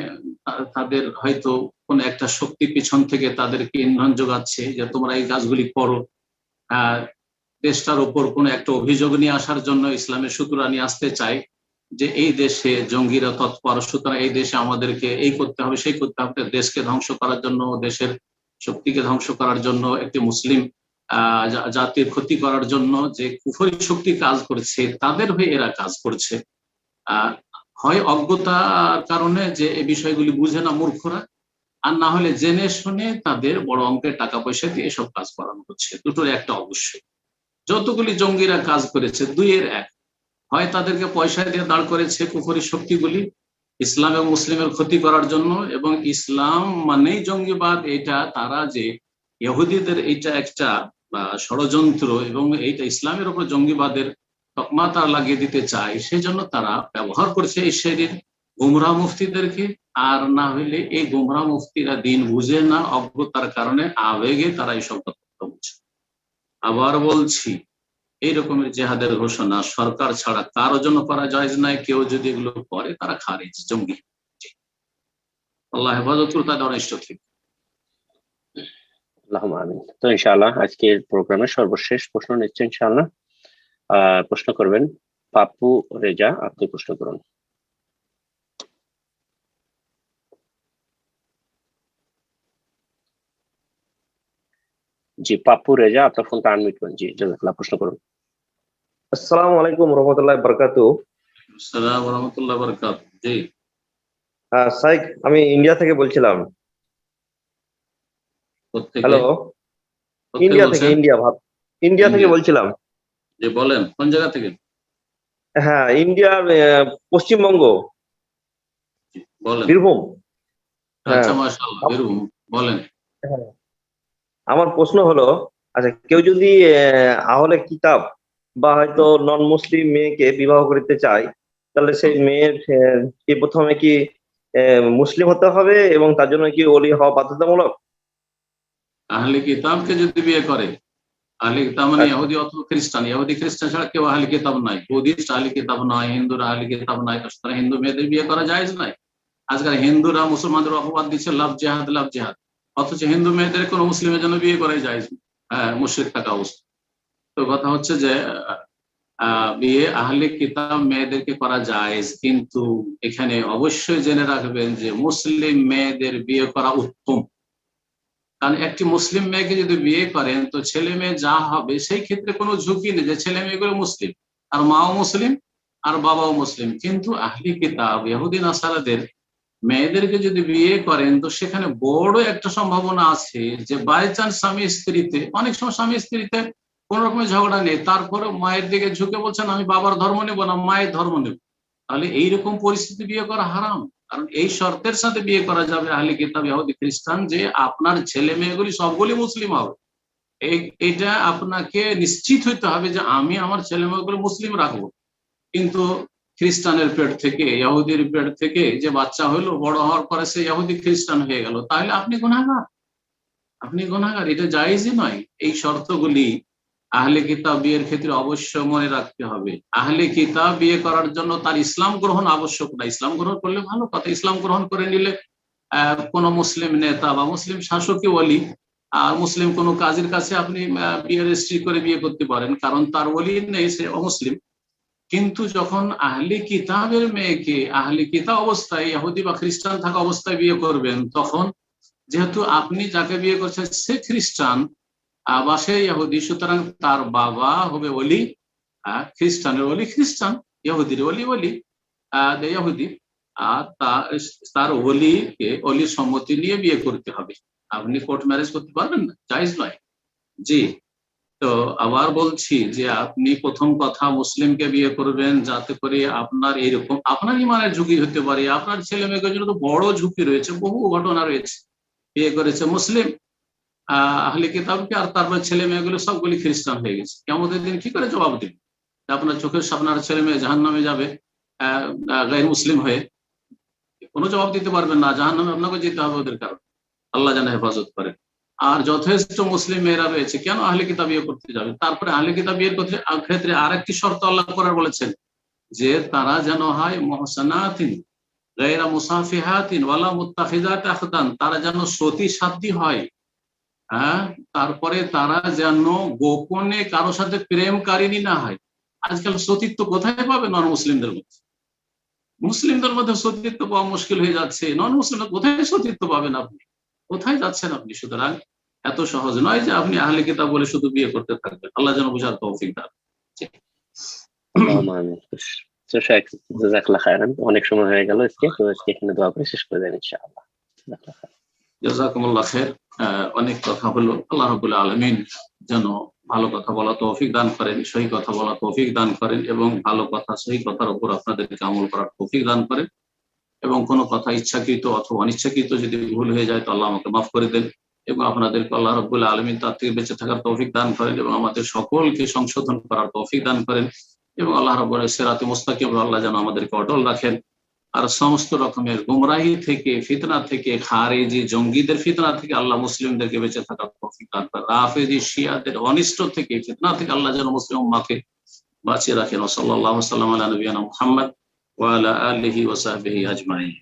তাদের হয়তো কোন একটা শক্তি পিছন থেকে তাদেরকে ইন্ধন যোগাচ্ছে, যে তোমরা এই কাজগুলি করো, দেশটার উপর কোনো একটা অভিযোগ নিয়ে আসার জন্য ইসলামের সূত্র নিয়ে আসতে চায় যে এই দেশে জঙ্গিরা তৎপর, সুতরাং এই দেশে আমাদেরকে এই করতে হবে সেই করতে হবে, দেশকে ধ্বংস করার জন্য, দেশের শক্তিকে ধ্বংস করার জন্য, একটি মুসলিম জাতির ক্ষতি করার জন্য যে কুফরি শক্তি কাজ করছে তাদের হয়ে এরা কাজ করছে। হয় অজ্ঞতার কারণে যে এই বিষয়গুলি বুঝে না মূর্খরা, আর না হলে জেনে শুনে তাদের বড় অঙ্কের টাকা পয়সা দিয়ে এসব কাজ করানো হচ্ছে। দুটোর একটা অবশ্যই। যতগুলি জঙ্গিরা কাজ করেছে দুইয়ের এক, হয় তাদেরকে পয়সা দিয়ে দাঁড় করেছে কুফরি শক্তিগুলি ইসলাম এবং মুসলিমের ক্ষতি করার জন্য, এবং ইসলাম মানেই জঙ্গিবাদ, এটা তারা যে ইহুদিদের এইটা একটা ষড়যন্ত্র এবং এইটা ইসলামের উপর জঙ্গিবাদের তকমা তারা লাগিয়ে দিতে চায়, সেই জন্য তারা ব্যবহার করছে এই শরীর গুমরাহ মুফতিদেরকে। আর না হইলে এই গুমরাহ মুফতিরা দিন বুঝে না, অজ্ঞতার কারণে আবেগে তারা এইসব কথা বলছে। আবার বলছি, এই রকমের জেহাদের ঘোষণা সরকার ছাড়া কারো জন্য করা জায়েজ নাই। কেউ যদি এগুলো করে তারা খারিজ, জঙ্গি। আল্লাহ হেফাজত করুন তাদের অনিষ্ট থেকে। আল্লাহুম্মা আমিন। তো ইনশাআল্লাহ আজকের প্রোগ্রামের সর্বশেষ প্রশ্ন নিচ্ছে ইনশাআল্লাহ। প্রশ্ন করবেন পাপ্পু রেজা, আপনি প্রশ্ন করুন। জি পাপ্পু রেজা, আপনার ফোনটা আনমিউট করুন। জি জাযাকাল্লাহ, প্রশ্ন করুন। আসসালামু আলাইকুম রহমতুল্লাহ বারাকাতুহু। আসসালামু আলাইকুম রাহমাতুল্লাহি ওয়া বারাকাতুহু। জি সাইক, আমি ইন্ডিয়া থেকে বলছিলাম। হ্যালো, ইন্ডিয়া থেকে, ইন্ডিয়া থেকে বলছিলাম। জি বলেন, কোন জায়গা থেকে? হ্যাঁ, ইন্ডিয়ার পশ্চিমবঙ্গ, বলেন। বীরভূম। আচ্ছা মাশাআল্লাহ, বীরভূম, বলেন। আমার প্রশ্ন হলো, আচ্ছা কেউ যদি আহলে কিতাব বা হয়তো নন মুসলিম মেয়েকে বিবাহ করতে চায়, তাহলে সেই মেয়ের প্রথমে কি মুসলিম হতে হবে এবং তার জন্য কি ওলি হওয়া বাধ্যতামূলক? আহলে কিতাবকে যদি বিয়ে করে, আহলে কিতাব মানে ইহুদি অথবা খ্রিস্টান, ইহুদি খ্রিস্টান ছাড়া কেউ আহলে কিতাব নাই, বুদ্ধিস্ট আহলে কিতাব নয়, হিন্দুরা আহলে কিতাব নাই, সুতরাং হিন্দু মেয়েদের বিয়ে করা জায়েজ নাই। আজকাল হিন্দুরা মুসলমানদের অপবাদ দিচ্ছে লাভ জেহাদ লাভ জেহাদ, অথচ হিন্দু মেয়েদের কোনো মুসলিমের জন্য বিয়ে করাই জায়েজ না, মুশরিক থাকা অবস্থা। তো কথা হচ্ছে যে বিয়ে আহলে কিতাব মেয়েদেরকে করা জায়েজ, কিন্তু এখানে অবশ্যই জেনে রাখবেন যে মুসলিম মেয়েদের বিয়ে করা উত্তম। কারণ একটি মুসলিম মেয়েকে যদি বিয়ে করেন তো ছেলে মেয়ে যা হবে সেই ক্ষেত্রে কোনো ঝুঁকি নেই যে ছেলে মেয়েগুলো মুসলিম, আর মাও মুসলিম আর বাবাও মুসলিম। কিন্তু আহলি কিতাব ইহুদি নাসারাদের মেয়েদেরকে যদি বিয়ে করেন তো সেখানে বড় একটা সম্ভাবনা আছে যে বাই চান্স স্বামী স্ত্রীতে, অনেক সময় স্বামী স্ত্রীতে কোন রকমের ঝগড়া নেই, তারপরে মায়ের দিকে ঝুঁকে বলছেন আমি বাবার ধর্ম নেব না মায়ের ধর্ম নেব, তাহলে এইরকম পরিস্থিতি বিয়ে করা হারাম। কারণ এই শর্তের সাথে বিয়ে করা যাবে আহলে কিতাব ইহুদি খ্রিস্টান যে আপনার ছেলে মেয়েগুলি সবগুলি মুসলিম হবে, এইটা আপনাকে নিশ্চিত হইতে হবে যে আমি আমার ছেলে মেয়েগুলো মুসলিম রাখবো। কিন্তু খ্রিস্টানের পেট থেকে, ইহুদির পেট থেকে যে বাচ্চা হইলো, বড় হওয়ার পরে সে ইহুদি খ্রিস্টান হয়ে গেল, তাহলে আপনি গুনাহগার, আপনি গুনাহগার, এটা জায়েজই নয়। এই শর্তগুলি আহলে কিতাব বিয়ের ক্ষেত্রে অবশ্য মনে রাখতে হবে। আহলে কিতাব বিয়ে করার জন্য তার ইসলাম গ্রহণ আবশ্যক না, ইসলাম গ্রহণ করলে ভালো কথা, ইসলাম গ্রহণ করে নিলে কোন মুসলিম নেতা বা মুসলিম শাসকই ওলি, আর মুসলিম কোনো কাজের কাছে আপনি বিয়ে রেজিস্ট্রি করে বিয়ে করতে পারেন, কারণ তার ওলি নেই, সে অমুসলিম। কিন্তু যখন আহলে কিতাবের মেয়েকে আহলে কিতাব অবস্থায় ইহুদি বা খ্রিস্টান থাকা অবস্থায় বিয়ে করবেন, তখন যেহেতু আপনি যাকে বিয়ে করছেন সে খ্রিস্টান বা সে ইহুদি, সুতরাং তার বাবা হবে ওলি, খ্রিস্টানের ওলি খ্রিস্টান, ইহুদির ওলি ওলি ইহুদি, আর তার ওলিকে ওলির সম্মতি নিয়ে বিয়ে করতে হবে। আপনি কোর্ট ম্যারেজ করতে পারবেন না, জায়েজ নয়। জি, তো আবার বলছি যে আপনি প্রথম কথা মুসলিমকে বিয়ে করবেন যাতে করে আপনার এইরকম আপনার ইমানের ঝুঁকি হতে পারে, আপনার ছেলে মেয়েদের জন্য তো বড় ঝুঁকি রয়েছে, বহু ঘটনা রয়েছে। বিয়ে করেছে মুসলিম আহলে কিতাবকে, আর তারপর ছেলে মেয়েগুলো সবগুলি খ্রিস্টান হয়ে গেছে, কিয়ামতের দিন কি করে জবাব দিবে? আপনার চোখের সামনে আপনার ছেলে মেয়ে জাহান্নামে যাবে গায়র মুসলিম হয়ে, কোনো জবাব দিতে পারবেন না, জাহান্নামে আপনাকে যেতে হবে ওদের কারণে। আল্লাহ যেন হেফাজত করেন। আর যথেষ্ট মুসলিম মেয়েরা রয়েছে, কেন আহলে কিতাব বিয়ে করতে যাবে? তারপরে আহলে কিতাব বিয়ের ক্ষেত্রে আরেকটি শর্ত আল্লাহ করার বলেছেন যে তারা যেন হয় মুহসানাতিন গায়রা মুসাফিহাতিন ওয়ালা মুত্তাখিযাতি আখদান, তারা যেন সতী সাধ্বী হয়, হ্যাঁ, তারপরে তারা যেন গোপনে কারো সাথে প্রেমকারিনী না হয়। আজকাল সতীত্ব কোথায় পাবে নন মুসলিমদের মধ্যে? মুসলিমদের মধ্যে সতীত্ব পাওয়া মুশকিল হয়ে যাচ্ছে, নন মুসলিমদের কোথায় সতীত্ব পাবেন আপনি? কোথায় যাচ্ছেন আপনি? সুতরাং এত সহজ নয় যে আপনি আহলে কিতাব বলে শুধু বিয়ে করতে থাকবেন। আল্লাহ যেন বুঝার তৌফিক দান। অনেক সময় হয়ে গেল আজকে, তো আজকে এখানে দোয়া করে শেষ করে দেন ইনশাআল্লাহ। জাযাকুমুল্লাহ খায়র। অনেক কথা হলো। আল্লাহ রাব্বুল আলামিন যেন ভালো কথা বলা তৌফিক দান করেন, সহি কথা বলা তৌফিক দান করেন, এবং ভালো কথা সহি কথার উপর আপনাদেরকে আমল করার তৌফিক দান করেন। এবং কোনো কথা ইচ্ছাকৃত অথবা অনিচ্ছাকৃত যদি ভুল হয়ে যায় তো আল্লাহ আমাকে মাফ করে দেন, এবং আপনাদেরকে আল্লাহ রাব্বুল আলামিন তার থেকে বেঁচে থাকার তৌফিক দান করেন, এবং আমাদের সকলকে সংশোধন করার তৌফিক দান করেন, এবং আল্লাহ রাব্বুল সিরাতে মুস্তাকিম আল্লাহ যেন আমাদেরকে অটল রাখেন। আর সমস্ত রকমের গুমরাহি থেকে, ফিতনা থেকে, খারেজি জঙ্গিদের ফিতনা থেকে আল্লাহ মুসলিমদেরকে বেঁচে থাকার তৌফিক দান করেন। রাফেজি শিয়াদের অনিষ্ট থেকে, ফিতনা থেকে আল্লাহ যেন মুসলিম উম্মাহকে বাঁচিয়ে রাখেন। সাল্লাল্লাহু সাল্লাম আলা নবিয়ানা মুহাম্মদ ওয়া আলা আলিহি ওয়া সাহবিহি আজমাইন।